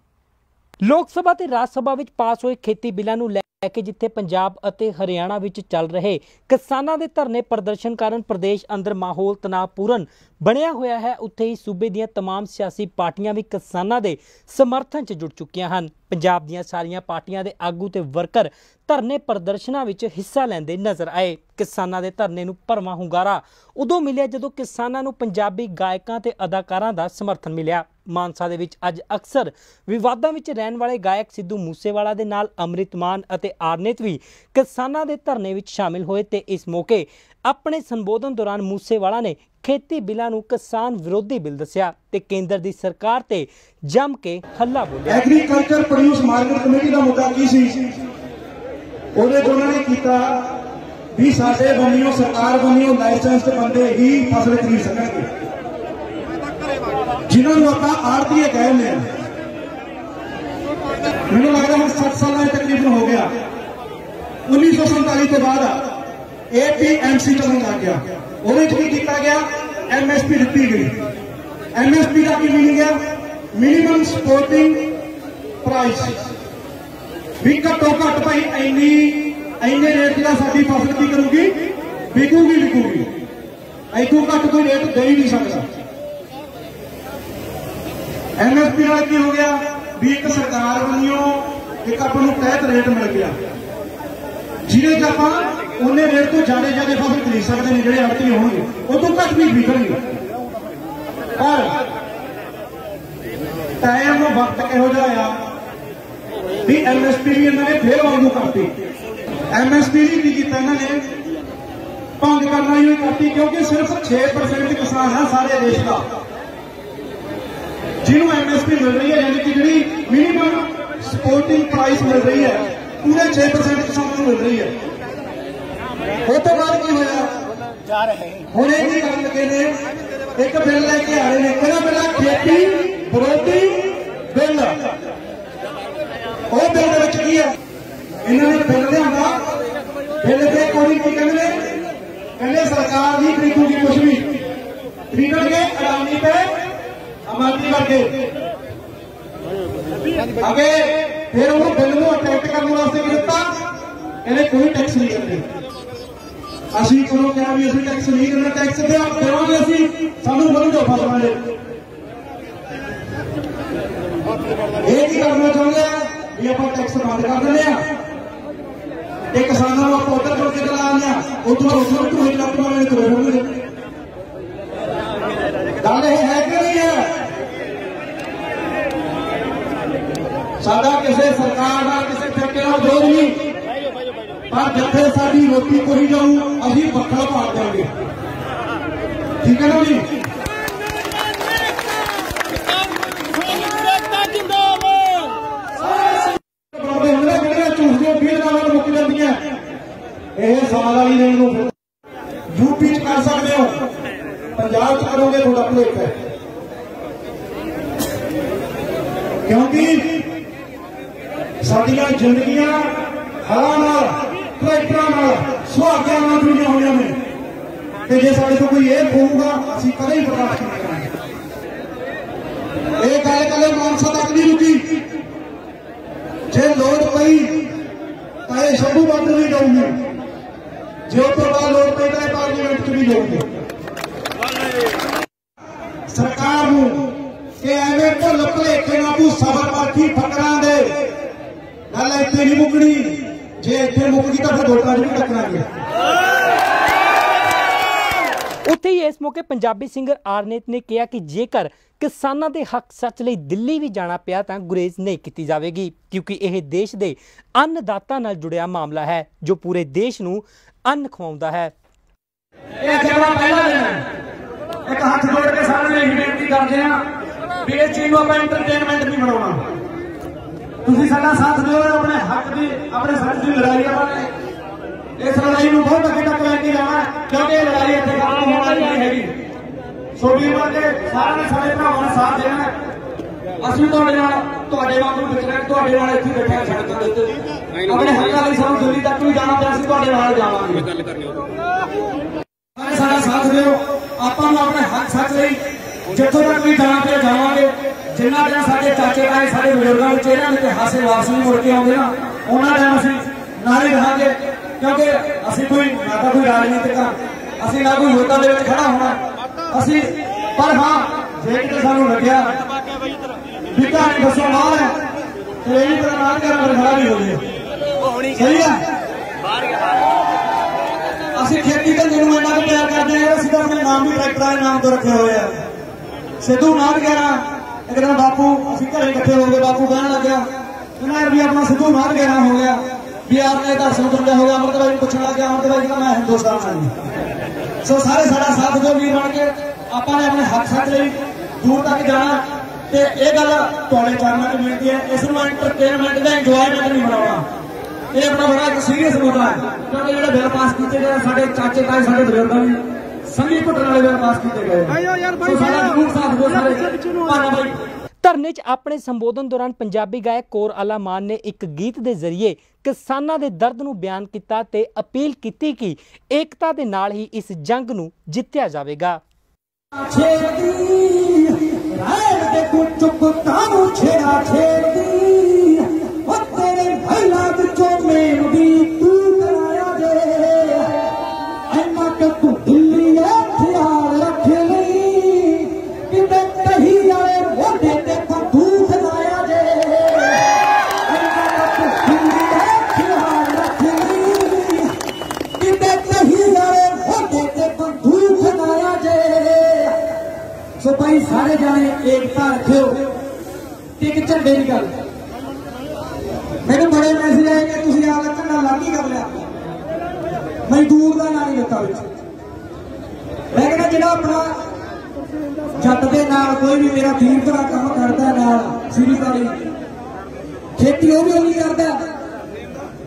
ਲੋਕ ਸਭਾ ਤੇ ਰਾਜ ਸਭਾ ਵਿੱਚ ਪਾਸ ਹੋਏ ਖੇਤੀ ਬਿੱਲਾਂ ਨੂੰ ਲੈ ਕੇ ਜਿੱਥੇ ਪੰਜਾਬ ਅਤੇ ਹਰਿਆਣਾ ਵਿੱਚ ਚੱਲ ਰਹੇ ਕਿਸਾਨਾਂ ਦੇ ਧਰਨੇ ਪ੍ਰਦਰਸ਼ਨ ਕਾਰਨ ਪ੍ਰਦੇਸ਼ ਅੰਦਰ ਮਾਹੌਲ ਤਣਾਅਪੂਰਨ ਬਣਿਆ ਹੋਇਆ ਹੈ, ਉੱਥੇ ਹੀ ਸੂਬੇ ਦੀਆਂ तमाम ਸਿਆਸੀ ਪਾਰਟੀਆਂ ਵੀ ਕਿਸਾਨਾਂ ਦੇ ਸਮਰਥਨ 'ਚ ਜੁੜ ਚੁੱਕੀਆਂ ਹਨ। ਪੰਜਾਬ ਦੀਆਂ ਸਾਰੀਆਂ ਪਾਰਟੀਆਂ ਦੇ ਆਗੂ ਤੇ ਵਰਕਰ ਧਰਨੇ ਪ੍ਰਦਰਸ਼ਨਾਂ ਵਿੱਚ ਹਿੱਸਾ ਲੈਂਦੇ ਨਜ਼ਰ ਆਏ। ਕਿਸਾਨਾਂ ਦੇ ਧਰਨੇ ਨੂੰ ਭਰਵਾਂ ਹੁੰਗਾਰਾ ਉਦੋਂ ਮਿਲਿਆ ਜਦੋਂ ਕਿਸਾਨਾਂ ਨੂੰ ਪੰਜਾਬੀ ਗਾਇਕਾਂ ਤੇ ਅਦਾਕਾਰਾਂ ਦਾ ਸਮਰਥਨ ਮਿਲਿਆ। ਮਾਨਸਾ ਦੇ ਵਿੱਚ ਅੱਜ ਅਕਸਰ ਵਿਵਾਦਾਂ ਵਿੱਚ ਰਹਿਣ ਵਾਲੇ ਗਾਇਕ ਸਿੱਧੂ ਮੂਸੇਵਾਲਾ ਦੇ ਨਾਲ ਅੰਮ੍ਰਿਤ ਮਾਨ ਅਤੇ ਆਰਨੇਤ ਵੀ ਕਿਸਾਨਾਂ ਦੇ ਧਰਨੇ ਵਿੱਚ ਸ਼ਾਮਿਲ ਹੋਏ ਤੇ ਇਸ ਮੌਕੇ ਆਪਣੇ ਸੰਬੋਧਨ ਦੌਰਾਨ ਮੂਸੇਵਾਲਾ ਨੇ ਖੇਤੀ ਬਿੱਲਾਂ ਨੂੰ ਕਿਸਾਨ ਵਿਰੋਧੀ ਬਿੱਲ ਦੱਸਿਆ ਤੇ ਕੇਂਦਰ ਦੀ ਸਰਕਾਰ ਤੇ ਜੰਮ ਕੇ ਹੱਲਾ ਬੋਲਿਆ। ਐਗਰੀਕਲਚਰ ਪ੍ਰੋਡਿਊਸ ਮਾਰਕੀਟ ਕਮੇਟੀ ਦਾ ਮੁੱਦਾ ਕੀ ਸੀ? ਉਹਦੇ ਉਹਨਾਂ ਨੇ ਕੀਤਾ ਵੀ ਸਾਡੇ ਬੰਨਿਓ ਸਰਕਾਰ ਬੰਨਿਓ ਲਾਇਸੈਂਸਡ ਬੰਦੇ ਹੀ ਫਸਲ ਖਰੀਦ ਸਕਣਗੇ, ਜਿਨ੍ਹਾਂ ਨੂੰ ਆਪਾਂ ਆੜਤੀਏ ਕਹਿੰਦੇ ਆ। ਮੈਨੂੰ ਲੱਗਦਾ ਹੁਣ 7 ਸਾਲਾਂ ਤਕਰੀਬਨ ਹੋ ਗਿਆ। 1947 ਤੋਂ ਬਾਅਦ APMC ਚੱਲਣ ਲੱਗ ਗਿਆ। ਉਹਦੇ ਚ ਕੀ ਕੀਤਾ ਗਿਆ? MSP ਦਿੱਤੀ ਗਈ। MSP ਦਾ ਕੀ ਮੀਨਿੰਗ ਹੈ? Minimum supporting price. ਵੀ ਘੱਟੋ ਘੱਟ ਭਾਈ ਇੰਨੇ ਰੇਟ ਦਾ ਸਾਡੀ ਫਸਲ ਕੀ ਕਰੂਗੀ? ਵਿਕੂਗੀ। ਇੱਥੋਂ ਘੱਟ ਕੋਈ ਰੇਟ ਦੇ ਹੀ ਨਹੀਂ ਸਕਦਾ। MSP ਨਾਲ ਕੀ ਹੋ ਗਿਆ? ਵੀ ਇੱਕ ਸਰਕਾਰ ਵੱਲੋਂ ਇੱਕ ਆਪਾਂ ਨੂੰ ਤੈਅ ਰੇਟ ਮਿਲ ਗਿਆ, ਜਿਹਦੇ ਚ ਆਪਾਂ ਉਹਨੇ ਰੇਟ ਤੋਂ ਜ਼ਿਆਦਾ ਫਸਲ ਖਰੀਦ ਸਕਦੇ ਨੇ। ਜਿਹੜੇ ਆੜਤੀ ਹੋਣਗੇ ਉਹ ਤੋਂ ਘੱਟ ਵੀ ਵਿਕਣਗੇ। ਪਰ ਟਾਈਮ ਵਕਤ ਇਹੋ ਜਿਹਾ ਆ ਵੀ MSP ਵੀ ਇਹਨਾਂ ਨੇ ਫੇਰ ਵਾਂਗੂ ਕਰਤੀ। MSP ਨੇ ਕੀ ਕੀਤਾ? ਇਹਨਾਂ ਨੇ ਭੰਗ ਕਰਨਾ ਹੀ ਕਰਤੀ, ਕਿਉਂਕਿ ਸਿਰਫ 6% ਕਿਸਾਨ ਆ ਸਾਰੇ ਦੇਸ਼ ਦਾ ਜਿਹਨੂੰ MSP ਮਿਲ ਰਹੀ ਹੈ, ਯਾਨੀ ਕਿ ਜਿਹੜੀ ਮਿਨੀਮਮ ਸਪੋਰਟਿੰਗ ਪ੍ਰਾਈਸ ਮਿਲ ਰਹੀ ਹੈ ਪੂਰੇ 6% ਕਿਸਾਨਾਂ ਨੂੰ ਮਿਲ ਰਹੀ ਹੈ। ਉਹ ਤੋਂ ਬਾਅਦ ਕੀ ਹੋਇਆ? ਹੁਣ ਇਹ ਕੀ ਕਰਨ ਲੱਗੇ ਨੇ? ਇੱਕ ਬਿੱਲ ਲੈ ਕੇ ਆ ਰਹੇ ਨੇ, ਕਿਹੜਾ ਬਿੱਲ? ਖੇਤੀ ਵਿਰੋਧੀ ਬਿੱਲ। ਉਹ ਬਿੱਲ ਦੇ ਵਿੱਚ ਕੀ ਹੈ? ਇਹਨਾਂ ਨੇ ਬਿੱਲ ਲਿਆਂਦਾ, ਬਿੱਲ ਦੇ ਕੋਈ ਕੀ ਕਹਿੰਦੇ ਨੇ? ਕਹਿੰਦੇ ਸਰਕਾਰ ਨਹੀਂ ਖਰੀਦੂਗੀ ਕੁਝ ਵੀ, ਖਰੀਦਣਗੇ ਅਡਾਨੀ ਤੇ ਅੰਬਾਨੀ ਵਰਗੇ। ਅੱਗੇ ਫਿਰ ਉਹ ਬਿੱਲ ਨੂੰ ਅਟੈਕ ਕਰਨ ਵਾਸਤੇ ਕੀ ਦਿੱਤਾ? ਕਹਿੰਦੇ ਕੋਈ ਟੈਕਸ ਨਹੀਂ ਕਰਦੇ। ਅਸੀਂ ਕੋਲੋਂ ਕਿਹਾ ਵੀ ਅਸੀਂ ਟੈਕਸ ਨਹੀਂ ਕਰਨਾ, ਟੈਕਸ ਦੇਵਾਂਗੇ ਅਸੀਂ, ਸਾਨੂੰ ਮਿਲ ਜਾਓ ਫਸਲਾਂ ਦੇ। ਇਹ ਕੀ ਕਰਨਾ ਚਾਹੁੰਦੇ ਆ ਵੀ ਆਪਾਂ ਟੈਕਸ ਬੰਦ ਕਰ ਦਿੰਦੇ ਆ ਤੇ ਕਿਸਾਨਾਂ ਨੂੰ ਆਪਾਂ ਉੱਧਰ ਕਰਕੇ ਚਲਾ ਆਉਂਦੇ ਆ, ਉੱਥੋਂ ਢੂਹੇ ਲੱਗ ਪਾਉਣੇ ਤੁਰੇ ਫਿਰਦੇ। ਗੱਲ ਇਹ ਹੈ ਕਿ ਨਹੀਂ ਹੈ? ਸਾਡਾ ਕਿਸੇ ਸਰਕਾਰ ਨਾਲ ਕਿਸੇ ਠੇਕੇ ਨਾਲ ਵਿਰੋਧ ਨਹੀਂ, ਪਰ ਜਿੱਥੇ ਸਾਡੀ ਰੋਟੀ ਕੋਈ ਜਾਊ ਅਸੀਂ ਵੱਖਰਾ ਪਾੜ ਜਾਵਾਂਗੇ। ਠੀਕ ਹੈ ਨਾ ਜੀ? ਝੂਠੀਆਂ 20 ਦਿਨਾਂ ਮੁੱਕ ਜਾਂਦੀਆਂ, ਇਹ ਸਾਲ ਵਾਲੀ ਦਿਨ ਨੂੰ UP ਚ ਕਰ ਸਕਦੇ ਹੋ, ਪੰਜਾਬ ਚ ਕਰੋਗੇ ਤੁਹਾਡਾ ਭੁਲੇਖਾ ਹੈ। ਕਿਉਂਕਿ ਸਾਡੀਆਂ ਜ਼ਿੰਦਗੀਆਂ ਹਰਾਂ ਨਾਲ ਟਰੈਕਟਰਾਂ ਨਾਲ ਸੁਹਾਗਿਆਂ ਨਾਲ ਜੁੜੀਆਂ ਹੋਈਆਂ ਨੇ, ਤੇ ਜੇ ਸਾਡੇ ਤੋਂ ਕੋਈ ਇਹ ਖੋਊਗਾ ਅਸੀਂ ਕਦੇ ਹੀ ਬਰਦਾਸ਼ਤ ਨਹੀਂ ਕਰਾਂਗੇ। ਇਹ ਗੱਲ ਕੱਲੇ ਮਾਨਸਾ ਤੱਕ ਨਹੀਂ ਰੁਕੀ, ਜੇ ਲੋੜ ਪਈ ਤਾਂ ਇਹ ਸ਼ੰਭੂ ਬਾਰਡਰ ਵੀ ਜਾਊਗੀ, ਜੇ ਉਹ ਤੋਂ ਬਾਅਦ ਲੋੜ ਪਈ ਤਾਂ ਪਾਰਲੀਮੈਂਟ ਚ ਵੀ ਜਾਊਗੀ। ਸਰਕਾਰ ਨੂੰ ਕਿ ਐਵੇਂ ਭੁੱਲ ਭੁਲੇਖੇ ਨਾਲ ਤੂੰ ਸਬਰ ਪਾਠੀ ਫਕਰਾਂ ਦੇ ਗੱਲ ਇੱਥੇ ਨਹੀਂ ਮੁੱਕਣੀ, ਜੇ ਇੱਥੇ ਮੁੱਕ ਗਈ ਤਾਂ ਫਿਰ ਵੋਟਾਂ 'ਚ ਵੀ ਟੱਕਰਾਂਗੇ। ਉੱਥੇ ਹੀ ਇਸ ਮੌਕੇ ਪੰਜਾਬੀ ਸਿੰਗਰ ਆਰਨੇਤ ਨੇ ਕਿਹਾ ਕਿ ਜੇਕਰ ਕਿਸਾਨਾਂ ਦੇ ਹੱਕ ਸੱਚ ਲਈ ਦਿੱਲੀ ਵੀ ਜਾਣਾ ਪਿਆ ਤਾਂ ਗੁਰੇਜ਼ ਨਹੀਂ ਕੀਤੀ ਜਾਵੇਗੀ, ਕਿਉਂਕਿ ਇਹ ਦੇਸ਼ ਦੇ ਅੰਨਦਾਤਾ ਨਾਲ ਜੁੜਿਆ ਮਾਮਲਾ ਹੈ ਜੋ ਪੂਰੇ ਦੇਸ਼ ਨੂੰ ਅੰਨ ਖਵਾਉਂਦਾ ਹੈ। ਇਹ ਜਿਹੜਾ ਪਹਿਲਾ ਦਿਨ ਹੈ, ਇੱਕ ਹੱਥ ਜੋੜ ਕੇ ਸਾਰਿਆਂ ਨੂੰ ਬੇਨਤੀ ਕਰਦੇ ਆ ਵੀ ਇਹ ਚੀਜ਼ ਨੂੰ ਆਪਾਂ ਐਂਟਰਟੇਨਮੈਂਟ ਨਹੀਂ ਬਣਾਉਣਾ। ਤੁਸੀਂ ਸਾਡਾ ਸਾਥ ਦਿਓ, ਆਪਣੇ ਹੱਕ ਦੀ ਆਪਣੇ ਸੱਚ ਦੀ ਲੜਾਈ ਆਪਾਂ ਇਸ ਲੜਾਈ ਨੂੰ ਬਹੁਤ ਅੱਗੇ ਤੱਕ ਲੈ ਕੇ ਜਾਣਾ, ਕਿਉਂਕਿ ਇਹ ਲੜਾਈ ਇੱਥੇ ਖਤਮ ਹੋਣ ਵਾਲੀ ਨਹੀਂ ਹੈਗੀ। ਸੋ ਵੀਰ ਵਰਗੇ ਸਾਰਿਆਂ ਨੇ ਸਾਡੇ ਭਰਾਵਾਂ ਨੂੰ ਸਾਥ ਦੇਣਾ, ਅਸੀਂ ਤੁਹਾਡੇ ਨਾਲ ਤੁਹਾਡੇ ਵਾਂਗੂ ਵਿਚਰੇ ਤੁਹਾਡੇ ਨਾਲ ਇੱਥੇ ਬੈਠਿਆ ਸੜਕ ਦੇ ਉੱਤੇ ਆਪਣੇ ਹੱਕਾਂ ਲਈ ਸਾਨੂੰ ਦਿੱਲੀ ਤੱਕ ਵੀ ਜਾਣਾ ਪਿਆ, ਅਸੀਂ ਤੁਹਾਡੇ ਨਾਲ ਜਾਵਾਂਗੇ। ਸਾਡਾ ਸਾਥ ਦਿਓ, ਆਪਾਂ ਨੂੰ ਆਪਣੇ ਹੱਕ ਸੱਚ ਲਈ ਜਿੱਥੋਂ ਤੱਕ ਵੀ ਜਾਣਾ ਪਿਆ ਜਾਵਾਂਗੇ। ਜਿੰਨਾ ਦਿਨ ਸਾਡੇ ਚਾਚੇ ਤਾਏ ਸਾਡੇ ਬਜ਼ੁਰਗਾਂ ਦੇ ਚਿਹਰਿਆਂ ਦੇ ਹਾਸੇ ਵਾਪਸ ਨਹੀਂ ਮੁੜ ਕੇ ਆਉਂਦੇ ਨਾ, ਉਹਨਾਂ ਦਿਨ ਅਸੀਂ ਨਾਲ ਹੀ ਰਹਾਂਗੇ। ਕਿਉਂਕਿ ਅਸੀਂ ਨਾ ਤਾਂ ਕੋਈ ਰਾਜਨੀਤਿਕ ਆ, ਅਸੀਂ ਨਾ ਕੋਈ ਵੋਟਾਂ ਦੇ ਵਿੱਚ ਖੜਾ ਹੋਣਾ ਅਸੀਂ, ਪਰ ਹਾਂ ਜੇ ਕਿਤੇ ਸਾਨੂੰ ਲੱਗਿਆ ਵੀ ਕਹਾਣੀ ਦੱਸੋ ਮਾਰ ਹੈ ਤੇ ਇਹ ਵੀ ਤਰ੍ਹਾਂ ਨਾਲ ਕਰ ਖੜਾ ਵੀ ਹੋ ਜਾਏ, ਸਹੀ ਹੈ। ਅਸੀਂ ਖੇਤੀ ਦੇ ਨੂੰ ਇੰਨਾ ਕੁ ਪਿਆਰ ਕਰਦੇ ਹਾਂ, ਅਸੀਂ ਤਾਂ ਆਪਣੇ ਨਾਮ ਵੀ ਟਰੈਕਟਰਾਂ ਦੇ ਨਾਮ ਤੋਂ ਰੱਖੇ ਹੋਏ ਆ। ਸਿੱਧੂ ਨਾਮ ਕਹਿਣਾ ਇੱਕ ਦਿਨ ਬਾਪੂ ਅਸੀਂ ਘਰੇ ਇਕੱਠੇ ਹੋ ਗਏ, ਬਾਪੂ ਕਹਿਣ ਲੱਗਿਆ ਕਹਿੰਦਾ ਵੀ ਆਪਣਾ ਸਿੱਧੂ ਨਾਮ ਕਹਿਣਾ ਹੋ ਗਿਆ ਵੀ ਯਾਰ ਨੇ ਦਰਸ਼ਨ ਤੁਰਿਆ ਹੋ ਗਿਆ। ਅਮਰਤ ਭਾਈ ਪੁੱਛਣ ਲੱਗਿਆ, ਅਮਰਤ ਭਾਈ ਕਹਿੰਦਾ ਮੈਂ ਹਿੰਦੁਸਤਾਨ ਆਈ। ਸੋ ਸਾਰੇ ਸਾਡਾ ਸਾਥ ਦਿਓ ਵੀਰ ਬਣ ਕੇ, ਆਪਾਂ ਨੇ ਆਪਣੇ ਹੱਕ ਸੱਚ ਲਈ ਦੂਰ ਤੱਕ ਜਾਣਾ ਤੇ ਇਹ ਗੱਲ ਤੁਹਾਡੇ ਚਰਨਾਂ 'ਚ ਮਿਲਦੀ ਹੈ। ਇਸ ਨੂੰ ਐਂਟਰਟੇਨਮੈਂਟ ਦਾ ਇੰਜੋਇਮੈਂਟ ਨਹੀਂ ਬਣਾਉਣਾ, ਇਹ ਆਪਣਾ ਬੜਾ ਇੱਕ ਸੀਰੀਅਸ ਮੁੱਦਾ ਹੈ। ਕਿਉਂਕਿ ਜਿਹੜੇ ਬਿੱਲ ਪਾਸ ਕੀਤੇ ਗਏ ਸਾਡੇ ਚਾਚੇ ਤਾਏ ਸਾਡੇ ਬਜ਼ੁਰਗਾਂ ਦੀ ਸੰਗੀ ਘੁੱਟਣ ਵਾਲੇ ਬਿੱਲ ਪਾਸ ਕੀਤੇ ਗਏ, ਸੋ ਸਾਡਾ ਜ਼ਰੂਰ ਸਾਥ ਦਿਓ ਸਾਰੇ। ਧੰਨਵਾਦ। ਧਰਨੇ 'ਚ ਆਪਣੇ ਸੰਬੋਧਨ ਦੌਰਾਨ ਪੰਜਾਬੀ ਗਾਇਕ ਕੋਰ ਆਲਾ ਮਾਨ ਨੇ ਇੱਕ ਗੀਤ ਦੇ ਜ਼ਰੀਏ ਕਿਸਾਨਾਂ ਦੇ ਦਰਦ ਨੂੰ ਬਿਆਨ ਕੀਤਾ ਤੇ ਅਪੀਲ ਕੀਤੀ ਕਿ ਏਕਤਾ ਦੇ ਨਾਲ ਹੀ ਇਸ ਜੰਗ ਨੂੰ ਜਿੱਤਿਆ ਜਾਵੇਗਾ। सो भाई सारे जाने एकता रखियो, एक झंडे की गल। मैंने बड़े मैसेज आए कि तुम आप झंडा अलग ही कर लिया, मजदूर का ना नहीं दिता। मैं कहना जो अपना जट के नाल कोई भी मेरा तीर तरह काम करता है नाल सीरी वाली खेती वो भी नहीं करता,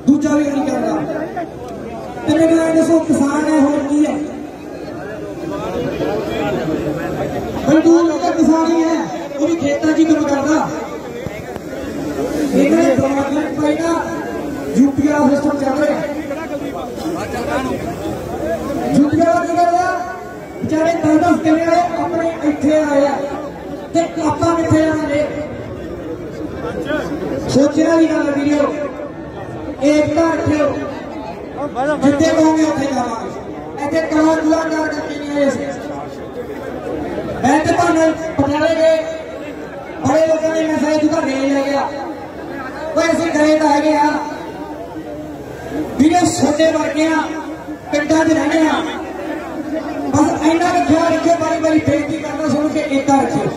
दूजा भी नहीं करता। तो मैंने दसो किसान है होर की है, मजदूर का किसान ही है, वो भी खेतों की काम करता। यूपी वाला सिस्टम चल रहा है, यूपी वाला की कर रहा बेचारे 10-10 किले वाले अपने इतने आए आप कितने आने सोचना भी ना वीडियो। एकता रखियो, जितने कहोगे उत्थे जावांगे, इतने कला कलाकार करके नहीं आए। मैं तो पटियाले गए बड़े लोगों ने मैसेज उधर नहीं ले गया, कोई ऐसे गए तो है हाँ बिना छोटे वर्गे पिंडा च रहने बस इन्ना का ख्याल रखियो। बारी बारी बेनती करना सुन के एकता रखियो।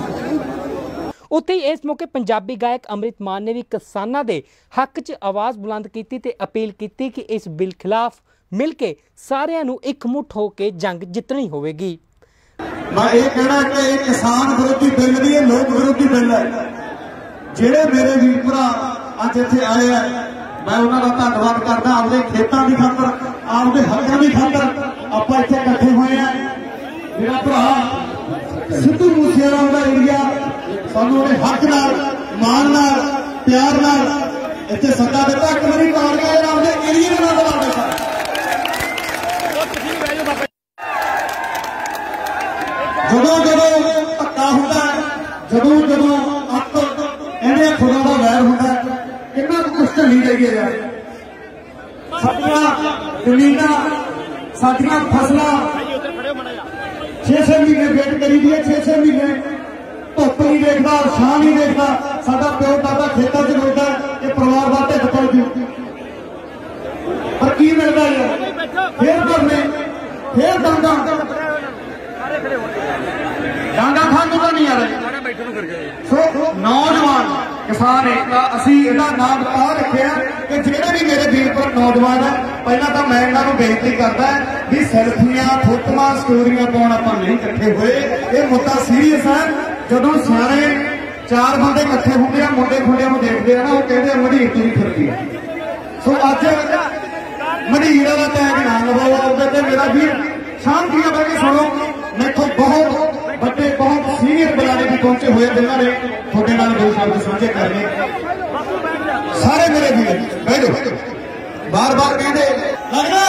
ਉੱਥੇ ਹੀ ਇਸ ਮੌਕੇ ਪੰਜਾਬੀ ਗਾਇਕ ਅੰਮ੍ਰਿਤ ਮਾਨ ਨੇ ਵੀ ਕਿਸਾਨਾਂ ਦੇ ਹੱਕ 'ਚ ਆਵਾਜ਼ ਬੁਲੰਦ ਕੀਤੀ ਤੇ ਅਪੀਲ ਕੀਤੀ ਕਿ ਇਸ ਬਿੱਲ ਖਿਲਾਫ ਮਿਲ ਕੇ ਸਾਰਿਆਂ ਨੂੰ ਇਕਮੁੱਠ ਹੋ ਕੇ ਜੰਗ ਜਿੱਤਣੀ ਹੋਵੇਗੀ। मैं ये कहना कि ये किसान विरोधी बिल नहीं है, लोक विरोधी बिल है। जेडे मेरे वीर भरा अज इत्थे आए हैं, मैं उन्होंने का धन्यवाद करदा। आपदे खेतों की खातर, आपदे हकों की खातर आपां इत्थे इकट्ठे होए हैं। मेरा भरा सिद्धू मूसेवाला दा एरिया सानूं उहदे हक नाल, मान नाल, प्यार नाल इत्थे सद्दा दित्ता। एक वारी तालियां आपदे एरिया दे नाल ला दित्ता। ਜਦੋਂ ਧੱਕਾ ਹੁੰਦਾ, ਜਦੋਂ ਅੱਤ ਇਹਨੇ ਖੁਦਾ ਦਾ ਵੈਰ ਹੁੰਦਾ, ਕਿੰਨਾ ਕੁਛ ਢਲੀ ਜਾਈਏ ਯਾਰ। ਸਾਡੀਆਂ ਜ਼ਮੀਨਾਂ, ਸਾਡੀਆਂ ਫਸਲਾਂ 6-6 ਮਹੀਨੇ ਵੇਟ ਕਰੀ ਦੀ ਹੈ। 6-6 ਮਹੀਨੇ ਧੁੱਪ ਨਹੀਂ ਦੇਖਦਾ, ਛਾਂ ਨਹੀਂ ਦੇਖਦਾ। ਸਾਡਾ ਪਿਓ ਦਾਦਾ ਖੇਤਾਂ 'ਚ ਰੋਂਦਾ ਕਿ ਪਰਿਵਾਰ ਦਾ ਢਿੱਡ ਪਲ ਜੂ, ਪਰ ਕੀ ਮਿਲਦਾ ਯਾਰ? ਫੇਰ ਧਰਨੇ, ਫੇਰ ਡਾਂਗਾ ਖਾਣ ਨੂੰ ਤਾਂ ਨਹੀਂ ਆ ਰਹੇ। ਸੋ ਨੌਜਵਾਨ ਕਿਸਾਨ ਏਕਤਾ ਅਸੀਂ ਇਹਦਾ ਨਾਮ ਤਾਂ ਰੱਖਿਆ ਕਿ ਜਿਹੜੇ ਵੀ ਮੇਰੇ ਵੀਰ ਪਰ ਨੌਜਵਾਨ ਹੈ, ਪਹਿਲਾਂ ਤਾਂ ਮੈਂ ਇਹਨਾਂ ਨੂੰ ਬੇਨਤੀ ਕਰਦਾ ਵੀ ਸੈਲਫੀਆਂ, ਫੋਟੋਆਂ, ਸਟੋਰੀਆਂ ਪਾਉਣ ਆਪਾਂ ਨਹੀਂ ਇਕੱਠੇ ਹੋਏ। ਇਹ ਮੁੱਦਾ ਸੀਰੀਅਸ ਹੈ। ਜਦੋਂ ਸਾਰੇ 4 ਬੰਦੇ ਇਕੱਠੇ ਹੁੰਦੇ ਆ, ਮੁੰਡੇ ਖੁੰਡਿਆਂ ਨੂੰ ਦੇਖਦੇ ਆ ਨਾ, ਉਹ ਕਹਿੰਦੇ ਮੰਡੀਰ ਤੁਰੀ ਫਿਰਦੀ ਹੈ। ਸੋ ਅੱਜ ਮੰਡੀਰ ਵਾਲਾ ਟੈਗ ਨਾ ਲਵਾਓ ਆਪਦੇ ਤੇ। ਮੇਰਾ ਵੀਰ ਸ਼ਾਂਤੀਆਂ ਬਹਿ ਕੇ ਸੁਣੋ, मैथों बहुत बड़े बहुत सीनियर बुलाने की पहुंचे हुए जिन्होंने थोड़े नाल दो शब्द साझे करने सारे मेरे वीर बह जाओ बार बार कहते लगना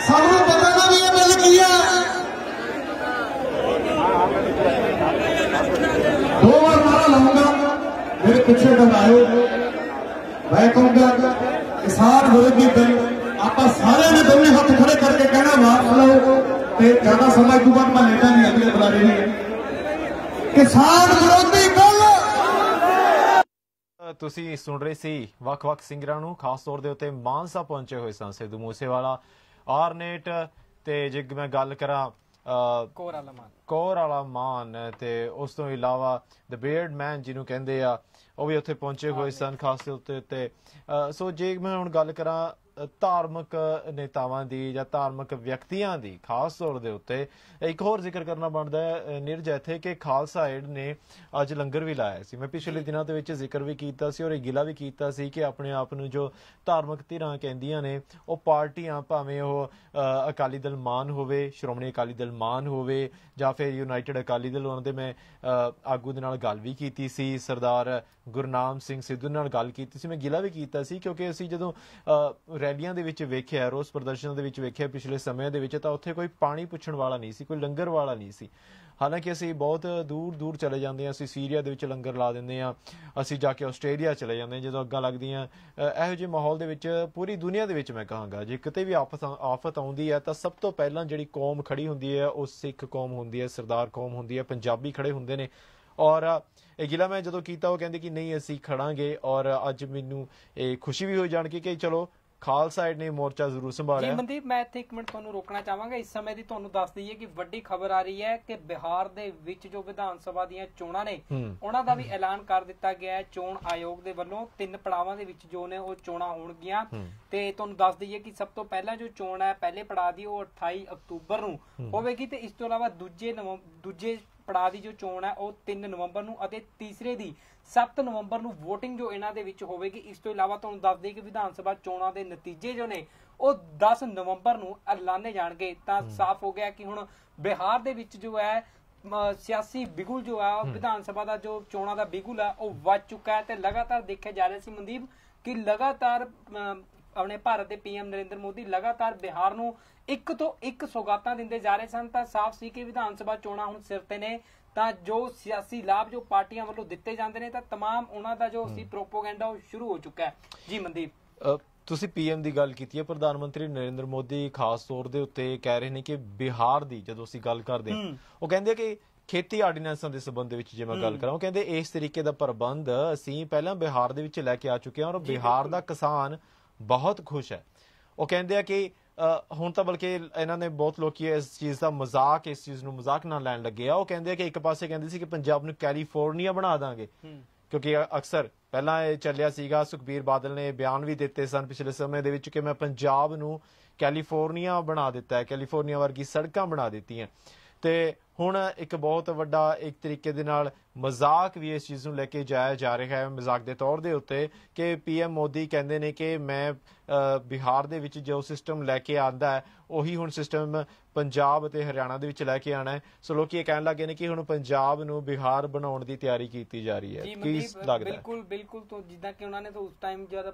सानू पता ना भी ये मिल गई है 2 बार नारा लाऊंगा मेरे पीछे डरायो मैं कहूंगा किसान विरोधी बिल आप सारे ने दोनों हाथ खड़े करके कहना वापस लो ते ज्यादा समय तो बाद मैं लेता नहीं अगले बुलारे नहीं किसान विरोधी बिल ਤੁਸੀਂ ਸੁਣ ਰਹੇ ਸੀ ਵੱਖ-ਵੱਖ ਸਿੰਗਰਾਂ ਨੂੰ ਖਾਸ ਤੌਰ ਦੇ ਉੱਤੇ ਮਾਨਸਾ ਪਹੁੰਚੇ ਹੋਏ ਸਨ ਸਿੱਧੂ ਮੂਸੇਵਾਲਾ ਆਰਨੇਟ ਤੇ ਜੇ ਮੈਂ ਗੱਲ ਕਰਾਂ ਕੋਰ ਵਾਲਾ ਮਾਨ ਤੇ ਉਸ ਤੋਂ ਇਲਾਵਾ ਦ ਬੀਅਰਡ ਮੈਨ ਜਿਹਨੂੰ ਕਹਿੰਦੇ ਆ ਉਹ ਵੀ ਉੱਥੇ ਪਹੁੰਚੇ ਹੋਏ ਸਨ ਖਾਸ ਤੌਰ ਤੇ ਸੋ ਜੇ ਮੈਂ ਹੁਣ ਗੱਲ ਕਰਾਂ ਧਾਰਮਿਕ ਨੇਤਾਵਾਂ ਦੀ ਜਾਂ ਧਾਰਮਿਕ ਵਿਅਕਤੀਆਂ ਦੀ ਖਾਸ ਤੌਰ ਦੇ ਉੱਤੇ ਇੱਕ ਹੋਰ ਜ਼ਿਕਰ ਕਰਨਾ ਬਣਦਾ ਹੈ ਨੀਰਜ ਇੱਥੇ ਕਿ ਖਾਲਸਾ ਏਡ ਨੇ ਅੱਜ ਲੰਗਰ ਵੀ ਲਾਇਆ ਸੀ। ਮੈਂ ਪਿਛਲੇ ਦਿਨਾਂ ਦੇ ਵਿੱਚ ਜ਼ਿਕਰ ਵੀ ਕੀਤਾ ਸੀ ਔਰ ਗਿਲਾ ਵੀ ਕੀਤਾ ਸੀ ਕਿ ਆਪਣੇ ਆਪ ਨੂੰ ਜੋ ਧਾਰਮਿਕ ਧਿਰਾਂ ਕਹਿੰਦੀਆਂ ਨੇ ਉਹ ਪਾਰਟੀਆਂ ਭਾਵੇਂ ਉਹ ਅਕਾਲੀ ਦਲ ਮਾਨ ਹੋਵੇ ਸ਼੍ਰੋਮਣੀ ਅਕਾਲੀ ਦਲ ਮਾਨ ਹੋਵੇ ਜਾਂ ਫਿਰ ਯੂਨਾਈਟਿਡ ਅਕਾਲੀ ਦਲ ਉਹਨਾਂ ਦੇ ਮੈਂ ਆਗੂ ਦੇ ਨਾਲ ਗੱਲ ਵੀ ਕੀਤੀ ਸੀ ਸਰਦਾਰ ਗੁਰਨਾਮ ਸਿੰਘ ਸਿੱਧੂ ਨਾਲ ਗੱਲ ਕੀਤੀ ਸੀ। ਮੈਂ ਗਿਲਾ ਵੀ ਕੀਤਾ ਸੀ ਕਿਉਂਕਿ ਅਸੀਂ ਜਦੋਂ ਰੈਲੀਆਂ ਦੇ ਵਿੱਚ ਵੇਖਿਆ ਰੋਸ ਪ੍ਰਦਰਸ਼ਨਾਂ ਦੇ ਵਿੱਚ ਵੇਖਿਆ ਪਿਛਲੇ ਸਮੇਂ ਦੇ ਵਿੱਚ ਤਾਂ ਉੱਥੇ ਕੋਈ ਪਾਣੀ ਪੁੱਛਣ ਵਾਲਾ ਨਹੀਂ ਸੀ ਕੋਈ ਲੰਗਰ ਵਾਲਾ ਨਹੀਂ ਸੀ। ਹਾਲਾਂਕਿ ਅਸੀਂ ਬਹੁਤ ਦੂਰ ਦੂਰ ਚਲੇ ਜਾਂਦੇ ਹਾਂ ਅਸੀਂ ਸੀਰੀਆ ਦੇ ਵਿੱਚ ਲੰਗਰ ਲਾ ਦਿੰਦੇ ਹਾਂ ਅਸੀਂ ਜਾ ਕੇ ਆਸਟ੍ਰੇਲੀਆ ਚਲੇ ਜਾਂਦੇ ਹਾਂ ਜਦੋਂ ਅੱਗਾਂ ਲੱਗਦੀਆਂ ਇਹੋ ਜਿਹੇ ਮਾਹੌਲ ਦੇ ਵਿੱਚ ਪੂਰੀ ਦੁਨੀਆ ਦੇ ਵਿੱਚ ਮੈਂ ਕਹਾਂਗਾ ਜੇ ਕਿਤੇ ਵੀ ਆਫਤ ਆਉਂਦੀ ਹੈ ਤਾਂ ਸਭ ਤੋਂ ਪਹਿਲਾਂ ਜਿਹੜੀ ਕੌਮ ਖੜੀ ਹੁੰਦੀ ਹੈ ਉਹ ਸਿੱਖ ਕੌਮ ਹੁੰਦੀ ਹੈ ਸਰਦਾਰ ਕੌਮ ਹੁੰਦੀ ਹੈ ਪੰਜਾਬੀ ਖੜੇ ਹੁੰਦੇ ਨੇ। ਔਰ ਇਹ ਗਿਲਾ ਮੈਂ ਜਦੋਂ ਕੀਤਾ ਉਹ ਕਹਿੰਦੇ ਕਿ ਨਹੀਂ ਅਸੀਂ ਖੜਾਂਗੇ ਔਰ ਅੱਜ ਮੈਨੂੰ ਇਹ ਖੁਸ਼ੀ ਵੀ ਹੋ ਜਾਣ ਕਿ ਚਲੋ ਖਾਲਸਾ ਏਡ ਨੇ ਮੋਰਚਾ ਜ਼ਰੂਰ ਸੰਭਾਲਿਆ। ਜੀ ਮਨਦੀਪ ਮੈਂ ਇੱਥੇ 1 ਮਿੰਟ ਤੁਹਾਨੂੰ ਰੋਕਣਾ ਚਾਹਾਂਗਾ ਇਸ ਸਮੇਂ ਦੀ ਤੁਹਾਨੂੰ ਦੱਸ ਦਈਏ ਕਿ ਵੱਡੀ ਖਬਰ ਆ ਰਹੀ ਹੈ ਕਿ ਬਿਹਾਰ ਦੇ ਵਿੱਚ ਜੋ ਵਿਧਾਨ ਸਭਾ ਦੀਆਂ ਚੋਣਾਂ ਨੇ ਉਹਨਾਂ ਦਾ ਵੀ ਐਲਾਨ ਕਰ ਦਿੱਤਾ ਗਿਆ ਹੈ ਚੋਣ ਆਯੋਗ ਦੇ ਵੱਲੋਂ 3 ਪੜਾਵਾਂ ਦੇ ਵਿੱਚ ਜੋ ਨੇ ਉਹ ਚੋਣਾਂ ਹੋਣਗੀਆਂ ਤੇ ਤੁਹਾਨੂੰ ਦੱਸ ਦਈਏ ਕਿ ਸਭ ਤੋਂ ਪਹਿਲਾਂ ਜੋ ਚੋਣ ਹੈ ਪਹਿਲੇ ਪੜਾਅ ਦੀ ਉਹ 28 ਅਕਤੂਬਰ ਨੂੰ ਹੋਵੇਗੀ ਤੇ ਇਸ ਤੋਂ ਇਲਾਵਾ ਦੂਜੇ ਪੜਾਅ ਦੀ ਜੋ ਚੋਣ ਹੈ ਉਹ 3 ਨਵੰਬਰ ਨੂੰ ਅਤੇ ਤੀਸਰੇ ਦੀ 7 ਨਵੰਬਰ ਨੂੰ VOTING ਜੋ ਇਹਨਾਂ ਦੇ ਵਿੱਚ ਹੋਵੇਗੀ। ਇਸ ਤੋਂ ਇਲਾਵਾ ਤੁਹਾਨੂੰ ਦੱਸ ਦਈਏ ਕਿ ਵਿਧਾਨ ਸਭਾ ਚੋਣਾਂ ਦੇ ਨਤੀਜੇ ਜੋ ਨੇ ਉਹ 10 ਨਵੰਬਰ ਨੂੰ ਐਲਾਨੇ ਜਾਣਗੇ। ਤਾਂ ਸਾਫ਼ ਹੋ ਗਿਆ ਕਿ ਹੁਣ ਬਿਹਾਰ ਦੇ ਵਿੱਚ ਜੋ ਹੈ ਸਿਆਸੀ ਬਿਗੁਲ ਜੋ ਹੈ ਵਿਧਾਨ ਸਭਾ ਦਾ ਜੋ ਚੋਣਾਂ ਦਾ ਬਿਗੁਲ ਹੈ ਉਹ ਵੱਜ ਚੁੱਕਾ ਹੈ ਤੇ ਲਗਾਤਾਰ ਦੇਖਿਆ ਜਾ ਰਿਹਾ ਸੀ ਮਨਦੀਪ ਕਿ ਲਗਾਤਾਰ ਆਪਣੇ ਭਾਰਤ ਦੇ PM ਨਰਿੰਦਰ ਮੋਦੀ ਲਗਾਤਾਰ ਬਿਹਾਰ ਨੂੰ ਇੱਕ ਤੋਂ ਇੱਕ ਸੌਗਾਤਾਂ ਦਿੰਦੇ ਜਾ ਰਹੇ ਸਨ। ਤਾਂ ਸਾਫ਼ ਸੀ ਕਿ ਵਿਧਾਨ ਸਭਾ ਚੋਣਾਂ ਹੁਣ ਸਿਰ ਤੇ ਨੇ ਤਾਂ ਜੋ ਸਿਆਸੀ ਲਾਭ ਜੋ ਪਾਰਟੀਆਂ ਵੱਲੋਂ ਦਿੱਤੇ ਜਾਂਦੇ ਨੇ ਤਾਂ ਤਮਾਮ ਉਹਨਾਂ ਦਾ ਜੋ ਸੀ ਪ੍ਰੋਪੋਗੈਂਡਾ ਉਹ ਸ਼ੁਰੂ ਹੋ ਚੁੱਕਾ ਹੈ। ਜੀ ਮਨਦੀਪ ਤੁਸੀਂ PM ਦੀ ਗੱਲ ਕੀਤੀ ਹੈ ਪ੍ਰਧਾਨ ਮੰਤਰੀ ਨਰਿੰਦਰ ਮੋਦੀ ਖਾਸ ਤੌਰ ਦੇ ਉੱਤੇ ਕਹਿ ਰਹੇ ਨੇ ਕਿ ਬਿਹਾਰ ਦੀ ਜਦੋਂ ਅਸੀਂ ਗੱਲ ਕਰਦੇ ਹਾਂ ਉਹ ਕਹਿੰਦੇ ਕਿ ਖੇਤੀ ਆਰਡੀਨੈਂਸਾਂ ਦੇ ਸੰਬੰਧ ਦੇ ਵਿੱਚ ਜੇ ਮੈਂ ਗੱਲ ਕਰਾਂ ਉਹ ਕਹਿੰਦੇ ਇਸ ਤਰੀਕੇ ਦਾ ਪ੍ਰਬੰਧ ਅਸੀਂ ਪਹਿਲਾਂ ਬਿਹਾਰ ਦੇ ਵਿੱਚ ਲੈ ਕੇ ਆ ਚੁੱਕੇ ਹਾਂ ਔਰ ਬਿਹਾਰ ਦਾ ਕਿਸਾਨ ਬਹੁਤ ਖੁਸ਼ ਹੈ। ਉਹ ਕਹਿੰਦੇ ਆ ਕਿ ਹੁਣ ਤਾਂ ਬਲਕਿ ਇਹਨਾਂ ਨੇ ਬਹੁਤ ਲੋਕੀ ਇਸ ਚੀਜ਼ ਦਾ ਮਜ਼ਾਕ ਇਸ ਚੀਜ਼ ਨੂੰ ਮਜ਼ਾਕ ਨਾਲ ਲੈਣ ਲੱਗੇ ਆ। ਉਹ ਕਹਿੰਦੇ ਆ ਕਿ ਇੱਕ ਪਾਸੇ ਕਹਿੰਦੇ ਸੀ ਕਿ ਪੰਜਾਬ ਨੂੰ ਕੈਲੀਫੋਰਨੀਆ ਬਣਾ ਦਾਂਗੇ ਕਿਉਂਕਿ ਅਕਸਰ ਪਹਿਲਾਂ ਇਹ ਚੱਲਿਆ ਸੀਗਾ ਸੁਖਬੀਰ ਬਾਦਲ ਨੇ ਬਿਆਨ ਵੀ ਦਿੱਤੇ ਸਨ ਪਿਛਲੇ ਸਮੇਂ ਦੇ ਵਿੱਚ ਕਿ ਮੈਂ ਪੰਜਾਬ ਨੂੰ ਕੈਲੀਫੋਰਨੀਆ ਬਣਾ ਦਿੱਤਾ ਹੈ ਕੈਲੀਫੋਰਨੀਆ ਵਰਗੀ ਸੜਕਾਂ ਬਣਾ ਦਿੱਤੀਆਂ ਤੇ ਹੁਣ ਇੱਕ ਬਹੁਤ ਵੱਡਾ ਇੱਕ ਤਰੀਕੇ ਦੇ ਨਾਲ ਮਜ਼ਾਕ ਵੀ ਇਸ ਚੀਜ਼ ਨੂੰ ਲੈ ਕੇ ਜਾਇਆ ਜਾ ਰਿਹਾ ਹੈ ਮਜ਼ਾਕ ਦੇ ਤੌਰ ਦੇ ਉੱਤੇ ਕਿ PM ਮੋਦੀ ਕਹਿੰਦੇ ਨੇ ਕਿ ਮੈਂ ਬਿਹਾਰ ਦੇ ਵਿੱਚ ਜੋ ਸਿਸਟਮ ਲੈ ਕੇ ਆਂਦਾ ਹੈ ਉਹੀ ਹੁਣ ਸਿਸਟਮ ਪੰਜਾਬ ਅਤੇ ਹਰਿਆਣਾ ਦੇ ਵਿੱਚ ਲੈ ਕੇ ਆਣਾ ਹੈ। ਸੋ ਲੋਕੀ ਇਹ ਕਹਿਣ ਲੱਗੇ ਨੇ ਕਿ ਹੁਣ ਪੰਜਾਬ ਨੂੰ ਬਿਹਾਰ ਬਣਾਉਣ ਦੀ ਤਿਆਰੀ ਕੀਤੀ ਜਾ ਰਹੀ ਹੈ। ਕੀ ਲੱਗਦਾ? ਬਿਲਕੁਲ ਤੋਂ ਜਿੱਦਾਂ ਕਿ ਉਹਨਾਂ ਨੇ ਤਾਂ ਉਸ ਟਾਈਮ ਜਦ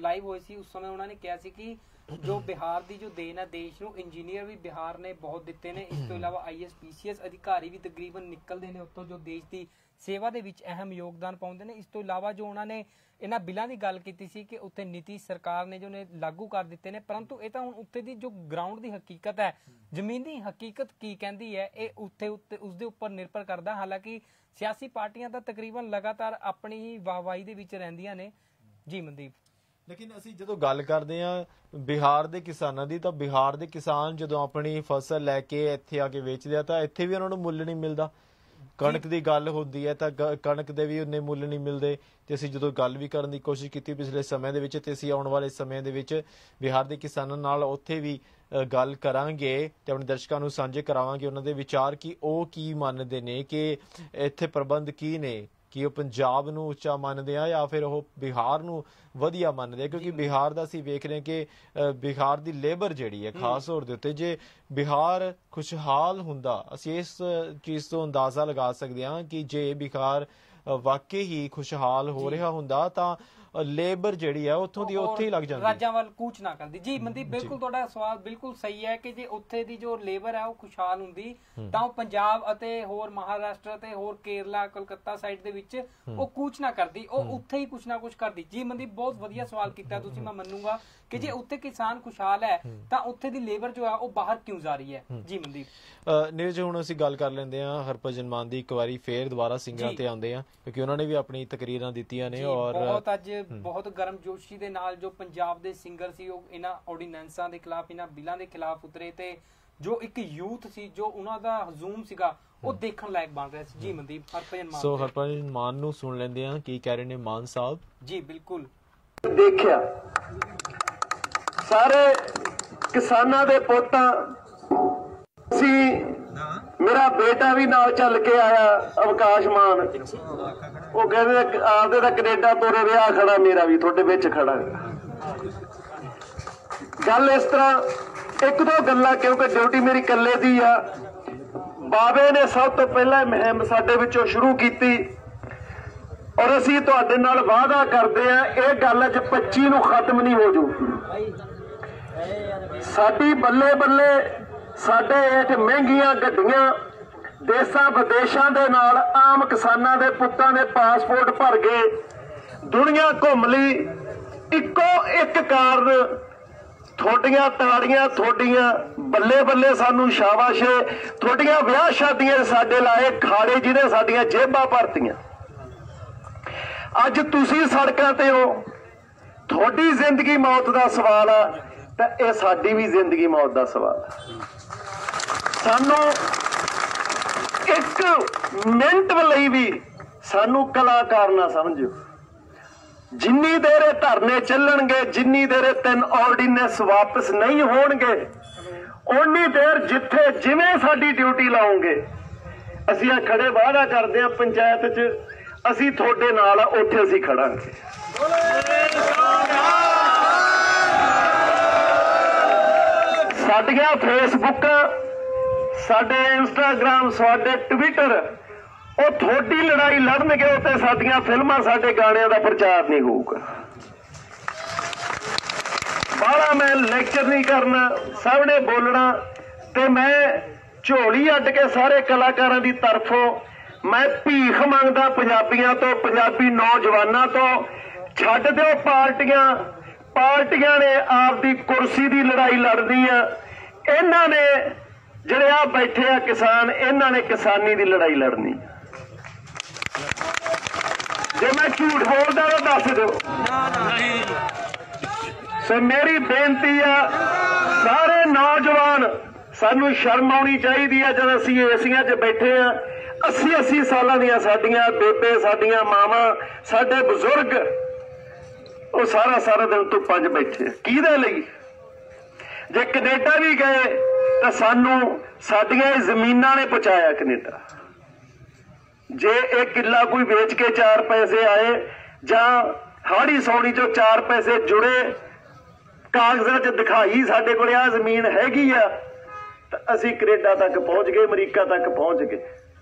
ਲਾਈਵ ਹੋਈ ਸੀ ਉਸ ਸਮੇਂ ਉਹਨਾਂ ਨੇ ਕਿਹਾ ਸੀ ਕਿ ਜੋ ਬਿਹਾਰ ਦੀ ਜੋ ਦੇਣ ਹੈ ਦੇਸ਼ ਨੂੰ ਇੰਜੀਨੀਅਰ ਵੀ ਬਿਹਾਰ ਨੇ ਬਹੁਤ ਦਿੱਤੇ ਨੇ। ਇਸ ਤੋਂ ਇਲਾਵਾ IAS PCS ਅਧਿਕਾਰੀ ਵੀ ਤਕਰੀਬਨ ਨਿਕਲਦੇ ਨੇ ਉੱਥੋਂ ਜੋ ਦੇਸ਼ ਦੀ ਸੇਵਾ ਦੇ ਵਿੱਚ ਅਹਿਮ ਯੋਗਦਾਨ ਪਾਉਂਦੇ ਨੇ। ਇਸ ਤੋਂ ਇਲਾਵਾ ਜੋ ਉਹਨਾਂ ਨੇ ਇਹਨਾਂ ਬਿੱਲਾਂ ਦੀ ਗੱਲ ਕੀਤੀ ਸੀ ਕਿ ਉੱਥੇ ਨੀਤੀ ਸਰਕਾਰ ਨੇ ਜੋ ਨੇ ਲਾਗੂ ਕਰ ਦਿੱਤੇ ਨੇ ਪਰੰਤੂ ਇਹ ਤਾਂ ਹੁਣ ਉੱਥੇ ਦੀ ਜੋ ਗਰਾਊਂਡ ਦੀ ਹਕੀਕਤ ਹੈ ਜ਼ਮੀਨੀ ਹਕੀਕਤ ਕੀ ਕਹਿੰਦੀ ਹੈ ਇਹ ਉੱਥੇ ਉਸਦੇ ਉੱਪਰ ਨਿਰਭਰ ਕਰਦਾ। ਹਾਲਾਂਕਿ ਸਿਆਸੀ ਪਾਰਟੀਆਂ ਤਾਂ ਤਕਰੀਬਨ ਲਗਾਤਾਰ ਆਪਣੀ ਹੀ ਵਾਹਵਾਹੀ ਦੇ ਵਿੱਚ ਰਹਿੰਦੀਆਂ ਨੇ। ਜੀ ਮਨਦੀਪ ਲੇਕਿਨ ਅਸੀਂ ਜਦੋਂ ਗੱਲ ਕਰਦੇ ਹਾਂ ਬਿਹਾਰ ਦੇ ਕਿਸਾਨਾਂ ਦੀ ਤਾਂ ਬਿਹਾਰ ਦੇ ਕਿਸਾਨ ਜਦੋਂ ਆਪਣੀ ਫਸਲ ਲੈ ਕੇ ਇੱਥੇ ਆ ਕੇ ਵੇਚਦੇ ਆ ਤਾਂ ਇੱਥੇ ਵੀ ਉਹਨਾਂ ਨੂੰ ਮੁੱਲ ਨਹੀਂ ਮਿਲਦਾ। ਕਣਕ ਦੀ ਗੱਲ ਹੁੰਦੀ ਹੈ ਤਾਂ ਕਣਕ ਦੇ ਵੀ ਉਨੇ ਮੁੱਲ ਨਹੀਂ ਮਿਲਦੇ ਤੇ ਅਸੀਂ ਜਦੋਂ ਗੱਲ ਵੀ ਕਰਨ ਦੀ ਕੋਸ਼ਿਸ਼ ਕੀਤੀ ਪਿਛਲੇ ਸਮੇਂ ਦੇ ਵਿੱਚ ਤੇ ਅਸੀਂ ਆਉਣ ਵਾਲੇ ਸਮੇਂ ਦੇ ਵਿੱਚ ਬਿਹਾਰ ਦੇ ਕਿਸਾਨਾਂ ਨਾਲ ਉੱਥੇ ਵੀ ਗੱਲ ਕਰਾਂਗੇ ਤੇ ਆਪਣੇ ਦਰਸ਼ਕਾਂ ਨੂੰ ਸਾਂਝੇ ਕਰਾਵਾਂਗੇ ਉਹਨਾਂ ਦੇ ਵਿਚਾਰ ਕਿ ਉਹ ਕੀ ਮੰਨਦੇ ਨੇ ਕਿ ਇੱਥੇ ਪ੍ਰਬੰਧ ਕੀ ਨੇ ਕਿ ਉਹ ਪੰਜਾਬ ਨੂੰ ਉੱਚਾ ਮੰਨਦੇ ਆ ਜਾਂ ਫਿਰ ਉਹ ਬਿਹਾਰ ਨੂੰ ਵਧੀਆ ਮੰਨਦੇ ਆ? ਕਿਉਂਕਿ ਬਿਹਾਰ ਦਾ ਅਸੀਂ ਵੇਖ ਰਹੇ ਕਿ ਬਿਹਾਰ ਦੀ ਲੇਬਰ ਜਿਹੜੀ ਹੈ ਖਾਸ ਤੌਰ ਦੇ ਉੱਤੇ, ਜੇ ਬਿਹਾਰ ਖੁਸ਼ਹਾਲ ਹੁੰਦਾ, ਅਸੀਂ ਇਸ ਚੀਜ਼ ਤੋਂ ਅੰਦਾਜ਼ਾ ਲਗਾ ਸਕਦੇ ਹਾਂ ਕਿ ਜੇ ਬਿਹਾਰ ਵਾਕਈ ਹੀ ਖੁਸ਼ਹਾਲ ਹੋ ਰਿਹਾ ਹੁੰਦਾ ਤਾਂ ਲੇਬਰ ਜਿਹੜੀ ਹੈ ਉੱਥੋਂ ਦੀ ਉੱਥੇ ਹੀ ਲੱਗ ਜਾਂਦੀ, ਰਾਜਾਂ ਵੱਲ ਕੂਚ ਨਾ ਕਰਦੀ। ਜੀ ਮਨਦੀਪ, ਬਿਲਕੁਲ ਤੁਹਾਡਾ ਸਵਾਲ ਬਿਲਕੁਲ ਸਹੀ ਹੈ ਕਿ ਜੇ ਉੱਥੇ ਦੀ ਜੋ ਲੇਬਰ ਹੈ ਉਹ ਖੁਸ਼ਹਾਲ ਹੁੰਦੀ ਤਾਂ ਉਹ ਪੰਜਾਬ ਅਤੇ ਹੋਰ ਮਹਾਰਾਸ਼ਟਰ ਤੇ ਹੋਰ ਕੇਰਲਾ, ਕਲਕੱਤਾ ਸਾਈਡ ਦੇ ਵਿੱਚ ਉਹ ਕੂਚ ਨਾ ਕਰਦੀ, ਉਹ ਉੱਥੇ ਹੀ ਕੁਛ ਨਾ ਕੁਛ ਕਰਦੀ। ਜੀ ਮਨਦੀਪ, ਬਹੁਤ ਵਧੀਆ ਸਵਾਲ ਕੀਤਾ ਤੁਸੀਂ। ਮੈਂ ਮੰਨੂਗਾ ਕਿ ਜੇ ਉੱਥੇ ਕਿਸਾਨ ਖੁਸ਼ਹਾਲ ਹੈ ਤਾਂ ਉੱਥੇ ਦੀ ਲੇਬਰ ਜੋ ਹੈ ਉਹ ਬਾਹਰ ਕਿਉਂ ਜਾ ਰਹੀ ਹੈ? ਜੀ ਮਨਦੀਪ। ਨੀਰਜ, ਹੁਣ ਅਸੀਂ ਗੱਲ ਕਰ ਲੈਂਦੇ ਹਾਂ ਹਰਭਜਨ ਮਾਨ ਦੀ। ਇੱਕ ਵਾਰੀ ਫੇਰ ਦੁਬਾਰਾ ਸਿੰਗਰਾਂ ਤੇ ਆਉਂਦੇ ਆ ਕਿਉਂਕਿ ਉਹਨਾਂ ਨੇ ਵੀ ਆਪਣੀ ਤਕਰੀਰਾਂ ਦਿੱਤੀਆਂ ਨੇ ਔਰ ਬਹੁਤ ਗਰਮਜੋਸ਼ੀ ਦੇ ਨਾਲ ਜੋ ਪੰਜਾਬ ਦੇ ਸਿੰਗਰ ਸੀ ਉਹ ਇਹਨਾਂ ਆਰਡੀਨੈਂਸਾਂ ਦੇ ਖਿਲਾਫ, ਇਹਨਾਂ ਬਿੱਲਾਂ ਦੇ ਖਿਲਾਫ ਉਤਰੇ ਤੇ ਜੋ ਇੱਕ ਯੂਥ ਸੀ, ਜੋ ਉਹਨਾਂ ਦਾ ਹਜ਼ੂਮ ਸੀਗਾ, ਉਹ ਦੇਖਣ ਲਾਇਕ ਬਣ ਰਿਹਾ ਸੀ। ਜੀ ਮਨਦੀਪ, ਹਰਭਜਨ ਮਾਨ। ਸੋ ਹਰਭਜਨ ਮਾਨ ਨੂੰ ਸੁਣ ਲੈਂਦੇ ਆ ਕੀ ਕਹਿ ਰਹੇ ਨੇ ਮਾਨ ਸਾਹਿਬ। ਜੀ ਬਿਲਕੁਲ। ਦੇਖਿਆ ਸਾਰੇ ਕਿਸਾਨਾਂ ਦੇ ਪੁੱਤਾਂ ਸੀ, ਮੇਰਾ ਬੇਟਾ ਵੀ ਨਾਲ ਚੱਲ ਕੇ ਆਇਆ ਅਵਕਾਸ਼ ਮਾਨ, ਉਹ ਕਹਿੰਦੇ ਆਪਦੇ ਤਾਂ ਕੈਨੇਡਾ ਤੋਰੇ ਵਿਆਹ ਖੜਾ, ਮੇਰਾ ਵੀ ਤੁਹਾਡੇ ਵਿੱਚ ਖੜਾ। ਗੱਲ ਇਸ ਤਰ੍ਹਾਂ, ਇੱਕ ਦੋ ਗੱਲਾਂ, ਕਿਉਂਕਿ ਡਿਊਟੀ ਮੇਰੀ ਇਕੱਲੇ ਦੀ ਆ। ਬਾਬੇ ਨੇ ਸਭ ਤੋਂ ਪਹਿਲਾਂ ਮੁਹਿੰਮ ਸਾਡੇ ਵਿੱਚੋਂ ਸ਼ੁਰੂ ਕੀਤੀ ਔਰ ਅਸੀਂ ਤੁਹਾਡੇ ਨਾਲ ਵਾਅਦਾ ਕਰਦੇ ਆ ਇਹ ਗੱਲ ਅੱਜ 25 ਨੂੰ ਖਤਮ ਨਹੀਂ ਹੋ ਜੂਗੀ। ਸਾਡੀ ਬੱਲੇ ਬੱਲੇ ਸਾਡੇ ਹੇਠ ਮਹਿੰਗੀਆਂ ਗੱਡੀਆਂ ਦੇਸ਼ਾਂ ਵਿਦੇਸ਼ਾਂ ਦੇ ਨਾਲ ਆਮ ਕਿਸਾਨਾਂ ਦੇ ਪੁੱਤਾਂ ਦੇ ਪਾਸਪੋਰਟ ਭਰ ਗਏ, ਦੁਨੀਆ ਘੁੰਮ ਲਈ। ਇੱਕੋ ਇੱਕ ਕਾਰਨ, ਤੁਹਾਡੀਆਂ ਤਾੜੀਆਂ, ਤੁਹਾਡੀਆਂ ਬੱਲੇ ਬੱਲੇ, ਸਾਨੂੰ ਸ਼ਾਬਾਸ਼, ਤੁਹਾਡੀਆਂ ਵਿਆਹ ਸ਼ਾਦੀਆਂ ਸਾਡੇ ਲਾਏ ਖਾੜੇ ਜਿਹਨੇ ਸਾਡੀਆਂ ਜੇਬਾਂ ਭਰਤੀਆਂ। ਅੱਜ ਤੁਸੀਂ ਸੜਕਾਂ ਤੇ ਹੋ, ਤੁਹਾਡੀ ਜ਼ਿੰਦਗੀ ਮੌਤ ਦਾ ਸਵਾਲ ਆ ਤਾਂ ਇਹ ਸਾਡੀ ਵੀ ਜ਼ਿੰਦਗੀ ਮੌਤ ਦਾ ਸਵਾਲ ਆ। ਸਾਨੂੰ ਇੱਕ ਮਿੰਟ ਲਈ ਵੀ ਸਾਨੂੰ ਕਲਾਕਾਰ ਨਾ ਸਮਝੋ। ਜਿੰਨੀ ਦੇਰ ਇਹ ਧਰਨੇ ਚੱਲਣਗੇ, ਜਿੰਨੀ ਦੇਰ 3 ਆਰਡੀਨੈਂਸ ਵਾਪਸ ਨਹੀਂ ਹੋਣਗੇ, ਓਨੀ ਦੇਰ ਜਿੱਥੇ ਜਿਵੇਂ ਸਾਡੀ ਡਿਊਟੀ ਲਾਉਂਗੇ, ਅਸੀਂ ਆ ਖੜੇ ਵਾਅਦਾ ਕਰਦੇ ਆ ਪੰਚਾਇਤ 'ਚ, ਅਸੀਂ ਤੁਹਾਡੇ ਨਾਲ ਆ, ਉੱਥੇ ਅਸੀਂ ਖੜਾਂਗੇ। ਸਾਡੀਆਂ ਫੇਸਬੁੱਕ, ਸਾਡੇ ਇੰਸਟਾਗ੍ਰਾਮ, ਸਾਡੇ ਟਵਿੱਟਰ, ਉਹ ਤੁਹਾਡੀ ਲੜਾਈ ਲੜਨਗੇ, ਉੱਤੇ ਸਾਡੀਆਂ ਫਿਲਮਾਂ, ਸਾਡੇ ਗਾਣਿਆਂ ਦਾ ਪ੍ਰਚਾਰ ਨਹੀਂ ਹੋਊਗਾ। ਬਾਹਲਾ ਮੈਂ ਲੈਕਚਰ ਨਹੀਂ ਕਰਨਾ, ਸਭ ਨੇ ਬੋਲਣਾ, ਤੇ ਮੈਂ ਝੋਲੀ ਅੱਡ ਕੇ ਸਾਰੇ ਕਲਾਕਾਰਾਂ ਦੀ ਤਰਫੋਂ ਮੈਂ ਭੀਖ ਮੰਗਦਾ ਪੰਜਾਬੀਆਂ ਤੋਂ, ਪੰਜਾਬੀ ਨੌਜਵਾਨਾਂ ਤੋਂ, ਛੱਡ ਦਿਓ ਪਾਰਟੀਆਂ। ਪਾਰਟੀਆਂ ਨੇ ਆਪਦੀ ਕੁਰਸੀ ਦੀ ਲੜਾਈ ਲੜਨੀ ਆ, ਇਹਨਾਂ ਨੇ ਜਿਹੜੇ ਆ ਬੈਠੇ ਆ ਕਿਸਾਨ, ਇਹਨਾਂ ਨੇ ਕਿਸਾਨੀ ਦੀ ਲੜਾਈ ਲੜਨੀ। ਜੇ ਮੈਂ ਝੂਠ ਬੋਲਦਾ ਤਾਂ ਦੱਸ ਦਿਓ। ਸੋ ਮੇਰੀ ਬੇਨਤੀ ਆ, ਸਾਰੇ ਨੌਜਵਾਨ, ਸਾਨੂੰ ਸ਼ਰਮ ਆਉਣੀ ਚਾਹੀਦੀ ਆ ਜਦ ਅਸੀਂ ਏਸੀਆਂ 'ਚ ਬੈਠੇ ਆ। 80 ਸਾਲਾਂ ਦੀਆਂ ਸਾਡੀਆਂ ਬੇਬੇ, ਸਾਡੀਆਂ ਮਾਵਾਂ, ਸਾਡੇ ਬਜ਼ੁਰਗ, ਉਹ ਸਾਰਾ ਦਿਨ ਧੁੱਪਾਂ 'ਚ ਬੈਠੇ। ਕਿਹਦੇ ਲਈ? ਜੇ ਕੈਨੇਡਾ ਵੀ ਗਏ ਤਾਂ ਸਾਨੂੰ ਸਾਡੀਆਂ ਇਹ ਜ਼ਮੀਨਾਂ ਨੇ ਪਹੁੰਚਾਇਆ ਕੈਨੇਡਾ। ਜੇ ਇਹ ਕਿੱਲਾ ਕੋਈ ਵੇਚ ਕੇ 4 ਪੈਸੇ ਆਏ ਜਾਂ ਹਾੜੀ ਸੌਣੀ 'ਚੋਂ 4 ਪੈਸੇ ਜੁੜੇ, ਕਾਗਜ਼ਾਂ 'ਚ ਦਿਖਾਈ ਸਾਡੇ ਕੋਲ ਆਹ ਜ਼ਮੀਨ ਹੈਗੀ ਆ, ਤਾਂ ਅਸੀਂ ਕੈਨੇਡਾ ਤੱਕ ਪਹੁੰਚ ਗਏ, ਅਮਰੀਕਾ ਤੱਕ ਪਹੁੰਚ ਗਏ।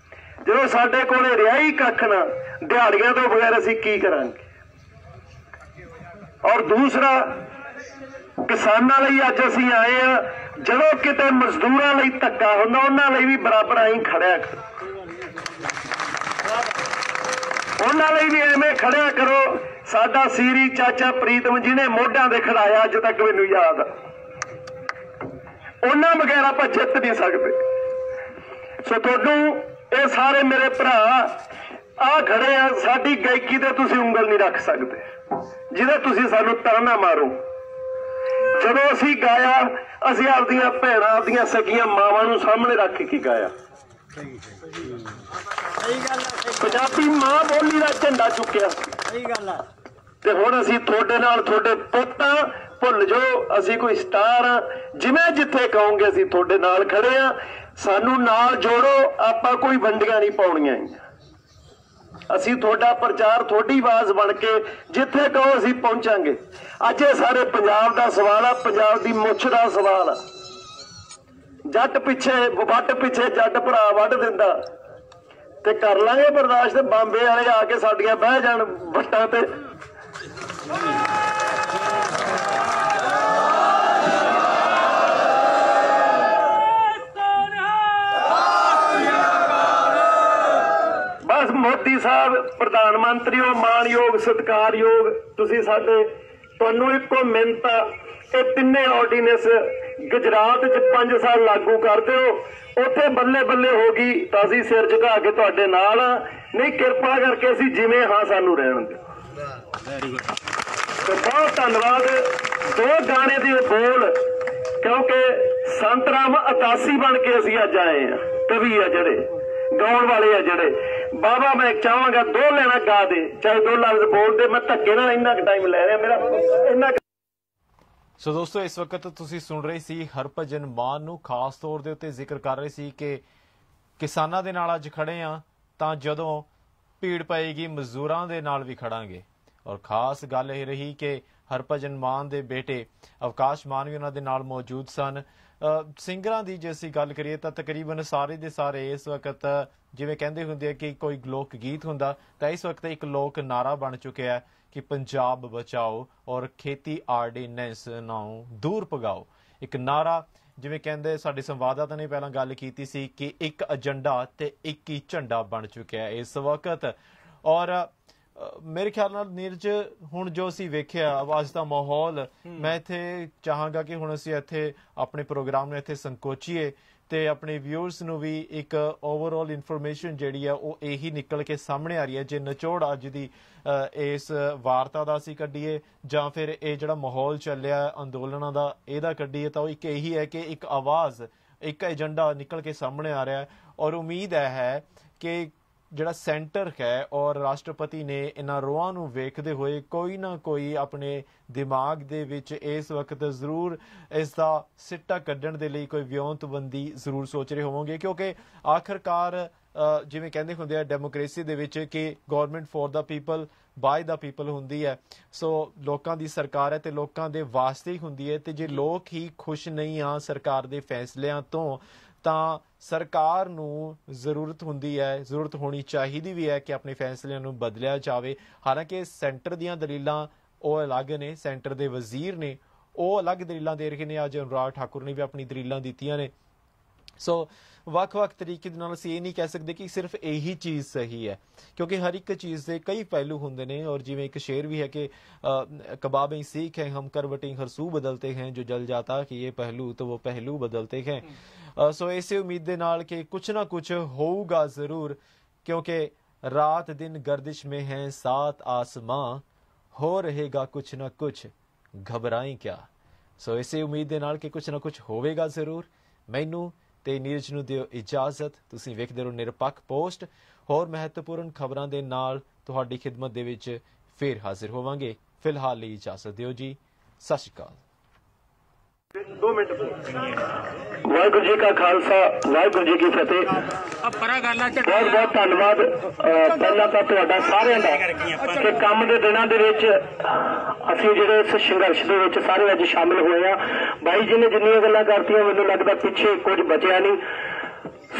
ਜਦੋਂ ਸਾਡੇ ਕੋਲੇ ਰਿਹਾ ਹੀ ਕੱਖ ਨਾ, ਦਿਹਾੜੀਆਂ ਤੋਂ ਬਗੈਰ ਅਸੀਂ ਕੀ ਕਰਾਂਗੇ? ਔਰ ਦੂਸਰਾ, ਕਿਸਾਨਾਂ ਲਈ ਅੱਜ ਅਸੀਂ ਆਏ ਆ, ਜਦੋਂ ਕਿਤੇ ਮਜ਼ਦੂਰਾਂ ਲਈ ਧੱਕਾ ਹੁੰਦਾ, ਉਹਨਾਂ ਲਈ ਵੀ ਬਰਾਬਰ ਆਈ ਖੜਿਆ ਕਰੋ, ਉਹਨਾਂ ਲਈ ਵੀ ਐਵੇਂ ਖੜਿਆ ਕਰੋ। ਸਾਡਾ ਸੀਰੀ ਚਾਚਾ ਪ੍ਰੀਤਮ ਜਿਹਨੇ ਮੋਢਿਆਂ ਦੇ ਖੜਾਇਆ, ਅੱਜ ਤੱਕ ਮੈਨੂੰ ਯਾਦ ਆ, ਉਹਨਾਂ ਬਗੈਰ ਆਪਾਂ ਜਿੱਤ ਨਹੀਂ ਸਕਦੇ। ਸੋ ਤੁਹਾਨੂੰ ਇਹ ਸਾਰੇ ਮੇਰੇ ਭਰਾ ਆ ਖੜੇ ਆ, ਸਾਡੀ ਗਾਇਕੀ ਤੇ ਤੁਸੀਂ ਉਂਗਲ ਨਹੀਂ ਰੱਖ ਸਕਦੇ, ਜਿਹਦੇ ਤੁਸੀਂ ਸਾਨੂੰ ਤਾਨਾ ਮਾਰੋ। ਜਦੋਂ ਅਸੀਂ ਗਾਇਆ, ਅਸੀਂ ਆਪਦੀਆਂ ਭੈਣਾਂ, ਆਪਦੀਆਂ ਸਕੀਆਂ ਮਾਵਾਂ ਨੂੰ ਸਾਹਮਣੇ ਰੱਖ ਕੇ ਗਾਇਆ। ਪੰਜਾਬੀ ਮਾਂ ਬੋਲੀ ਦਾ ਝੰਡਾ ਚੁੱਕਿਆ। ਤੇ ਹੁਣ ਅਸੀਂ ਤੁਹਾਡੇ ਨਾਲ, ਤੁਹਾਡੇ ਪੁੱਤਾਂ, ਭੁੱਲ ਜਾਓ ਅਸੀਂ ਕੋਈ ਸਟਾਰ ਆ, ਜਿਵੇਂ ਜਿੱਥੇ ਕਹੋਗੇ ਅਸੀਂ ਤੁਹਾਡੇ ਨਾਲ ਖੜੇ ਆ। ਸਾਨੂੰ ਨਾਲ ਜੋੜੋ, ਆਪਾਂ ਕੋਈ ਵੰਡੀਆਂ ਨਹੀਂ ਪਾਉਣੀਆਂ। ਅਸੀਂ ਤੁਹਾਡਾ ਪ੍ਰਚਾਰ, ਤੁਹਾਡੀ ਆਵਾਜ਼ ਬਣ ਕੇ ਜਿੱਥੇ ਕਹੋ ਅਸੀਂ ਪਹੁੰਚਾਂਗੇ। ਅੱਜ ਇਹ ਸਾਰੇ ਪੰਜਾਬ ਦਾ ਸਵਾਲ ਆ, ਪੰਜਾਬ ਦੀ ਮੁੱਛ ਦਾ ਸਵਾਲ ਆ। ਜੱਟ ਪਿੱਛੇ ਵੱਟ ਪਿੱਛੇ ਜੱਟ ਭਰਾ ਵੱਢ ਦਿੰਦਾ ਤੇ ਕਰ ਲਾਂਗੇ ਬਰਦਾਸ਼ਤ। ਬਾਂਬੇ ਵਾਲੇ ਆ ਕੇ ਸਾਡੀਆਂ ਬਹਿ ਜਾਣ ਵੱਟਾਂ ਤੇ। ਮੋਦੀ ਸਾਹਿਬ ਪ੍ਰਧਾਨ ਮੰਤਰੀ ਹੋ, ਮਾਣਯੋਗ ਸਤਿਕਾਰਯੋਗ, ਤੁਸੀਂ ਸਾਡੇ, ਤੁਹਾਨੂੰ ਇੱਕੋ ਮਿਹਨਤ ਆ, ਇਹ ਤਿੰਨੇ ਆਰਡੀਨੈਂਸ ਗੁਜਰਾਤ 'ਚ 5 ਸਾਲ ਲਾਗੂ ਕਰ ਦਿਓ, ਉੱਥੇ ਬੱਲੇ ਬੱਲੇ ਹੋ ਗਈ ਤਾਂ ਅਸੀਂ ਸਿਰ ਝੁਕਾ ਕੇ ਤੁਹਾਡੇ ਨਾਲ ਆ। ਨਹੀਂ ਕਿਰਪਾ ਕਰਕੇ ਅਸੀਂ ਜਿਵੇਂ ਹਾਂ ਸਾਨੂੰ ਰਹਿਣ ਦਿਓ। ਤੇ ਬਹੁਤ ਧੰਨਵਾਦ। 2 ਗਾਣੇ ਦੇ ਬੋਲ, ਕਿਉਂਕਿ ਸੰਤ ਰਾਮ 88 ਬਣ ਕੇ ਅਸੀਂ ਅੱਜ ਆਏ ਆ। ਕਵੀ ਆ ਜਿਹੜੇ, ਗਾਉਣ ਵਾਲੇ ਆ ਜਿਹੜੇ। ਬਾਬਾ ਮੈਂ ਚਾਹਾਂਗਾ 2 ਲੈਣਾ ਗਾ ਦੇ, ਚਾਹੇ 2 ਲਫ਼ਜ਼ ਬੋਲਦੇ। ਮੈਂ ਧੱਕੇ ਨਾਲ ਇੰਨਾ ਕੁ ਟਾਈਮ ਲੈ ਰਿਹਾ ਮੇਰਾ ਇੰਨਾ। ਸੋ ਦੋਸਤੋ, ਇਸ ਵਕਤ ਤੁਸੀਂ ਸੁਣ ਰਹੇ ਸੀ ਹਰਭਜਨ ਮਾਨ ਨੂੰ ਖਾਸ ਤੌਰ ਦੇ ਉੱਤੇ ਜ਼ਿਕਰ ਕਰ ਰਹੇ ਸੀ ਕਿ ਕਿਸਾਨਾਂ ਦੇ ਨਾਲ ਅੱਜ ਖੜੇ ਆ ਤਾਂ ਜਦੋਂ ਭੀੜ ਪਏਗੀ ਮਜ਼ਦੂਰਾਂ ਦੇ ਨਾਲ ਵੀ ਖੜਾਂਗੇ। ਔਰ ਖਾਸ ਗੱਲ ਇਹ ਰਹੀ ਕਿ ਹਰਭਜਨ ਮਾਨ ਦੇ ਬੇਟੇ ਅਵਕਾਸ਼ ਮਾਨ ਵੀ ਉਹਨਾਂ ਦੇ ਨਾਲ ਮੌਜੂਦ ਸਨ। ਸਿੰਗਰਾਂ ਦੀ ਜੇ ਅਸੀਂ ਗੱਲ ਕਰੀਏ ਤਾਂ ਤਕਰੀਬਨ ਸਾਰੇ ਦੇ ਸਾਰੇ ਇਸ ਵਕਤ ਜਿਵੇਂ ਕਹਿੰਦੇ ਹੁੰਦੇ ਆ ਕਿ ਕੋਈ ਲੋਕ ਗੀਤ ਹੁੰਦਾ ਤਾਂ ਇਸ ਵਕਤ ਇੱਕ ਲੋਕ ਨਾਰਾ ਬਣ ਚੁੱਕਿਆ ਕਿ ਪੰਜਾਬ ਬਚਾਓ ਔਰ ਖੇਤੀ ਆਰਡੀਨੈਂਸ ਨੂੰ ਦੂਰ ਭਗਾਓ। ਇੱਕ ਨਾਰਾ ਜਿਵੇਂ ਕਹਿੰਦੇ ਸਾਡੇ ਸੰਵਾਦਦਾਤਾ ਨੇ ਪਹਿਲਾਂ ਗੱਲ ਕੀਤੀ ਸੀ ਕਿ ਇੱਕ ਏਜੰਡਾ ਤੇ ਇੱਕ ਹੀ ਝੰਡਾ ਬਣ ਚੁੱਕਿਆ ਇਸ ਵਕਤ। ਔਰ ਮੇਰੇ ਖਿਆਲ ਨਾਲ ਨੀਰਜ ਹੁਣ ਜੋ ਅਸੀਂ ਵੇਖਿਆ ਅੱਜ ਦਾ ਮਾਹੌਲ, ਮੈਂ ਇੱਥੇ ਚਾਹਾਂਗਾ ਕਿ ਹੁਣ ਅਸੀਂ ਇੱਥੇ ਆਪਣੇ ਪ੍ਰੋਗਰਾਮ ਨੂੰ ਇੱਥੇ ਸੰਕੋਚੀਏ ਤੇ ਆਪਣੇ ਵਿਊਅਰਸ ਨੂੰ ਵੀ ਇੱਕ ਓਵਰਆਲ ਇਨਫੋਰਮੇਸ਼ਨ ਜਿਹੜੀ ਆ ਉਹ ਇਹੀ ਨਿਕਲ ਕੇ ਸਾਹਮਣੇ ਆ ਰਹੀ ਹੈ। ਜੇ ਨਿਚੋੜ ਅੱਜ ਦੀ ਇਸ ਵਾਰਤਾ ਦਾ ਅਸੀਂ ਕੱਢੀਏ ਜਾਂ ਫਿਰ ਇਹ ਜਿਹੜਾ ਮਾਹੌਲ ਚੱਲਿਆ ਅੰਦੋਲਨਾਂ ਦਾ ਇਹਦਾ ਕੱਢੀਏ ਤਾਂ ਉਹ ਇੱਕ ਇਹੀ ਹੈ ਕਿ ਇੱਕ ਆਵਾਜ਼, ਇੱਕ ਏਜੰਡਾ ਨਿਕਲ ਕੇ ਸਾਹਮਣੇ ਆ ਰਿਹਾ ਹੈ। ਔਰ ਉਮੀਦ ਹੈ ਕਿ ਜਿਹੜਾ ਸੈਂਟਰ ਹੈ ਔਰ ਰਾਸ਼ਟਰਪਤੀ ਨੇ ਇਹਨਾਂ ਰੋਹਾਂ ਨੂੰ ਵੇਖਦੇ ਹੋਏ ਕੋਈ ਨਾ ਕੋਈ ਆਪਣੇ ਦਿਮਾਗ ਦੇ ਵਿੱਚ ਇਸ ਵਕਤ ਜ਼ਰੂਰ ਇਸ ਦਾ ਸਿੱਟਾ ਕੱਢਣ ਦੇ ਲਈ ਕੋਈ ਵਿਉਂਤਬੰਦੀ ਜ਼ਰੂਰ ਸੋਚ ਰਹੇ ਹੋਵੋਗੇ, ਕਿਉਂਕਿ ਆਖਰਕਾਰ ਜਿਵੇਂ ਕਹਿੰਦੇ ਹੁੰਦੇ ਆ ਡੈਮੋਕ੍ਰੇਸੀ ਦੇ ਵਿੱਚ ਕਿ government for the people by the people ਹੁੰਦੀ ਹੈ। ਸੋ ਲੋਕਾਂ ਦੀ ਸਰਕਾਰ ਹੈ ਤੇ ਲੋਕਾਂ ਦੇ ਵਾਸਤੇ ਹੀ ਹੁੰਦੀ ਹੈ। ਤੇ ਜੇ ਲੋਕ ਹੀ ਖੁਸ਼ ਨਹੀਂ ਆ ਸਰਕਾਰ ਦੇ ਫੈਸਲਿਆਂ ਤੋਂ ਤਾਂ ਸਰਕਾਰ ਨੂੰ ਜ਼ਰੂਰਤ ਹੁੰਦੀ ਹੈ, ਜ਼ਰੂਰਤ ਹੋਣੀ ਚਾਹੀਦੀ ਵੀ ਹੈ ਕਿ ਆਪਣੇ ਫੈਸਲਿਆਂ ਨੂੰ ਬਦਲਿਆ ਜਾਵੇ। ਹਾਲਾਂਕਿ ਸੈਂਟਰ ਦੀਆਂ ਦਲੀਲਾਂ ਉਹ ਅਲੱਗ ਨੇ, ਸੈਂਟਰ ਦੇ ਵਜ਼ੀਰ ਨੇ ਉਹ ਅਲੱਗ ਦਲੀਲਾਂ ਦੇ ਰਹੇ ਨੇ। ਅੱਜ ਅਨੁਰਾਗ ਠਾਕੁਰ ਨੇ ਵੀ ਆਪਣੀ ਦਲੀਲਾਂ ਦਿੱਤੀਆਂ ਨੇ। ਸੋ ਵੱਖ-ਵੱਖ ਤਰੀਕੇ ਦੇ ਨਾਲ ਅਸੀਂ ਇਹ ਨਹੀਂ ਕਹਿ ਸਕਦੇ ਕਿ ਸਿਰਫ ਇਹੀ ਚੀਜ਼ ਸਹੀ ਹੈ, ਕਿਉਂਕਿ ਹਰ ਇੱਕ ਚੀਜ਼ ਦੇ ਕਈ ਪਹਿਲੂ ਹੁੰਦੇ ਨੇ। ਔਰ ਜਿਵੇਂ ਇੱਕ ਸ਼ੇਰ ਵੀ ਹੈ ਕਿ ਕਬਾਬें सीख हैं हम करवटें हर सू बदलते हैं जो जल जाता कि ये पहलू तो वो पहलू बदलते हैं। सो इसे उम्मीद ਦੇ ਨਾਲ ਕਿ ਕੁਛ ਨਾ ਕੁਛ ਹੋਊਗਾ ਜ਼ਰੂਰ, क्योंकि रात दिन गर्दिश में है सात आसमां हो रहेगा कुछ ना कुछ घबराएं क्या। सो इसे उम्मीद ਦੇ ਨਾਲ ਕਿ ਕੁਛ ਨਾ ਕੁਛ ਹੋਵੇਗਾ ਜ਼ਰੂਰ। ਮੈਨੂੰ ਤੇ ਨੀਰਜ ਨੂੰ ਦਿਓ ਇਜਾਜ਼ਤ। ਤੁਸੀਂ ਵੇਖਦੇ ਰਹੋ ਨਿਰਪੱਖ ਪੋਸਟ। ਹੋਰ ਮਹੱਤਵਪੂਰਨ ਖਬਰਾਂ ਦੇ ਨਾਲ ਤੁਹਾਡੀ ਖਿਦਮਤ ਦੇ ਵਿੱਚ ਫੇਰ ਹਾਜ਼ਰ ਹੋਵਾਂਗੇ। ਫਿਲਹਾਲ ਲਈ ਇਜਾਜ਼ਤ ਦਿਓ ਜੀ। ਸਤਿ ਸ਼੍ਰੀ ਅਕਾਲ। 2 ਮਿੰਟ। ਵਾਹਿਗੁਰੂ ਜੀ ਕਾ ਖਾਲਸਾ, ਵਾਹਿਗੁਰੂ ਜੀ ਕੀ ਫਤਿਹ। ਬਹੁਤ ਬਹੁਤ ਧੰਨਵਾਦ ਪਹਿਲਾਂ ਤਾਂ ਤੁਹਾਡਾ ਸਾਰਿਆਂ ਦਾ ਕਿ ਕੰਮ ਦੇ ਦਿਨਾਂ ਦੇ ਵਿੱਚ ਅਸੀਂ ਜਿਹੜੇ ਇਸ ਸੰਘਰਸ਼ ਦੇ ਵਿੱਚ ਸਾਰੇ ਅੱਜ ਸ਼ਾਮਿਲ ਹੋਏ ਆ। ਬਾਈ ਜੀ ਨੇ ਜਿੰਨੀਆਂ ਗੱਲਾਂ ਕਰਤੀਆਂ ਮੈਨੂੰ ਲੱਗਦਾ ਪਿੱਛੇ ਕੁਝ ਬਚਿਆ ਨਹੀਂ।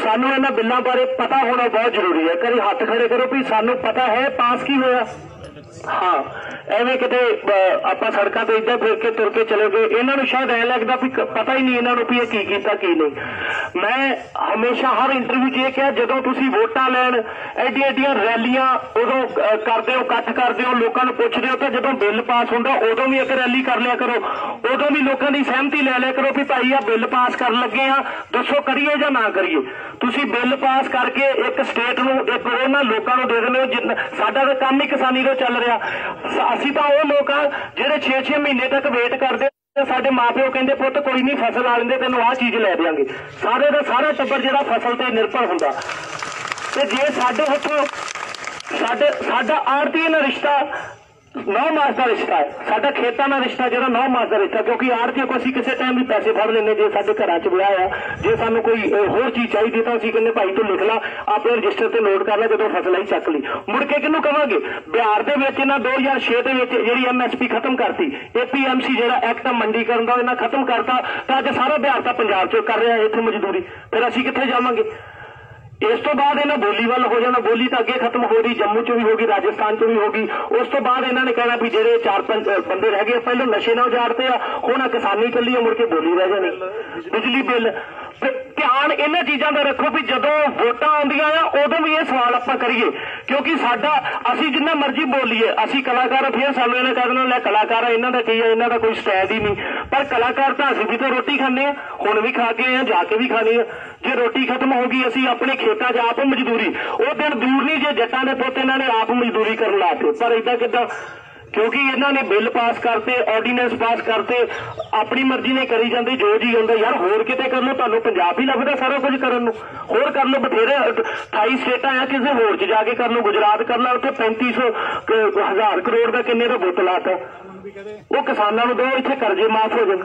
ਸਾਨੂੰ ਇਹਨਾਂ ਬਿੱਲਾਂ ਬਾਰੇ ਪਤਾ ਹੋਣਾ ਬਹੁਤ ਜ਼ਰੂਰੀ ਹੈ। ਕਦੀ ਹੱਥ ਖੜੇ ਕਰੋ ਵੀ ਸਾਨੂੰ ਪਤਾ ਹੈ ਪਾਸ ਕੀ ਹੋਇਆ। ਹਾਂ, ਐਵੇਂ ਕਿਤੇ ਆਪਾਂ ਸੜਕਾਂ ਤੇ ਇੱਦਾਂ ਫਿਰ ਕੇ ਤੁਰ ਕੇ ਚਲੇ ਗਏ, ਇਹਨਾਂ ਨੂੰ ਸ਼ਾਇਦ ਐਂ ਲੱਗਦਾ ਵੀ ਪਤਾ ਹੀ ਨਹੀਂ ਇਹਨਾਂ ਨੂੰ ਵੀ ਇਹ ਕੀ ਕੀਤਾ ਕੀ ਨਹੀਂ। ਮੈਂ ਹਮੇਸ਼ਾ ਹਰ ਇੰਟਰਵਿਊ 'ਚ ਇਹ ਕਿਹਾ ਜਦੋਂ ਤੁਸੀਂ ਵੋਟਾਂ ਲੈਣ ਐਡੀਆਂ ਐਡੀਆਂ ਰੈਲੀਆਂ ਉਦੋਂ ਕਰਦੇ ਹੋ, ਇਕੱਠ ਕਰਦੇ ਹੋ, ਲੋਕਾਂ ਨੂੰ ਪੁੱਛਦੇ ਹੋ, ਤਾਂ ਜਦੋਂ ਬਿੱਲ ਪਾਸ ਹੁੰਦਾ ਉਦੋਂ ਵੀ ਇੱਕ ਰੈਲੀ ਕਰ ਲਿਆ ਕਰੋ, ਉਦੋਂ ਵੀ ਲੋਕਾਂ ਦੀ ਸਹਿਮਤੀ ਲੈ ਲਿਆ ਕਰੋ ਵੀ ਭਾਈ ਆ ਬਿੱਲ ਪਾਸ ਕਰਨ ਲੱਗੇ ਆ, ਦੱਸੋ ਕਰੀਏ ਜਾਂ ਨਾ ਕਰੀਏ। ਤੁਸੀਂ ਬਿੱਲ ਪਾਸ ਕਰਕੇ ਇੱਕ ਸਟੇਟ ਨੂੰ ਇੱਕ ਉਹਨਾਂ ਲੋਕਾਂ ਨੂੰ ਦੇ ਦਿੰਦੇ ਹੋ। ਸਾਡਾ ਤਾਂ ਕੰਮ ਹੀ ਕਿਸਾਨੀ ਦਾ ਚੱਲ ਰਿਹਾ। ਅਸੀਂ ਤਾਂ ਉਹ ਲੋਕ ਆ ਜਿਹੜੇ 6-6 ਮਹੀਨੇ ਤੱਕ ਵੇਟ ਕਰਦੇ। ਸਾਡੇ ਮਾਪਿਓ ਕਹਿੰਦੇ ਪੁੱਤ ਕੋਈ ਨਹੀਂ ਫਸਲ ਆ ਲੈਂਦੇ ਤੈਨੂੰ ਆਹ ਚੀਜ਼ ਲੈ ਦਿਆਂਗੇ। ਸਾਰੇ ਦਾ ਸਾਰਾ ਟੱਬਰ ਜਿਹੜਾ ਫਸਲ ਤੇ ਨਿਰਭਰ ਹੁੰਦਾ। ਤੇ ਜੇ ਸਾਡੇ ਹੱਥੋਂ ਸਾਡਾ ਆੜ੍ਹਤੀਏ ਨਾਲ ਰਿਸ਼ਤਾ 9 मास का रिश्ता है साडा खेतां दा रिश्ता जिहड़ा 9 मास का रिश्ता क्योंकि आड़तीए को असीं किसी टाइम भी पैसे फड़ लैंदे जे साडे घरां च विआह आ जे सानूं कोई होर चीज़ चाहिदी तां असीं कहंदे भाई तूं लिख ला अपने रजिस्टर ते नोट कर ला जदों फसल ही चक ली मुड़ के किहनूं कवांगे। बिहार दे विच इन्हां 2006 दे विच जिहड़ी MSP खत्म करती APMC जिहड़ा एक्ट मंडीकरण दा इन्हां खत्म करता तां अज सारा बिहार तां पंजाब च कर रिहा इत्थे मजदूरी फिर असीं कित्थे जावांगे। इस तो बाद इन्हें बोली वाल हो जाना बोली तो अगे खत्म हो रही जम्मू च भी होगी राजस्थान च भी होगी उस तो बाद इन्होंने कहना भी जेडे 4-5 बंदे रह गए पहले नशे ना उजाड़ते हुण किसानी चली मुड़ के बोली रह जानी बिजली बिल। ध्यान इन्हां चीज़ों का रखो भी जदों वोटां आउंदियां आ उदों भी ये सवाल आपां करिए क्योंकि साडा असीं जिन्ना मर्जी बोलीए असीं कलाकार फिर सानूं इन्हें कह देना लै कलाकार इन्हां दा की है इन्हां दा कोई स्टैंड ही नहीं पर कलाकार तो असीं भी तो रोटी खाने हुण भी खा के हैं जाके भी खानी है जे रोटी खत्म होगी असीं अपने खेतां 'च आप मजदूरी वो दिन दूर नहीं जे जट्टां दे पुत्त इन्हां ने आप मजदूरी करन लाते पर इदां किदां क्योंकि इन्होंने बिल पास करते ऑर्डीनेंस पास करते अपनी मर्जी ने करी जाते जो जी होंगे यार होर किते कर लो तुहानूं पंजाब ही लभदा सारा कुछ करन नूं होर कर लो बथेरे 28 स्टेटां आ किसी होर च जाके कर लो गुजरात कर लो उत्थे 3500 करोड़ का किन्ने दा बुत लाता वो किसानां नूं दो इत्थे कर्जे माफ हो जाण।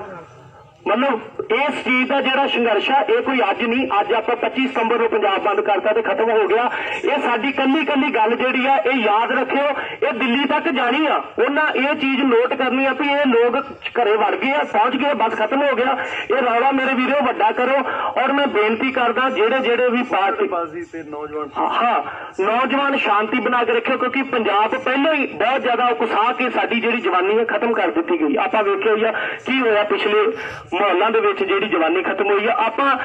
मतलब इस चीज का जो संघर्ष है ये कोई अज नहीं अज आप 25 सितंबर को पंजाब बंद करता तो खत्म हो गया ये साडी कल्ली कल्ली गल जिहड़ी है ये याद रखियो ये दिल्ली तक जानी आ उन्हां ये चीज नोट करनी है भी ये लोग घरे वड़ गए पहुंच गए बस खत्म हो गया ये रौला मेरे वीरो वड्डा करो। और मैं बेनती करदा जेड़े जेड़े भी पार्टी नौजवान शांति बना के रखियो क्योंकि पंजाब पहले ही बहुत ज्यादा उकसा के साडी जिहड़ी जवानी है खत्म कर दी गई। आपां वेखिया होई आ की होया पिछले माहौलों के विच जिहड़ी जवानी खत्म हुई है आपां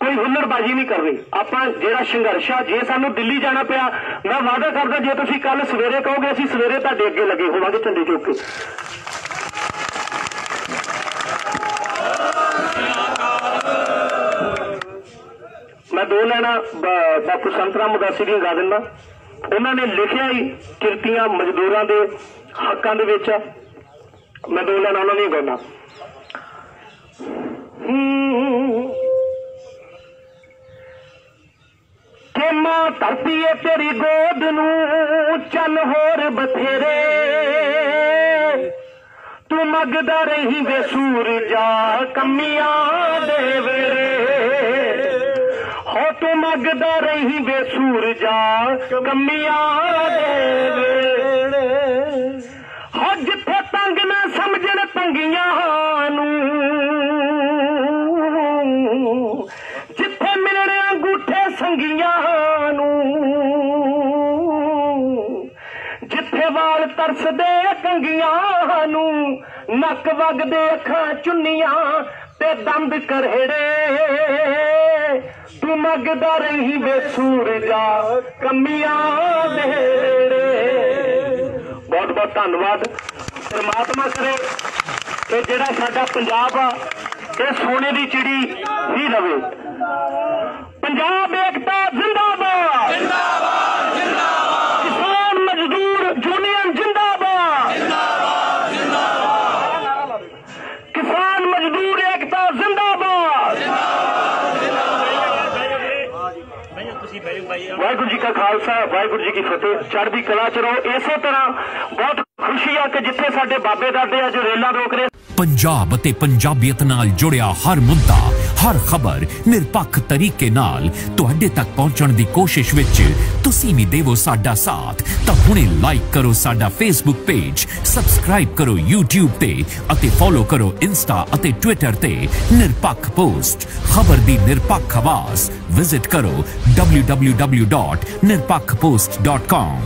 कोई हुल्लड़बाजी नहीं कर रही आपां जिहड़ा संघर्ष आ जे सानूं दिल्ली जाना पिया मैं वादा करदा जे तुसीं कल सवेरे कहोगे असीं सवेरे तुहाडे अगे लगे होवांगे झंडे चुक के। मैं 2 लाइनां बापू संत राम उदासी दी गा दिंदा उन्होंने लिखिया ही किरतियां मजदूरां दे हक्कां दे विच मैं 2 लाइनां उन्हां दी गाउंदा। के मां धरती है तेरी गोद नूं चल होर बथेरे तू मगदा रही वे सूरजा कमियां दे वेरे हो तू मगदा रही वे सूरजा कमियां दे वेरे हो जिथे तंग ना समझण तंगियां नूं जिथे मिलने अंगूठे संगियां जिथे वाल तरसदे कंगियां नक वगदे अखां चुन्नियां ते दंद करहड़े तू मगदा रही वे सूरजा कमियां देड़े। बहुत बहुत धन्यवाद। परमात्मा करे कि जिहड़ा साडा पंजाब आ ये सोने की चिड़ी ही रवे। पंजाब एकता जिंदाबाद जिंदाबाद जिंदाबाद किसान मजदूर यूनियन जिंदाबाद जिंदाबाद जिंदाबाद किसान मजदूर एकता जिंदाबाद वाहिगुरू जी का खालसा वाहिगुरू जी की फतेह। चढ़दी कला च रहो। इसे तरह बहुत खुशी है कि जिथे साडे बाबे दादे अज रेलां रोक रहे पंजाब ते पंजाबीयत नाल जुड़िया हर मुद्दा हर खबर निरपक्ष तरीके नाल तुहाडे तक पहुंचण दी कोशिश विच तुसीं भी देवो साडा साथ तां हुणे लाइक करो साडा फेसबुक पेज सबसक्राइब करो यूट्यूब ते अते फॉलो करो इंस्टा अते ट्विटर ते निरपक्ष पोस्ट खबर दी निरपक्ष आवाज विजिट करो www.nirpakhpost.com।